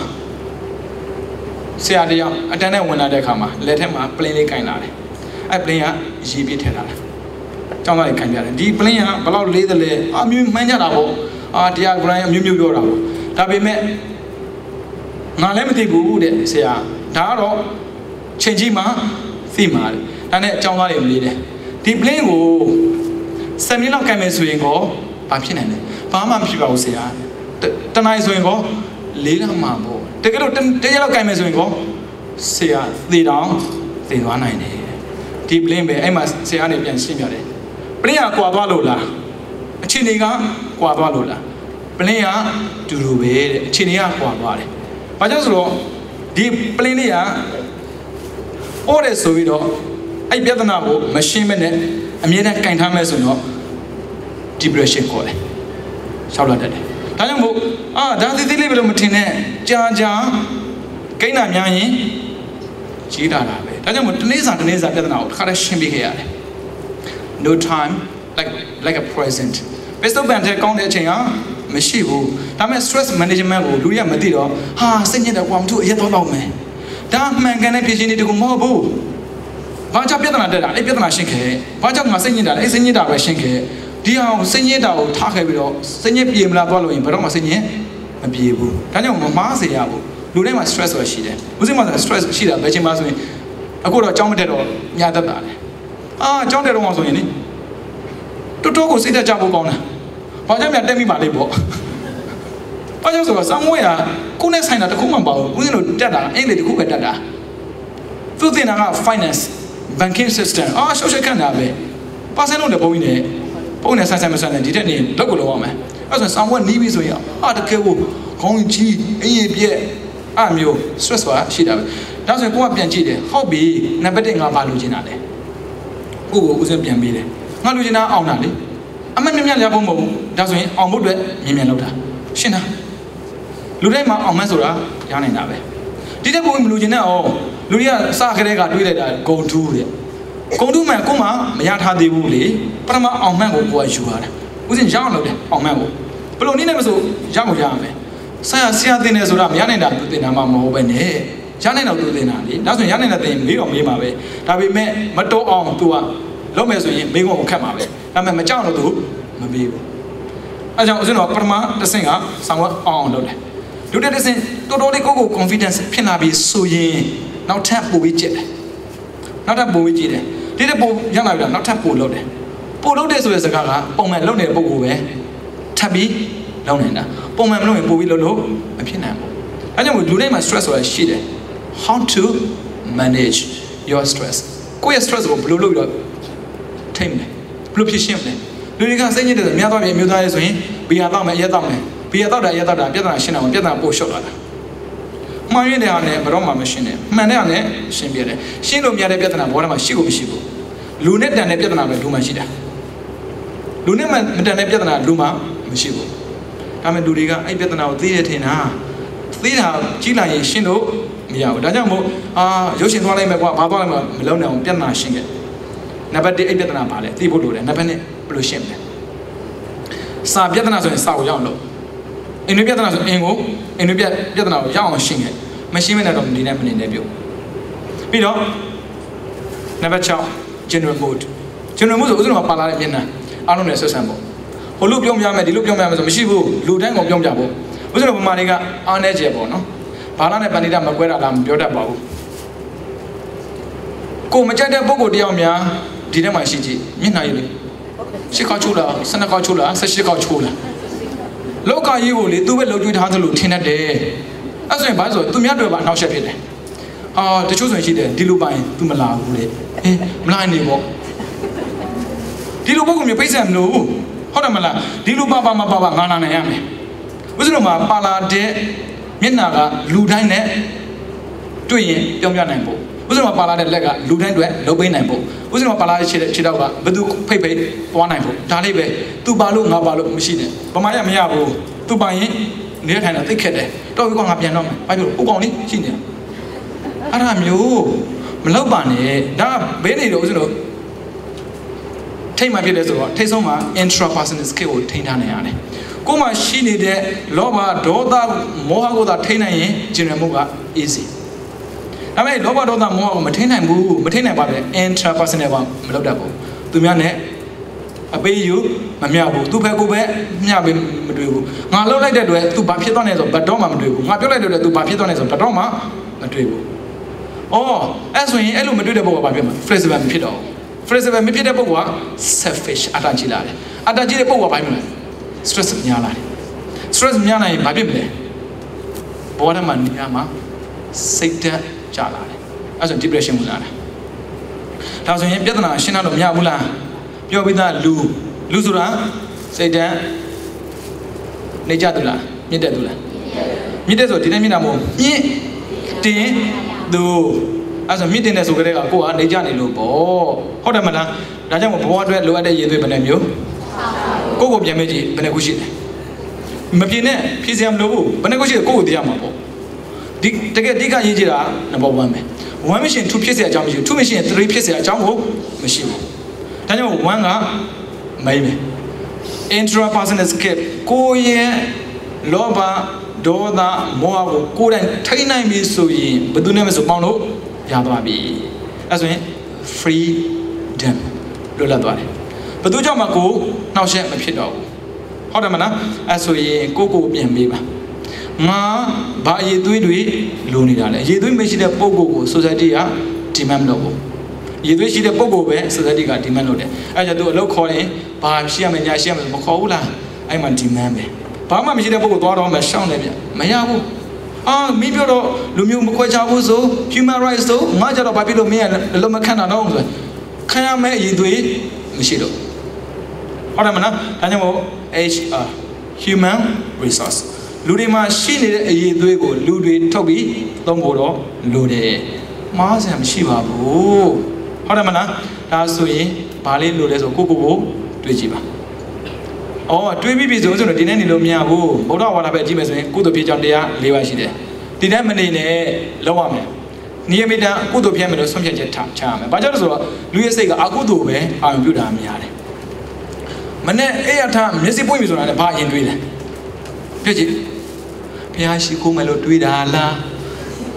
ဆရာတယောက်အတန်းနဲ့ဝင်လာတဲ့အခါမှာလက်ထက်မှာ plane လေးကင်လာတယ်အဲ့ plane ကရေးပြထည့်လာတယ်ကျောင်းသားတွေကင်ပြတယ်ဒီ plane ကဘယ်လောက်လေးသလဲမျိုးမှန်းကြတာပေါ့တရား Brian အမျိုးပြောတာပေါ့ဒါပေမဲ့ငါလည်းမသိဘူးတဲ့ဆရာဒါကတော့ချိန်ကြီးမှသိမှာလေဒါနဲ့အကြောင်းသားတွေမလေးတယ်ဒီ plane ကို7မိနစ်လောက်ကင်မယ်ဆိုရင်ကောဘာဖြစ်နိုင်လဲဘာမှမဖြစ်ပါဘူးဆရာတနိုင်ဆိုရင်ကော4လမှာပေါ့တကယ်လို့တရက်လောက်ကင်မယ်ဆိုရင်ကောဆရာသေတောင်သေသွားနိုင်တယ်ဒီ plane ပဲအဲ့မှာဆရာကနေပြန်ရှင်းပြတယ် plane ကကွာသွားလို့လားအခြေအနေကကွာသွားလို့လား plane ကတူတူပဲတဲ့အခြေအနေကကွာသွားတယ်ဘာကြောင့်ဆိုတော့ဒီ plane လေးကအော်တယ်ဆိုပြီးတော့အဲ့ပြဿနာကိုမရှင်းမနဲ့အမြဲတမ်းကင်ထားမယ်ဆိုတော့ depression ခေါ်တယ်ရှောက်လာတတ်တယ်ဒါကြောင့်မို့ဒါသေးလေးပဲလို့မထင်နဲ့ကြာကိန်းတာများရင်ကြီးတာပဲဒါကြောင့်မို့တနေ့စာပြဿနာကိုတစ်ခါတည်းရှင်းပြခဲ့ရတယ် no time like a present ဘယ်စတော့ဘန်တဲ့ကောင်းတဲ့အချိန်ကမရှိဘူးဒါပေမဲ့ stress management ကိုလူရမသိတော့စိတ်ညစ်တယ်ကွာမထူအရက်တော့မယ်ဒါမှန်ကန်တဲ့ဖြစ်ချင်းတွေတကူမဟုတ်ဘူးဘာကြောင့်ပြဿနာတက်တာအဲ့ပြဿနာရှင်းခဲ့ဘာကြောင့်ငါစိတ်ညစ်တာလဲအဲ့စိတ်ညစ်တာပဲရှင်းခဲ့ဒီအောင်စိတ်ညစ်တာကိုထားခဲ့ပြီးတော့စိတ်ညစ်ပြေမလားသွားလို့ရင်ဘယ်တော့မှစိတ်ညစ်မပြေဘူးဒါကြောင့်မမားစေရဘူးလူတိုင်းမှာ stress ဆိုတာရှိတယ်ဦးစိမ့်မှာ stress ရှိတာဘယ်ချိန်မှဆိုရင်အခုတော့အကြောင်းမတက်တော့ညာတတ်တာလေအကြောင်းတက်တော့မှဆိုရင်လေတော်တော်ကိုစိတ်သက်ကြဖို့ကောင်းတယ်ဘာကြောင့်များတက်မိပါလိမ့်ပေါ့ဘာကြောင့်ဆိုတော့စံမွေးကကိုယ်နဲ့ဆိုင်တာတခုမှမပါဘူးဦးစိမ့်တို့တက်တာအင်္ဂလိပ်တခုပဲတက်တာသူတင်တာက finance banking system ရှောက်ရှက်ခံတာပဲပါစံလို့လည်းပုံကြီးနဲ့ဆိုင်မဆိုင်နဲ့ဒီတက်နေလောက်ကိုလောက်ရမယ်အဲ့ဆိုစံမွေးနီးပြီဆိုရင်တကယ်ကိုခေါင်းကြီးအင်းရပြက်မျိုး stress ပါရှိတာပဲဒါဆိုရင်ကိုကပြန်ကြည့်တယ်ဟုတ်ပြီနံပါတ်1ငါဘာလိုချင်တာလဲကိုဦးစင်းပြန်ပေးတယ်ငါလိုချင်တာအောင်တာလေအမမြင်ရဖို့မဟုတ်ဘူးဒါဆိုရင်အောင်ဖို့အတွက်မြင်လောက်တာရှင်းတာလူတိုင်းမှာအောင်မဆိုတာရနိုင်တာပဲ ဒီတဲ့ဘုံမလို့ခြင်းနဲ့အောင်လူတွေကစခရဲကတွေးလိုက်တာဂုံတူးတဲ့ဂုံတူးမှန်ကိုမှမရထားသေးဘူးလေပထမအောင်မှန်ကိုကိုယ်ကယူရတယ်ဥစဉ်ရအောင်လုပ်တယ်အောင်မှန်ကိုဘယ်လိုနည်းနဲ့မဆိုရအောင်ရရမယ်ဆရာတင်နေဆိုတာမရနိုင်တာသူတင်တာမှမဟုတ်ပဲနဲ့ရနိုင်တော့သူတင်တာလေဒါဆိုရင်ရနိုင်တဲ့တင်မေးတော့မေးပါပဲဒါပေမဲ့မတော်အောင်သူကလုပ်မယ်ဆိုရင်မေးခွန်းကိုခတ်မှာပဲဒါပေမဲ့မကြောက်တော့သူမမေးဘူးအဲကြောင့်ဥစဉ်တော့ပထမတစ်ဆင့်ကဆောင်းအောင်လုပ်တယ်လူတဲ့တစ်ဆင့်တော်တော်လေးကို confidence ဖြစ်လာပြီးဆိုရင်နောက်ထပ်ပို့ပြီးကြည့်တယ်နောက်ထပ်ပို့ပြီးကြည့်တယ်ဒီတဲ့ပို့ရလာပြီလားနောက်ထပ်ပို့လုပ်တယ်ပို့လုပ်တဲ့ဆိုတဲ့စကားကပုံမှန်လုပ်နေတဲ့ပုံကိုပဲထပ်ပြီးလုပ်နေတာပုံမှန်မလုပ်ရင်ပို့ပြီးလုပ်လို့မဖြစ်နိုင်ဘူးအဲကြောင့်လူတိုင်းမှာ stress ဆိုတာရှိတယ် how to manage your stress ကိုယ့်ရဲ့ stress ကိုဘယ်လိုလုပ်ပြီးတော့ထိမ့်လဲဘယ်လိုဖြစ်ရှင်းလဲလူတွေကစိတ်ညစ်တယ်ဆိုများသွားပြီအမျိုးသားတွေဆိုရင်ဘီယာတောက်မယ်အရက်တောက်မယ်ဘီယာတောက်တာအရက်တောက်တာပြဿနာရှင်းတာမပြဿနာပို့ရှုပ်လာတာမှန်ရတဲ့အားနဲ့ဘယ်တော့မှမရှင်းနဲ့မှန်တဲ့အားနဲ့ရှင်းပြတယ်ရှင်းလို့မရတဲ့ပြဿနာဘောထဲမှာရှိကိုမရှိဘူးလူနဲ့တန်တဲ့ပြဿနာပဲလူမှရှိတာလူနဲ့မတန်တဲ့ပြဿနာလူမှမရှိဘူးဒါပေမဲ့လူတွေကအဲ့ပြဿနာကိုသိရထင်တာသိတာကြီးလာရင်ရှင်းလို့မရဘူးဒါကြောင့်မို့ရုပ်ရှင်သွားလိုက်မယ်ကွာဘာသွားလိုက်မှမလုံးနိုင်အောင်ပြဿနာရှင်းခဲ့နံပါတ်1အဲ့ပြဿနာပါလေသိဖို့လိုတယ်နံပါတ်2ဘယ်လိုရှင်းမလဲစာပြဿနာဆိုရင်စာကိုရအောင်လုပ်အင်းပြဿနာဆိုအင်းကိုအင်းပြဿနာကိုရအောင်ရှင်းခဲ့မရှင်းမနဲ့တော့ဒီနေ့မနေနဲ့ပြုတ်ပြီးတော့နံပါတ်6 general mode ဆိုဥစဉ်မှာပါလာတဲ့မျက်နှာအားလုံးနဲ့ဆက်ဆံဖို့ဟိုလူပြောပြမယ်ဒီလူပြောပြမယ်ဆိုမရှိဘူးလူတိုင်းကိုပြောပြဖို့ဥစဉ်ဗမာတွေကအားနေကြပေါ့နော်ဘာလာနဲ့ပဏိတမကွဲတာလားမပြောတတ်ပါဘူးကိုမကြိုက်တဲ့ပုံကိုတယောက်များဒီထဲမှာရှိကြည့်မျက်နှာရည်လေရှစ်ခေါက်ချိုးလား12ခေါက်ချိုးလား18ခေါက်ချိုးလားလောကကြီးကိုလေသူပဲလှုပ်ကြွေးထားသလိုထင်တတ်တယ်အဲ့ဆိုရင်ဘာလို့ဆိုသူများတွေပါအနောက်ရှက်ဖြစ်တယ်တချို့ဆိုရင်ရှိတယ်ဒီလိုပိုင်သူမလာဘူးလေမလာနေပေါ့ဒီလိုပုံကမျိုးပိတ်ဆက်မလို့ဟုတ်တယ်မလားဒီလိုပါငါလာနိုင်ရမယ်ဥစဉ်မှာပါလာတဲ့မျက်နှာကလူတိုင်းနဲ့တွေ့ရင်ပြောပြနိုင်ဖို့ဥစဉ်မှာပါလာတဲ့လက်ကလူတိုင်းတွေလှုပ်ပေးနိုင်ဖို့ဥစဉ်မှာပါလာတဲ့ခြေထောက်ကဘယ်သူဖိတ်သွားနိုင်ဖို့ဒါလေးပဲသူပါလို့ငါပါလို့မရှိနဲ့ဗမာရမရဘူးသူပါရင်နေတဲ့ထိုင်တာသိခက်တယ်တော့ဒီကောင်ငါပြန်တော့မယ်ဘာဖြစ်လို့ဥကောင်လေးရှိနေအဲ့ဒါမျိုးမလောက်ပါနဲ့ဒါဘေးနေတော့ဥစဉ်တို့ထိတ်မှဖြစ်တယ်ဆိုတော့ထိတ်ဆုံးမှာ intrapersonal skill ကိုထိန်းထားနိုင်ရတယ်ကိုယ်မှာရှိနေတဲ့လောဘဒေါသမောဟကိုသာထိန်းနိုင်ရင် general mode က easy ဒါပေမဲ့လောဘဒေါသမောဟကိုမထိန်းနိုင်ဘူးမထိန်းနိုင်ပါပဲ intrapersonal ကမလုပ်တတ်ဘူးသူများနဲ့အပေးယူမမျှဘူးသူပဲကိုပဲမျှပေးမတွေ့ဘူးငါလှုပ်လိုက်တဲ့အတွက်သူဘာဖြစ်သွားနေဆိုဘတ်တော့မှမတွေ့ဘူးငါပြောလိုက်တဲ့အတွက်သူဘာဖြစ်သွားနေဆိုဘတ်တော့မှမတွေ့ဘူးအဲ့ဆိုရင်အဲ့လိုမတွေ့တဲ့ဘုရားဘာဖြစ်မှာ flexible မဖြစ်တော့ဘူး flexible မဖြစ်တဲ့ပုဂ္ဂိုလ်က selfish အတ္တကြီးလာတယ်အတ္တကြီးတဲ့ပုဂ္ဂိုလ်ကဘာဖြစ်မလဲ stress များလာတယ် stress များနိုင်ရင်ဘာဖြစ်မလဲဘောဓမှာနေရာမှာစိတ်ဓာတ်ကျလာတယ်အဲဆို depression ဝင်လာတယ်ဒါဆိုရင်ပြဿနာရှင်းတော့မရဘူးလားပြောပြီးသားလူဆိုတာစိတ်ဓာတ်နေကြသူလားမြင့်တက်သူလားမြင့်တက်ဆိုဒီနေ့မြင့်တာမဟုတ်မြင့်တင်သူအဲ့ဆိုမြင့်တင်တဲ့ဆိုကြတဲ့ကကိုကနေကြနေလို့ပေါ့ဟုတ်တယ်မလားဒါကြောင့်ဘဝအတွက်လိုအပ်တဲ့ရည်သွေးဘယ်နှမျိုးကိုပြန်မေးကြည့်ဘယ်နှခုရှိလဲမပြင်းနဲ့ဖြည့်စရာမလိုဘူးဘယ်နှခုရှိလဲကိုသိရမှာပေါ့ဒီတကယ်အဓိကရေးကြည့်တာ number 1 ပဲ1 mission 2ဖြစ်စရာအကြောင်းမရှိဘူး2 mission 3ဖြစ်စရာအကြောင်းကိုမရှိဘူးဒါကြောင့်1ကမိမ့်မယ် intrapersonal skill ကိုရဲ့လောဘဒေါသမောဟကိုကိုယ်တိုင်ထိန်းနိုင်ပြီဆိုရင်ဘယ်သူနဲ့မှဆိုပေါင်းလို့ရသွားပြီအဲဆိုရင် freedom လွတ်လပ်သွားတယ်ဘယ်သူကြောင့်မှကိုနှောက်ယှက်မဖြစ်တော့ဘူးဟုတ်တယ်မလားအဲဆိုရင်ကိုပြန်မေးပါငါဘာအရေးသွေးတွေလိုနေတာလဲအရေးသွေးမရှိတဲ့ပုံကို society က demand လုပ်ဘူးအရေးသွေးရှိတဲ့ပုံကိုပဲ society က demand လုပ်တယ်အဲကြောင့်သူအလုပ်ခေါ်ရင်ဘာရှိရမယ်ညာရှိရမယ်မခေါ်ဘူးလားအဲ့မှာ demand ပဲဘာမှမရှိတဲ့ပုံကိုသွားတော့မှရှောင်းတယ်ဗျမရဘူးမင်းပြောတော့လူမျိုးမခွဲခြားဘူးဆို human rights ဆိုငါကြတော့ဘာဖြစ်လို့မင်းကလုံးမခံတာတော့ဆိုခံရမယ့်အရေးသွေးမရှိတော့ဟုတ်တယ်မလားဒါကြောင့်မို့ HR human resource လူတွေမှာရှိနေတဲ့အရေးသွေးကိုလူတွေထုတ်ပြီးသုံးဖို့တော့လိုတယ်မှားစရာမရှိပါဘူးဟုတ်တယ်မလားဒါဆိုရင်ဘာလေးလိုလဲဆိုကိုတွေးကြည့်ပါတွေးပြီးပြီဆိုတော့ဒီနေ့နေလို့မရဘူးဗုဒ္ဓဝါဒပဲကြည့်မယ်ဆိုရင်ကုသိုလ်ဖြစ်ကြောင်းတရား၄ပါးရှိတယ် ဒီတိုင်းမနေနဲ့လောက်ရမယ်နိယမိတကုသိုလ်ဖြစ်မယ်လို့ဆုံးဖြတ်ချက်ချရမယ်ဘာကြောင့်လဲဆိုတော့လူရဲ့စိတ်ကအကုသိုလ်ပဲအာရုံပြုတာများတယ်မနဲ့အဲ့ရထားမျက်စိပွင့်ပြီဆိုတာလည်းဘာအရင်တွေးလဲပြည့်ကြည့်ဘုရားရှိခိုးမယ်လို့တွေးတာလား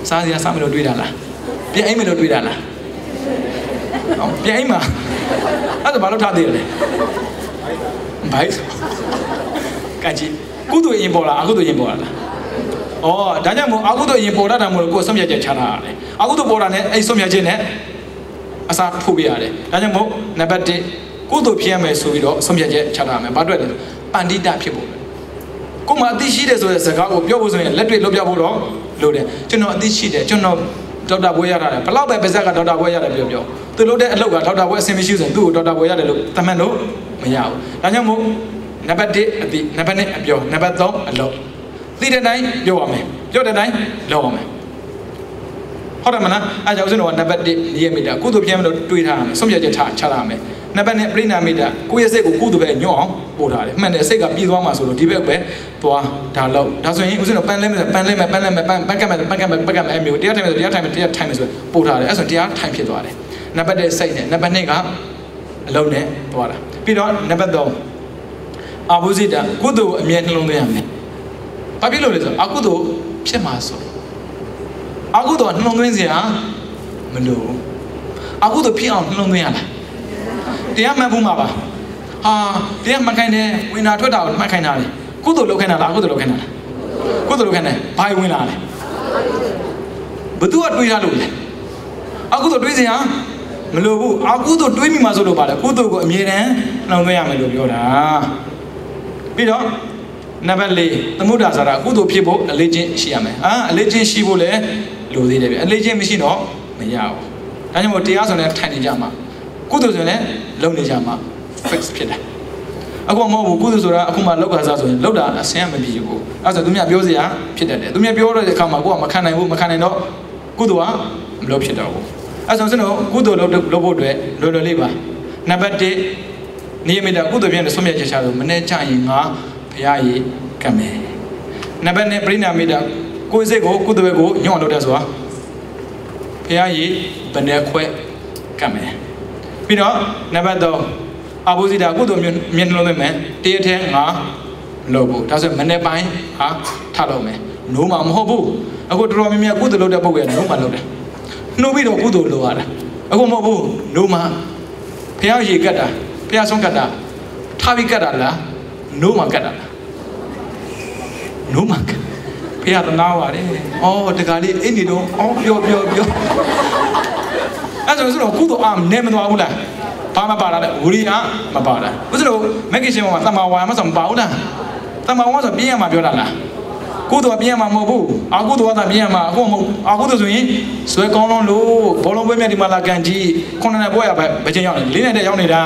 စားစရာစားမယ်လို့တွေးတာလားပြန်အိမ်မယ်လို့တွေးတာလားနော်ပြန်အိမ်မှာအဲ့ဒါဘာလို့ထားသေးလဲဘိုက်ကကြည့်ကုသိုလ်ရင်ပေါ်လားအကုသိုလ်ရင်ပေါ်လားဒါကြောင့်မို့အကုသိုလ်ရင်ပေါ်တာမို့ကိုယ်ဆုံးဖြတ်ချက်ချတာရတယ်အကုသိုလ်ပေါ်တာနဲ့အဲ့ဆုံးဖြတ်ချက်နဲ့အစားထိုးပြရတယ်ဒါကြောင့်မို့နံပါတ်1ကုသိုလ်ဖြစ်ရမယ်ဆိုပြီးတော့ဆုံးဖြတ်ချက်ချတာမယ်ဘာအတွက်လဲပန္တိတဖြစ်ဖို့ကိုမအသိရှိတယ်ဆိုတဲ့စကားကိုပြောဖို့ဆိုရင်လက်တွေ့လုပ်ပြဖို့တော့လိုတယ်ကျွန်တော်အသိရှိတယ်ကျွန်တော်ဒေါက်တာဘွဲရတာလေဘလောက်ပဲပါဇက်ကဒေါက်တာဘွဲရတယ်ပြောသူလုပ်တဲ့အလုပ်ကဒေါက်တာဘွဲအဆင်မရှိဆိုရင်သူ့ကိုဒေါက်တာဘွဲရတယ်လို့သတ်မှတ်လို့မရဘူးဒါကြောင့်မို့နံပါတ်1အသိနံပါတ်2အပြောနံပါတ်3အလုပ်သိတဲ့တိုင်းပြောရမယ်ပြောတဲ့တိုင်းလုပ်ရမယ်ဟုတ်တယ်မလားအဲကြောင့်ဦးဇင်းတော်ကနံပါတ်1နိယမိတကုသိုလ်ဖြစ်မယ်လို့တွေးထားရမယ်ဆုံးဖြတ်ချက်ချရမယ်နံပါတ်2ပရိနာမိတကိုယ့်ရဲ့စိတ်ကိုကုသိုလ်ပဲညှော့အောင်ပို့ထားတယ်မှန်တယ်စိတ်ကပြေးသွားမှာဆိုလို့ဒီဘက်ပဲသွားဒါလို့ဒါဆိုရင်ဦးဇင်းတော်ပန်းကတ်မယ်အမျိုးတရားထိုင်မယ်ဆိုတရားထိုင်မယ်ဆိုပို့ထားတယ်အဲ့ဆိုတရားထိုင်ဖြစ်သွားတယ်နံပါတ်1စိတ်နဲ့နံပါတ်2ကအလုံးနဲ့သွားတာပြီးတော့နံပါတ်3အာဘုဇိတကုသိုလ်အမြဲနှလုံးသွင်းရမယ်ဘာဖြစ်လို့လဲဆိုအကုသိုလ်ဖြစ်မှာဆိုအကုသိုလ်နှလုံးသွင်းစရာမလိုဘူးအကုသိုလ်ဖြစ်အောင်နှလုံးသွင်းရလားတရားမှန်ဖို့မှာပါတရားမှန်ခိုင်းတယ်ဝင်တာထွက်တာကိုမှန်ခိုင်းတာလေကုသိုလ်လုပ်ခိုင်းတာလားအကုသိုလ်လုပ်ခိုင်းတာလားကုသိုလ်လုပ်ခိုင်းတယ်ဘာဝင်လာလဲဘသူကတွေးရလို့လဲအကုသိုလ်တွေးစရာမလိုဘူးအကုသိုလ်တွေးမိမှာဆိုလို့ပါလေကုသိုလ်ကိုအမြဲတမ်းနှလုံးသွင်းရမယ်လို့ပြောတာပြီးတော့နံပါတ်4သမုဒ္ဒစာရကုသိုလ်ဖြစ်ဖို့အလေးချင်းရှိရမယ်အလေးချင်းရှိဖို့လည်းလိုသေးတယ်ဗျအလေးချင်းမရှိတော့မရဘူးဒါကြောင့်မို့တရားဆိုရင်ထိုင်နေကြမှာကုသိုလ်ဆိုရင်လုံနေကြမှာ fix ဖြစ်တယ်အခုမဟုတ်ဘူးကုသိုလ်ဆိုတာအခုမှလောက်ကစားဆိုရင်လောက်တာအဆင်မပြေဘူးအဲဆိုသူများပြောစရာဖြစ်တတ်တယ်သူများပြောတဲ့အခါမှာကိုကမခံနိုင်တော့ကုသိုလ်ကမလုပ်ဖြစ်တော့ဘူးအဲဆိုစနော်ကုသိုလ်လုပ်ဖို့အတွက်လွယ်လွယ်လေးပါနံပါတ်1နိယမိတကုသိုလ်ပြန်ဆုံးဖြတ်ချက်ချလို့မနေ့ကျရင်ငါဘုရားကြီးကတ်မယ်နံပါတ်2ပရိနာမိတကိုယ်စိတ်ကိုကုသိုလ်ကိုညှော့လုပ်တဲ့ဆိုတာဘုရားကြီးဘယ်နဲ့ခွဲကတ်မယ်ပြီးတော့နံပါတ်3အဘုဇိတာကုသိုလ်မြင်လို့မယ်တရထဲငါလုပ်ဖို့ဒါဆိုမနေ့ပိုင်းထလုပ်မယ်နိုးမှာမဟုတ်ဘူးအခုတော်တော်များများကုသိုလ်လုပ်တဲ့ပုဂ္ဂိုလ်ကနိုးမှာလုပ်တယ်နှုတ်ပြီးတော့ကုသိုလ်လုပ်ရတာအခုမဟုတ်ဘူးနိုးမှာဘုရားရေကတ်တာဘုရားဆုံးကတ်တာထားပြီးကတ်တာလားနိုးမှာကတ်တာလားနိုးမှာကတ်ဘုရားသနာပါတယ်တခါလေးအိနေတော့ပြောအဲ့ဆိုတော့ကုသိုလ်အားနေမသွားဘူးလားဘာမှပါလာလဲဝိရိယမပါလားဘုရားတို့မဂ္ဂင်ရှင်မှာတမ္မာဝါယမဆိုမပါဘူးလားတမ္မာဝါဆိုပြင်းရမှာပြောတာလားကုသိုလ်ပြင်းရမှာမဟုတ်ဘူးအကုသိုလ်ကပြင်းရမှာအခုမဟုတ်အကုသိုလ်ဆိုရင်ဆွဲကောင်းလုံးလို့ဘောလုံးပွဲမြတ်ဒီမှာလာကန်ကြီး9နှစ်ပွဲရပဲဘယ်ချိန်ရောက်လဲ4နှစ်တည်းရောက်နေတာ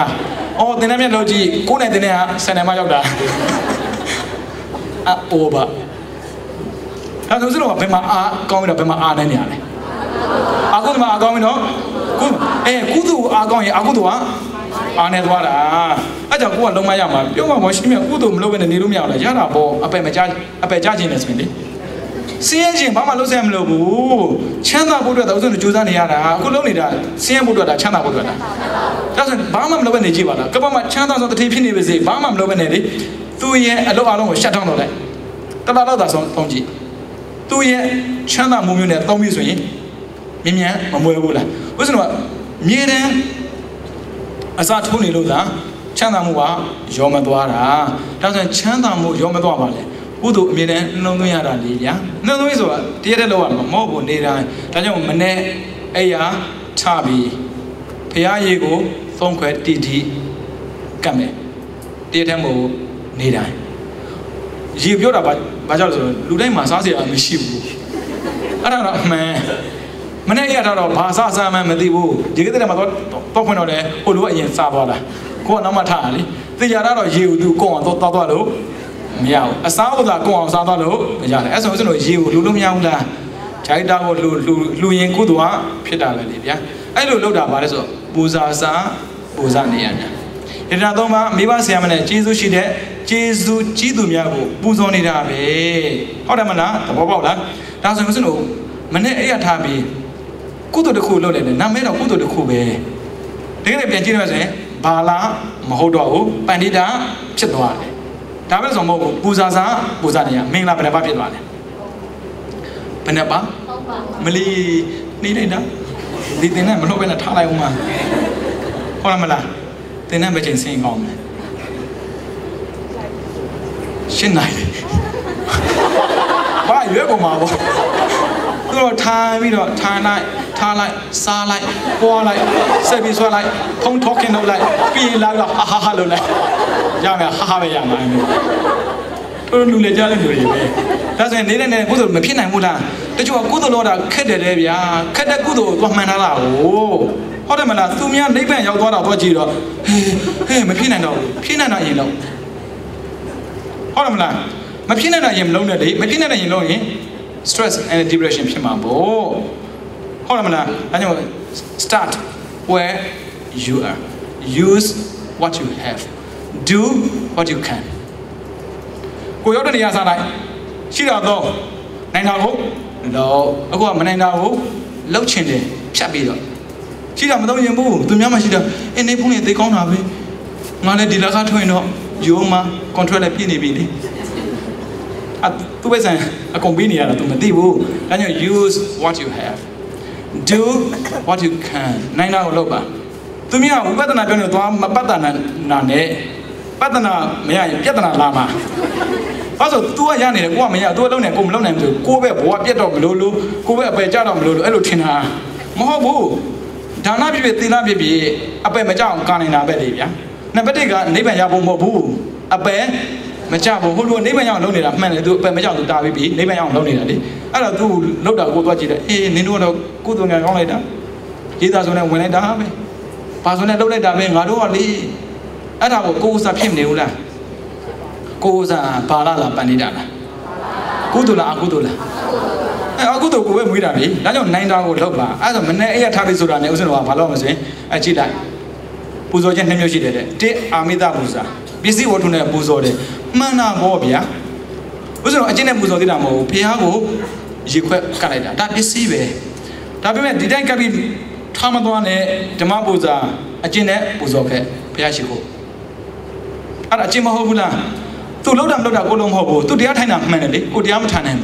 တင်တဲ့မြတ်လို့ကြီး9နှစ်တင်တဲ့ဟာ10နှစ်မှရောက်တာအိုးပါအဲ့ဒါဆိုတော့ဘယ်မှာကောင်းပြီးတော့ဘယ်မှာနိုင်နေရလဲအကုသိုလ်မှာကောင်းပြီးတော့ကုသိုလ်အားကောင်းရင်အကုသိုလ်ကအားနေသွားတာအဲ့ကြောင့်ကိုကလုံးမရမှာပြောမှာမရှိမြကုသိုလ်မလုပ်ဘဲနေလို့မရဘူးလားရတာပေါ့အပယ်ကြားခြင်းနဲ့ဆိုရင်လေစင်းရဲခြင်းဘာမှလုပ်ဆက်မလို့ဘူးချမ်းသာဖို့အတွက်တော့ဥစ္စာကိုကြိုးစားနေရတာအခုလုပ်နေတာစင်းရဲဖို့အတွက်ဒါချမ်းသာဖို့အတွက်ဒါဆိုဘာမှမလုပ်ဘဲနေကြည့်ပါလားကပ္ပမှာချမ်းသာဆုံးတတိဖြစ်နေပါစေဘာမှမလုပ်ဘဲနေလေသူ့ရဲ့အလုပ်အလုံးကိုရှက်ထောင်းတော့လိုက်တလားတော့သာဆုံးသုံးကြည့်သူ့ရဲ့ချမ်းသာမှုမျိုးနဲ့သုံးပြီးဆိုရင်မြင်မြန်မမွေဘူးလားဥစ္စာကမြေတန်းအစားထိုးနေလို့သာချမ်းသာမှုကရောမသွားတာဒါဆိုရင်ချမ်းသာမှုရောမသွားပါလေကုသိုလ်အမြဲတမ်းနှလုံးသွင်းရတာလေဗျာနှလုံးသွင်းဆိုတာတရက်တည်းလောက်ရမှာမဟုတ်ဘူးနေတိုင်းဒါကြောင့်မနေ့အဲ့ရချပြီးဖရာရေကိုသုံးခွဲတီကတ်မယ်တရက်တည်းမဟုတ်နေတိုင်းရေပြောတာဘာကြောင့်လဲဆိုတော့လူတိုင်းမှာစားစရာမရှိဘူးအဲ့ဒါတော့အမှန်မနေ့ရတော့ဘာစားမှန်းမသိဘူးဒီကတည်းကမှတော့ဖွင့်တော့တယ်ဟိုလိုအရင်စားသွားတာကိုကနောက်မှထားရလေသိကြတော့ရေကိုသူကောင်းအောင်သွားလို့မရဘူးအစားဥစ္စာကောင်းအောင်စားသွားလို့မရတယ်အဲ့ဆိုဦးဇင်းတို့ရေကိုလူလို့မရဘူးလားဂျိုက်တာကိုလူရင်ကုသိုလ်ကဖြစ်တာပဲလေဗျာအဲ့လိုလုပ်တာပါလဲဆိုပူဇာစားပူဇာနေရတာဒီနာတော့မှမိဘဆရာမနဲ့ကျေးဇူးရှိတဲ့ Jesu Jidu Miago, Buzonida be. Hodamana, the Bobola, that's a Musuno, Mane Tabi, Kuto the Kulo, Nameda Kuto the Kube. They get a Bala, Mahodo, Bandida, Chedwa. Tabas on Mogo, Buzaza, Buzania, Mingla Penapa. Penapa? Mali, Nida. They never know when a Tala woman. Horamala, they never can sing on. Shinai. Why you go, Marvel? No time, you know, time like, starlight, war like, service like, tongue talking of like, feel like, ha like, Yama, ha, don't do the jelly. That's when they didn't put the pin and Muda. That you are good Lord, Kedavia, Kadagudo, Manala. Oh, Hodamana, Thumia, they bang your daughter, Bojiro. Hey, Mapina, Pina, you know. Hodamana, Mapina, I am lonely, Mapina, you know, stress and depression. Hodamana, I know, start where you are. Use what you have. Do what you can. Go out of the outside. She don't know. Nine no, I go Manano, low chin, Chabido. She don't know you move to Yamashida, and they put it, they can't have it. Mother did a cartoon, Yoma, control a penny bini. At 2 ways, a convenient to Matibu, and you use what you have. Do what you can. Naina Loba. To me, I'm better than I don't know, Patana Nane, Patana, may I get an lama. Also, 2 young and 1 man, 2 alone and come alone and go back, what yet of Lulu, go back by Jadam Lulu, Elutina. Mohobu, Dana be Tina baby, a bear Majam Canina Bedia. Nabadiga, neighbor Yabu Mobu, a bear, Machabu, who do neighbor young lonely enough man do Pemajan to Davi, neighbor young lonely. I don't do load up what you eh, Nino, good on only that. He doesn't when I die. Pass on a loaded Davi, I do Ali. I don't go up him, Neula. Cosa Palala Panidana. Gudula, Agudula. Agudu, where we are, I don't 9 hours loba. I don't Manaya Tabizura, Neusano, Palomas, I cheat that. Puzo Genioshi, De Amida Buza. Busy what to know Buzode. Mana Bobia. Uzo, a Gena Buzo Dinamo, Piago, Jique Canada. That is Sive. Tabi did I cabin Tamadone, Jamabuza, a Gene Buzoke, Piachico. At a Jimahobula. To load up Golom Hobo, to the Atana Manely, who the Amatan,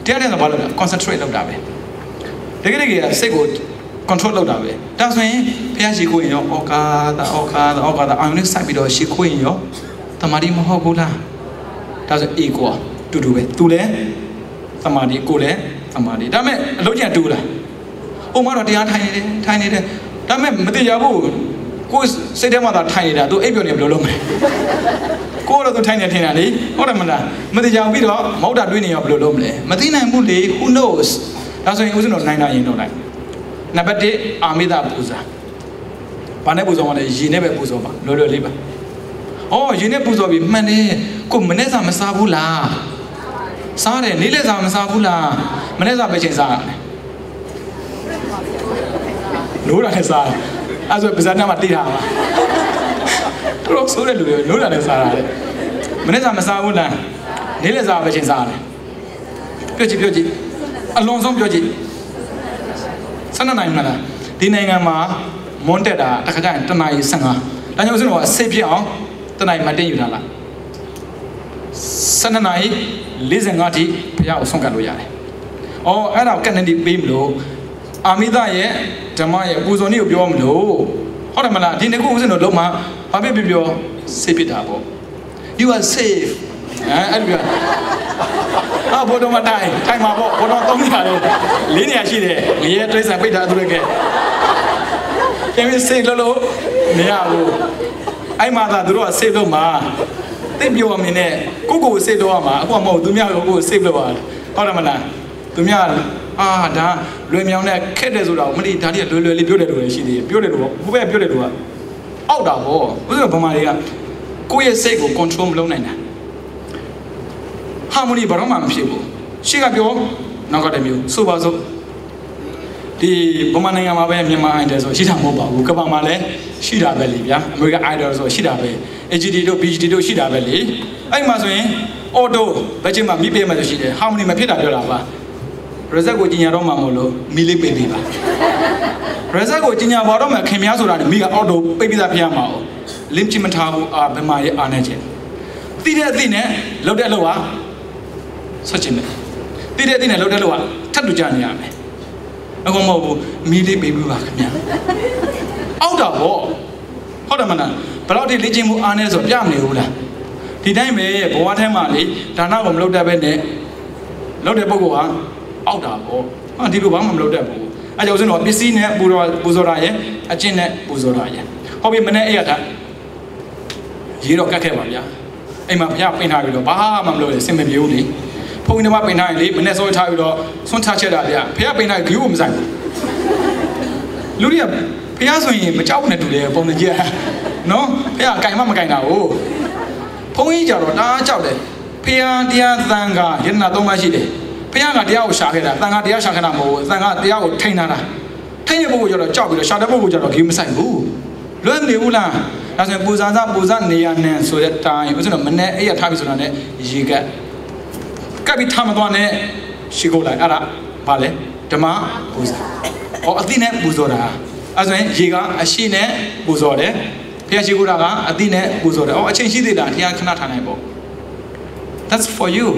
the other concentrate of Dabe. The Greggia say good, control of Dabe. That's when Piachi Queen, Oka, I'm next time with she queen, yo, Tamari Mohobula. That's equal to do it. To the Tamadi, Gule, Tamadi. Dame, Loja Dula. Oh, Mara, the tiny, Dame, Matiabu, who say them other tiny, do Abion of Lome. Go to tiny Tinali, what am I? Madijan Vido, Moda Dwini of Lomle. Madina Muli, who knows? That's why he was not 99 no like. Nabate, Amida Buza. Panabuzon, Gineva Buzova, Lolo Liba. Oh, Gineva Buzovi, Mane, Kumaneza Masabula. Sare, Nileza Masabula, Maneza Bechesa. Nura Hesa, as a Bizana Matia. So that you know that is Manesa Masabula, Nileza Bechesa. Pioji, Alonso Pioji. Sana Nana, Dinangama, Monteda, Takajan, Tanai Sanga. And you know, Sapio, Tanai Madinala. Sananai, Lizangati, Pia Songaluya. Oh, and our Kennedy beam low. Amida, Tamaya, Buzoni, Biom low. Horamana, Dinaku, Loma, Abibio, Sepitabo. You are safe. Ah, Bodoma time about Bodoma, Linia Chile, Lia Trace and Pita again. Can we say Lolo? Niao. I mother drew a save Loma. They blew a minute. Google say Loma, one more, Dumia go save the world. Horamana, Dumia, ah, da, Lumiana, Kedezula, Mali, Tadia, Lulu, beautiful, she did, beautiful, who were beautiful. Out of war, was it Pomaria? Queer Sego control Lonena. How many Baroma people? She got your Nagademu, Subazo. The Bomania Mama, she's a mobile, Ukabamale, Shida Belly, America Idols or Shida Bay, Egido, Pigido, Shida Belly. အဲ့မှာဆိုရင် auto ဘယ်ချိန်မှမိပေးမှဆိုရှိတယ် harmony မဖြစ်တာပြောတာပါ result ကိုကြီးညာတော့မှမလို့မိလေးပေးပါ result ကိုကြီးညာပါတော့မှခင်များဆိုတာမိက auto ပိတ်ပြီးသားဖျက်မှာ哦 link ချမထားဘူးဘယ်မှာရဲ့အားနေချက်တိတဲ့အသည့်နဲ့လောက်တဲ့လောက်ဟာဆက်ချင်တယ်တိတဲ့အသည့်နဲ့လောက်တဲ့လောက်ဟာထပ်တူကြနေရမယ်အခုမဟုတ်ဘူးမိလေးပေးပြီးပါခင်ဗျာအောက်တာပေါ့ဟုတ်တယ်မလားဘယ်တော့ဒီလေ့ကျင့်မှုအားနေဆိုပြမနေဘူးလားဒီတိုင်းပဲဘဝထဲမှာလေဒါနကိုမလုပ်တတ်ပဲနဲ့လုပ်တဲ့ပုဂ္ဂိုလ်ဟာအောက်တာပေါ့ဟာဒီလိုဘာမှမလုပ်တတ်ဘူးအဲကြောင့်ဦးဇင်းတော်ပစ္စည်းနဲ့ပူဇော်တာရဲ့အကျင့်နဲ့ပူဇော်တာရဲ့ဟုတ်ပြီမနေ့အဲ့ရတာရေတော့ကတ်ခဲ့ပါဗျာအိမ်မှာဘုရားပင်ထားပြီးတော့ဘာမှမလုပ်ရင်စင်မပြေဘူးလေဘုန်းကြီးတွေမှာပင်ထားရင်လေမနေ့စောထားပြီးတော့ဆွန့်ထားချက်တာဗျာဘုရားပင်ထားဂီးကိုမဆိုင်ဘူးလူတွေကဘုရားဆိုရင်မကြောက်နဲ့တူတယ်ပုံစံကြီးနော်ဘုရားကင်မကင်တာကိုဘုန်းကြီးကြတော့တားကြောက်တယ်ဘုရားတရားသံဃာယတနာ၃ပါးရှိတယ်ဘုရားကတရားကိုရှာခဲ့တာသံဃာတရားရှာခဲ့တာမဟုတ်ဘူးသံဃာတရားကိုထိန်းထားတာထိန်းတဲ့ပုဂ္ဂိုလ်ကျတော့ကြောက်ပြီးတော့ရှာတဲ့ပုဂ္ဂိုလ်ကျတော့ဂီးမဆိုင်ဘူးလွယ်မနေဘူးလားဒါဆိုရင်ပူဇာနေရနဲ့ဆိုတဲ့တိုင်းဦးဇင်းတော်မနဲ့အဲ့ရထားပြီဆိုတာနဲ့ရေကပ်ပြီးထားမသွားနဲ့ရှိခိုးလိုက်အဲ့ဒါဘာလဲဓမ္မပူဇာအတိနဲ့ပူဇော်တာအဲ့ဆိုရင်ရေကအရှိနဲ့ပူဇော်တယ်ဘုရားရှိခိုးတာကအတိနဲ့ပူဇော်တယ်အချိန်ရှိသေးလားတရားခဏထားနိုင်ပေါ့ That's for you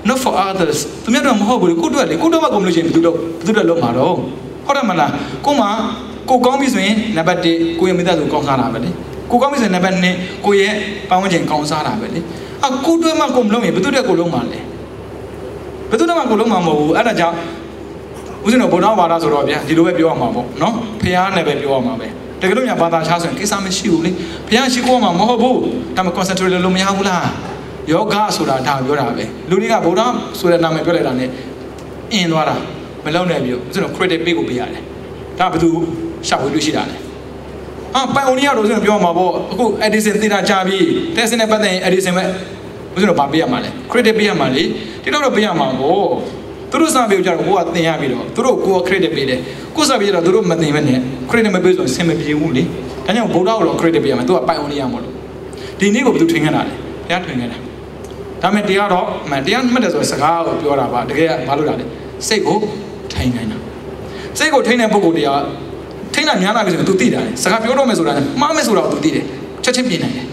not for others သူများတော့မဟုတ်ဘူးကိုတို့ကလေကိုတို့မှကိုမလို့ရှိရင်ဘယ်သူတော့လုံးမှာတော့ဟုတ်တယ်မလားကိုမှကိုကောင်းပြီဆိုရင်နံပါတ်1ကိုရဲ့မိသားစုကောင်းစားတာပဲလေကိုကောင်းပြီဆိုရင်နံပါတ်2ကိုရဲ့ပတ်ဝန်းကျင်ကောင်းစားတာပဲလေကိုတို့မှကိုမလုံးရင်ဘယ်သူတက်ကိုလုံးမှာလဲဘယ်သူတော့မှကိုလုံးမှာမဟုတ်ဘူးအဲ့ဒါကြောင့်ဦးဇင်းတော်ဗုဒ္ဓဘာသာဆိုတော့ဗျာဒီလိုပဲပြောရမှာပေါ့နော်ဖះနဲ့ပဲပြောရမှာပဲတကယ်လို့ညာဘာသာချဆိုရင်ကိစ္စမရှိဘူးလေဖះရှိခိုးမှာမဟုတ်ဘူးဒါမှ concentrate လုပ်မရဘူးလားယောဂဆိုတာဒါပြောတာပဲလူတွေကဗုဒ္ဓဆိုတဲ့နာမည်ပြောလိုက်တာနဲ့အင်းသွားတာမလုံးနဲ့ပြောဦးဇင်းတော် credit ပေးကိုပေးရတယ်ဒါဘယ်သူရှာဖွေလို့ရှိတာလဲပိုင်အိုနီယာတို့ဦးဇင်းတော်ပြောမှာပေါ့အခု Edison သိတာကြာပြီ Tesla နဲ့ပတ်သက်ရင် Edison ပဲဦးဇင်းတော်ဗာပေးရမှာလဲ credit ပေးရမှာလေဒီတော့ပေးရမှာပေါ့သူတို့စာပေကြတော့ကိုကသင်ရပြီးတော့သူတို့ကို credit ပေးတယ်ကိုစာပေကြတော့သူတို့မသင်ဘဲနဲ့ credit မပေးဆိုဆင်မပြေဘူးလေဒါကြောင့်ဗုဒ္ဓကိုတော့ credit ပေးရမှာသူကပိုင်အိုနီယာမို့လို့ဒီနေ့ကိုဘယ်သူထွင်ခဲ့တာလဲဘုရားထွင်ခဲ့တာဒါမဲ့တရားတော့တရားမှတ်တယ်ဆိုရင်စကားကိုပြောတာပါတကယ်ကဘာလို့လဲစိတ်ကိုထိန်းနိုင်တာစိတ်ကိုထိန်းတဲ့ပုဂ္ဂိုလ်တရားထိန်းတာများလာပြီဆိုရင် तू သိတာလေစကားပြောတော့မယ်ဆိုတာမှားမယ်ဆိုတာကို तू သိတယ်ချက်ချင်းပြင်နိုင်တယ်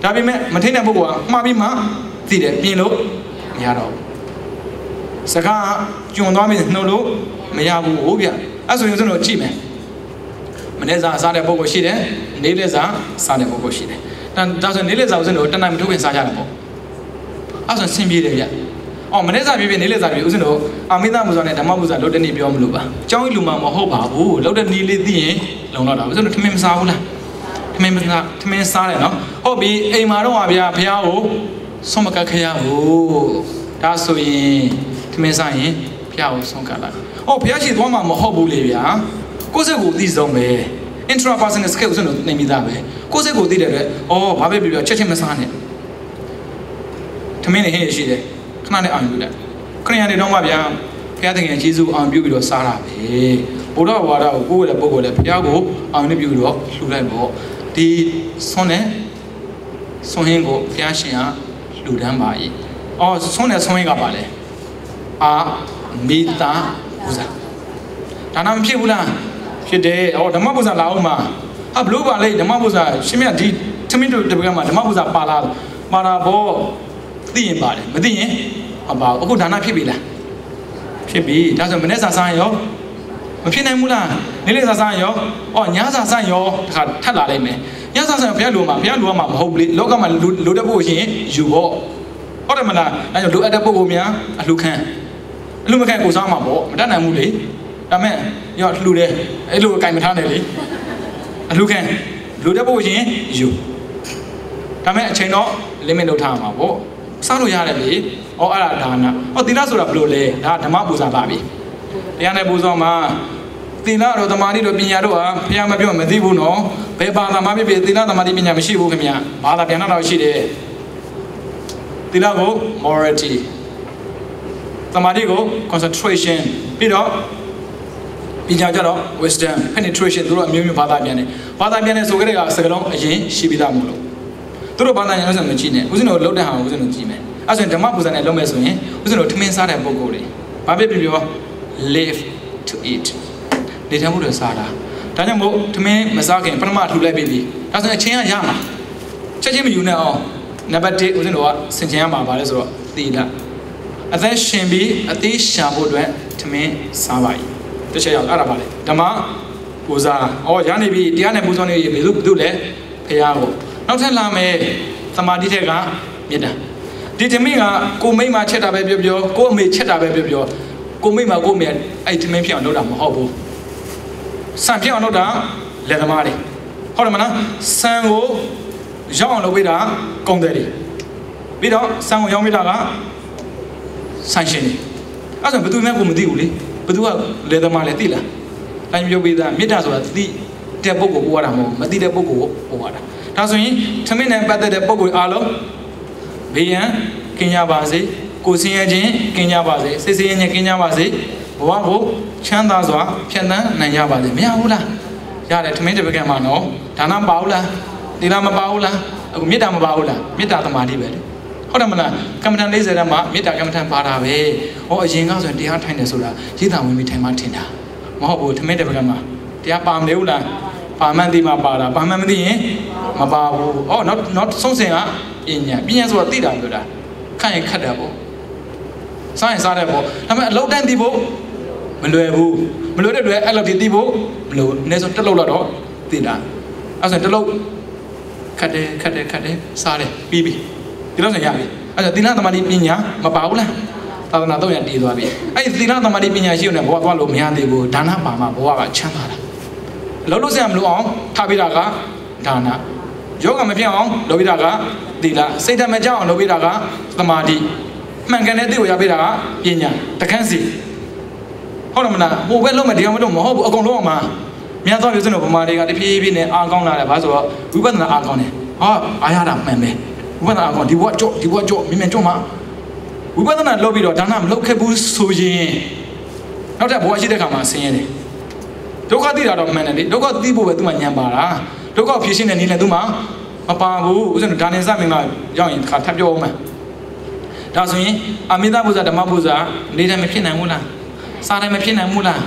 ဒါပေမဲ့မထိန်းတဲ့ပုဂ္ဂိုလ်ကမှားပြီးမှသိတယ်ပြင်လို့မရတော့ဘူးစကားကျွံသွားပြီနှုတ်လို့မရဘူးဟုတ်ဗျအဲ့ဆိုရင်ကျွန်တော်ကြည့်မယ်မနေ့စာစားတဲ့ပုဂ္ဂိုလ်ရှိတယ်နေ့လက်စာစားတဲ့ပုဂ္ဂိုလ်ရှိတယ်ဒါဆိုနေ့လက်စာကိုကျွန်တော်တဏှာမထုတ်ခင်စားကြတာပေါ့အဲ့ဆိုဆင်ပြေတယ်ဗျမနေ့စာပြည့်နေ့လက်စာပြည့်ဦးဇင်းတို့အာမိသမူဇာနဲ့ဓမ္မပူဇာလုပ်တဲ့နေ့ပြောမလို့ပါအကြောင်းကြီးလူမှမဟုတ်ပါဘူးလုပ်တဲ့နေ့လေးသိရင်လုံတော့တာဦးဇင်းတို့ထမင်းမစားဘူးလားထမင်းစားတယ်နော်ဟုတ်ပြီအိမ်မှာတော့ဗျာဘုရားကိုဆုံးမကတ်ခရဘူးဒါဆိုရင်ထမင်းစားရင်ဘုရားကိုဆုံးကတ်လိုက်ဘုရားရှိသွားမှာမဟုတ်ဘူးလေဗျာကိုယ့်စိတ်ကိုသိဆုံးပဲ intrapersonal skill ဦးဇင်းတို့နေမိသားပဲကိုယ့်စိတ်ကိုသိတဲ့အတွက်ဘာပဲပြောချက်ချင်းမစားနဲ့ထမင်းနဲ့ဟင်းရရှိတယ်ခဏနဲ့အောင်ယူလိုက်ခရိယန်တွေတော့မှဗျာဘုရားသခင်ယေရှုအောင်ပြုပြီးတော့စားတာပဲဘုရားဝါဒကိုကိုယ်ရဲ့ပုဂ္ဂိုလ်လည်းဘုရားကိုအောင်ပြုပြီးတော့လှူလိုက်ပေါ့ဒီဆွန်းနဲ့ဆွန်းဟင်းကိုဘုရားရှင်ကလှူဒန်းပါ၏ဆွန်းနဲ့ဆွန်းဟင်းကပါလေမိတာပူဇာဒါနာမဖြစ်ဘူးလားဖြစ်တယ်ဓမ္မပူဇာလာအောင်မှာဘလို့ပါလေဓမ္မပူဇာရှင်မြတ်ဒီထမင်းတို့တပည့်ကမှာဓမ္မပူဇာပါလာပေါ့သိရင်ပါတယ်မသိရင်ပါအခုဒါနဖြစ်ပြီလားဖြစ်ပြီဒါဆိုမနေ့စာစားရောမဖြစ်နိုင်ဘူးလားနေ့လေးစာစားရောညစာစားရောတခါထပ်လာလိမ့်မယ်ညစာစားဘုရားလိုမှာမဟုတ်ဘူးလေလောကမှာလိုတဲ့ပုဂ္ဂိုလ်ရှင်ယူပေါ့ဟုတ်တယ်မလားအဲကြောင့်လိုအပ်တဲ့ပုဂ္ဂိုလ်များအလှခံမခံကိုစားမှာပေါ့မတတ်နိုင်ဘူးလေဒါမဲ့ရောလှူတယ်အဲ့လိုကင်မထားနဲ့လေအလှခံလိုတဲ့ပုဂ္ဂိုလ်ရှင်ယူဒါမဲ့အချိန်တော့ limit လုပ်ထားမှာပေါ့စားလို့ရတယ်လေအဲ့ဒါဒါနသီလဆိုတာဘယ်လိုလဲဒါဓမ္မပူဇာပါပြီတရားနဲ့ပူဇော်မှာသီလတို့သမာဓိတို့ပညာတို့ဟာဘုရားမပြောမသိဘူးနော်ဘယ်ဘာသာမှဖြစ်ဖြစ်သီလသမာဓိပညာမရှိဘူးခင်ဗျာဘာသာပြန်တော့ရှိတယ်သီလကို morality သမာဓိကို concentration ပြီးတော့ပညာကြတော့ wisdom penetration တို့အမျိုးမျိုးဘာသာပြန်တယ်ဆိုကြတဲ့စကားလုံးအရင်ရှိပြီးသားမို့လို့ သူတို့ဘာသာညာလို့ဆိုမကြည့်နဲ့ဦးဇင်းတို့လှုပ်တဲ့ဟာကိုဦးဇင်းတို့ကြည့်မယ်အဲ့ဆိုရင်ဓမ္မပူဇာနဲ့လုပ်မယ်ဆိုရင်ဦးဇင်းတို့ထမင်းစားတဲ့ပုံကိုယ်တွေဘာဖြစ်ဖြစ်ပြော live to eat နေထိုင်မှုတွေစားတာဒါကြောင့်မို့ထမင်းမစားခင်ပထမထူလိုက်ပြီဒါဆိုရင်အချင်းကရမှာချက်ချင်းမယူနဲ့အောင်နံပါတ်1ဦးဇင်းတို့ကဆင်ခြင်ရမှာပါလဲဆိုတော့သီလအသက်ရှင်ပြီးအသေးရှာဖို့အတွက်ထမင်းစားပါ යි တစ်ချက်ရောက်အဲ့ဒါပါလေဓမ္မပူဇာရနေပြီတရားနဲ့ပူဇော်နေပြီဘယ်သူလဲဖရာကိုနောက်ထပ်လာမယ်သမာဓိထက်ကမေတ္တာဒီထမင်းကကိုမိမချက်တာပဲပြောပြောကိုအမေချက်တာပဲပြောပြောကိုမိမကိုမေအဲ့ထမင်းဖြစ်အောင်လုပ်တာမဟုတ်ဘူးစံဖြစ်အောင်လုပ်တာလက်သမားတွေဟုတ်တယ်မလားစံကိုရောက်အောင်လုပ်ပေးတာကုန်တယ်တွေပြီးတော့စံကိုရောက်ပေးတာကဆိုင်ရှင်တွေအဲ့ဆိုဘယ်သူမှကိုမသိဘူးလေဘယ်သူကလက်သမားလဲသိလားတိုင်းပြောပေးတာမေတ္တာဆိုတာသိတဲ့ပုဂ္ဂိုလ်ပို့ရတာမဟုတ်မသိတဲ့ပုဂ္ဂိုလ်ကိုပို့ရတာဒါဆိုရင်ထမင်းနဲ့ပတ်သက်တဲ့ပုဂ္ဂိုလ်အားလုံးဘေးရန်ကင်းကြပါစေကိုယ်ဆင်းရဲခြင်းကင်းကြပါစေစိတ်ဆင်းရဲခြင်းကင်းကြပါစေဘဝကိုချမ်းသာစွာဖြတ်သန်းနိုင်ကြပါစေမရဘူးလားရတယ်ထမင်းတစ်ပကံမှာနော်ဒါနမပါဘူးလားသီလမပါဘူးလားအခုမေတ္တာမပါဘူးလားမေတ္တာသမာဓိပဲလေဟုတ်တယ်မလားကမ္မထန်40ထဲမှာမေတ္တာကမ္မထန်ပါတာပဲဟောအရင်ကဆိုရင်တရားထိုင်တယ်ဆိုတာရေးတာဝင်ပြီးထိုင်မှထင်တာမဟုတ်ဘူးထမင်းတစ်ပကံမှာတရားပါမလဲဘူးလားပါမှန်သိမှပါတာပါမှန်မသိရင်မပါဘူးနောက်ဆုံးစင်ကပညာဆိုတာသိတာပြောတာခန့်ရင်ခတ်တယ်ပေါ့စားရင်စားတယ်ပေါ့ဒါပေမဲ့အလောက်တန်းသိဖို့မလွယ်ဘူးမလွယ်တဲ့အတွက်အဲ့လောက်သိဖို့မလိုအနည်းဆုံးတစ်လောက်တော့သိတာအဲ့ဆိုတစ်လောက်ခတ်တယ်စားတယ်ပြီးပြီဒီလောက်ဆိုရပြီအဲ့ဆိုသီလသမာဓိပညာမပါဘူးလားသာသနာတော့ရတည်သွားပြီအဲ့ဒီသီလသမာဓိပညာရှိုံနဲ့ဘဝသွားလို့မရသေးဘူးဒါနပါမှဘဝကချမ်းသာတာလုံးလို့ဆရာမလို့အောင်ထားပေးတာကဒါနယောဂမဖြစ်အောင်လုပ်ပေးတာကသီလစိတ်ဓာတ်မကြောက်အောင်လုပ်ပေးတာကသမာဓိမှန်ကန်တဲ့သိကိုရပေးတာကပညာတခန်းစီဟုတ်တယ်မလားဟိုဘက်လုံးမတရားမလို့မဟုတ်ဘူးအကုန်လုံးအောင်မှာမြန်သွားပြီစနဗမာတွေကတဖြည်းဖြည်းနဲ့အားကောင်းလာတယ်ဘာဆိုတော့ဝိပဿနာအားကောင်းတယ်အားရတာမှန်ပဲဝိပဿနာအားကောင်းဒီဘဝကြော့မြင်ကြော့မှာဝိပဿနာလုပ်ပြီးတော့ဒါနမလုပ်ခဲ့ဘူးဆိုရင်နောက်ထပ်ဘဝရှိတဲ့ခါမှာဆင်းရဲတယ်ဒုက္ခသိတာတော့မှန်တယ်လေဒုက္ခသိဖို့ပဲသူမှညံပါတာဒုက္ခဖြေရှင်းတဲ့နည်းနဲ့သူမှမပါဘူးဥစ္စာဒါနဲ့စမင်းကရောက်ရင်ခါထပ်ပြောအောင်မယ်ဒါဆိုရင်အမိသဘုရားဓမ္မဘုရားနေတယ်မဖြစ်နိုင်ဘူးလားစားတယ်မဖြစ်နိုင်ဘူးလား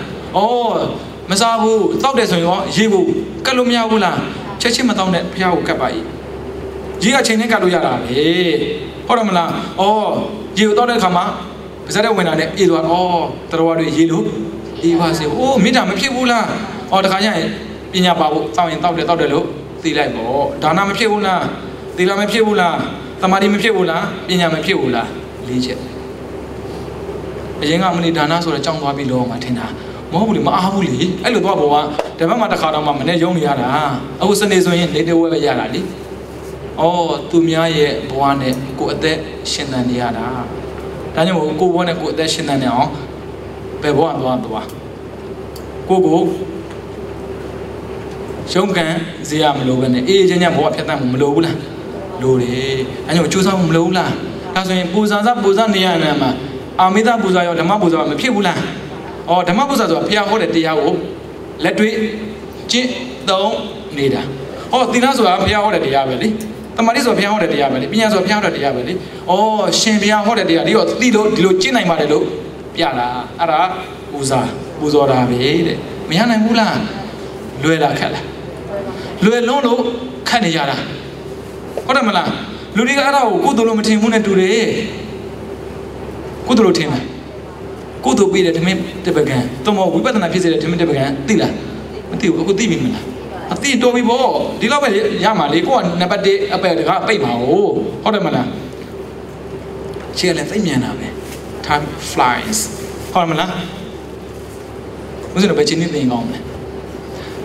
မစားဘူးတောက်တယ်ဆိုရင်ရောရေဘူးကတ်လို့မရဘူးလားချက်ချင်းမတောက်နဲ့ဖျားကိုကတ်ပါ၏ရေကချိန်နဲ့ကတ်လို့ရတာလေဟုတ်တယ်မလားရေကိုတောက်တဲ့အခါမှာပါဇက်တဲ့ဝင်လာနဲ့အေးသွားတော်တွေရေလို့အေးပါစေမေတ္တာမဖြစ်ဘူးလားတခါကျရင်ပညာပါဖို့တောက်ရင်တောက်တယ်လို့သိလိုက်ပေါ့ဒါနမဖြစ်ဘူးလားသီလမဖြစ်ဘူးလားသမာဓိမဖြစ်ဘူးလားပညာမဖြစ်ဘူးလားလေးချက်အရင်ကမနေဒါနဆိုတော့ကြောင်းသွားပြီးလောမှာထင်တာမဟုတ်ဘူးလေမအားဘူးလေအဲ့လိုသွားပေါ်ကတပတ်မှတစ်ခါတော့မှမနဲ့ရုံနေရတာအခုစနေဆိုရင်နေတဝဲပဲရတာလေသူများရဲ့ဘဝနဲ့ကိုယ်အသက်ရှင်သန်နေရတာဒါကြောင့်မို့ကိုယ်ဘဝနဲ့ကိုယ်အသက်ရှင်သန်နေအောင်ဘယ်ဘဝသွားကိုရုံးကန်ဇေယမလိုပဲနဲ့အေးချမ်းဘဝဖြတ်သန်းမှုမလိုဘူးလားလိုတယ်အဲကြောင့်ကြိုးစားမှုမလိုဘူးလားဒါဆိုရင်ပူဇာနေရတဲ့မှာအာမိသပူဇာရောဓမ္မပူဇာမဖြစ်ဘူးလားဓမ္မပူဇာဆိုတာဘုရားဟောတဲ့တရားကိုလက်တွေ့ကျင့်သုံးနေတာသီလဆိုတာဘုရားဟောတဲ့တရားပဲလေသမာဓိဆိုတာဘုရားဟောတဲ့တရားပဲလေပညာဆိုတာဘုရားဟောတဲ့တရားပဲလေရှင်ဘုရားဟောတဲ့တရားဒီတော့သိလို့ဒီလိုကျင့်နိုင်ပါတယ်လို့ပြတာအဲ့ဒါပူဇော်တာပဲတဲ့မရနိုင်ဘူးလားလွယ်လားခက်လားလွယ်လုံးလို့ခက်နေကြတာဟုတ်တယ်မလားလူတွေကအဲ့ဒါကိုကုသိုလ်လို့မထင်ဘူးနဲ့တူတယ်ကုသိုလ်လို့ထင်တယ်ကုသိုလ်ပေးတဲ့ဓမင်းတပကံတော့မဟုတ်ဝိပဿနာဖြစ်စေတဲ့ဓမင်းတပကံသိလားမသိဘူးအခုသိပြီမလားအသိတော်ပြီပေါ့ဒီလောက်ပဲရမှာလေကိုကနံပါတ်1အပယ်တကားပိတ်ပါဟုတ်တယ်မလားရှေ့လည်းသိမြန်တာပဲ time flies ဟုတ်တယ်မလားဘုရားဘယ်ချိန်နေသိကောင်းလဲ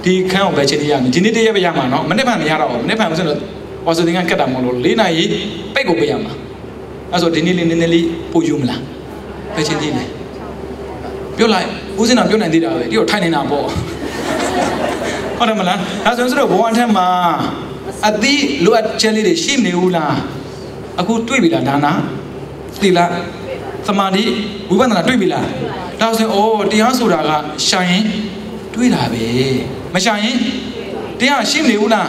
ဒီခန်းကိုဘယ်ချိန်နေရမလဲဒီနေ့တည်းရပဲရမှာနော်မနေ့ကမရတော့ဘူးမနေ့ကဘုရားဝါဆိုတင်ကကတ်တာမလို့4နာရီပိတ်ကိုပေးရမှာအဲ့ဆိုဒီနေ့လေးနည်းနည်းလေးပို့ယူမလားဘယ်ချိန်တည်းလဲပြောလိုက်ဦးစင်တော်ပြောနိုင်သေးတာပဲဒီတော့ထိုင်နေတာပေါ့ဟုတ်တယ်မလားဒါဆိုရင်ဘဝအထက်မှာအတိလိုအပ်ချက်လေးတွေရှိမနေဘူးလားအခုတွေ့ပြီလားဒါနာသီလသမာဓိဝိပဿနာတွေ့ပြီလားဒါဆိုရင်တရားဆိုတာကရှာရင်တွေ့တာပဲမရှာရင်တ တရားရှိနေဘူးလား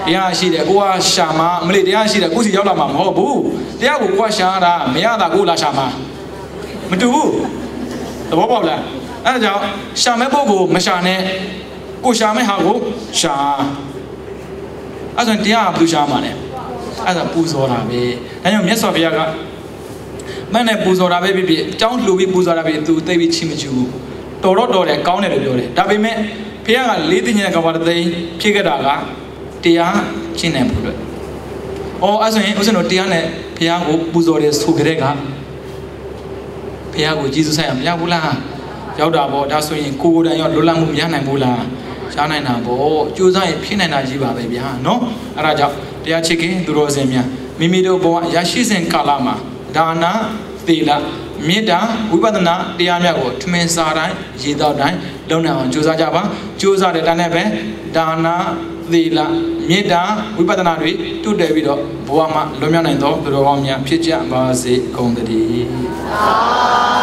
တရားရှိတယ်ကိုကရှာမှာမလေးတရားရှိတယ်ကိုစီရောက်လာမှာမဟုတ်ဘူးတရားကိုကိုကရှာတာမရတာကိုလာရှာမှာမတူဘူးသဘောပေါက်လားအဲဒါကြောင့်ရှာမဲ့ပုဂ္ဂိုလ်မရှာနဲ့ကိုရှာမဲ့ဟာကိုရှာအဲ့ဒါတရားကဘယ်လိုရှာမှာလဲအဲ့ဒါပူဇော်တာပဲဒါကြောင့်မြတ်စွာဘုရားကမနဲ့ပူဇော်တာပဲဖြစ်ဖြစ်အကြောင်းလှူပြီးပူဇော်တာပဲသူသိပြီးချိမချူဘူးတော်တယ်ကောင်းတယ်လို့ပြောတယ်ဒါပေမဲ့ဘုရားကလေးသိဉာဏ်ကဘာတသိဖြစ်ခဲ့တာကတရားရှင်းနိုင်ဖို့အတွက်အဲ့ဆိုရင်ဦးဇင်းတို့တရားနဲ့ဘုရားကိုပူဇော်တယ်ဆိုကြတဲ့ကဘုရားကိုကျေးဇူးဆိုင်ရမရဘူးလားရောက်တာပေါ့ဒါဆိုရင်ကိုယ်တိုင်ရောလွတ်လပ်မှုမရနိုင်ဘူးလားရှားနိုင်တာပေါ့ကြိုးစားရင်ဖြစ်နိုင်တာကြီးပါပဲဗျာနော်အဲ့ဒါကြောင့်တရားချစ်ခင်သူတော်စင်များမိမိတို့ဘဝရရှိစဉ်ကာလမှာဒါနသီလမေတ္တာဝိပဿနာတရားများကိုထမင်းစားတိုင်းရေတောက်တိုင်းလုံနိုင်အောင်ကြိုးစားကြပါကြိုးစားတဲ့တန်းနဲ့ပဲဒါနသီလမေတ္တာဝိပဿနာတွေတုတည်ပြီးတော့ဘဝမှာလွန်မြောက်နိုင်သောသူတော်ကောင်းများဖြစ်ကြပါစေကုန်သတည်း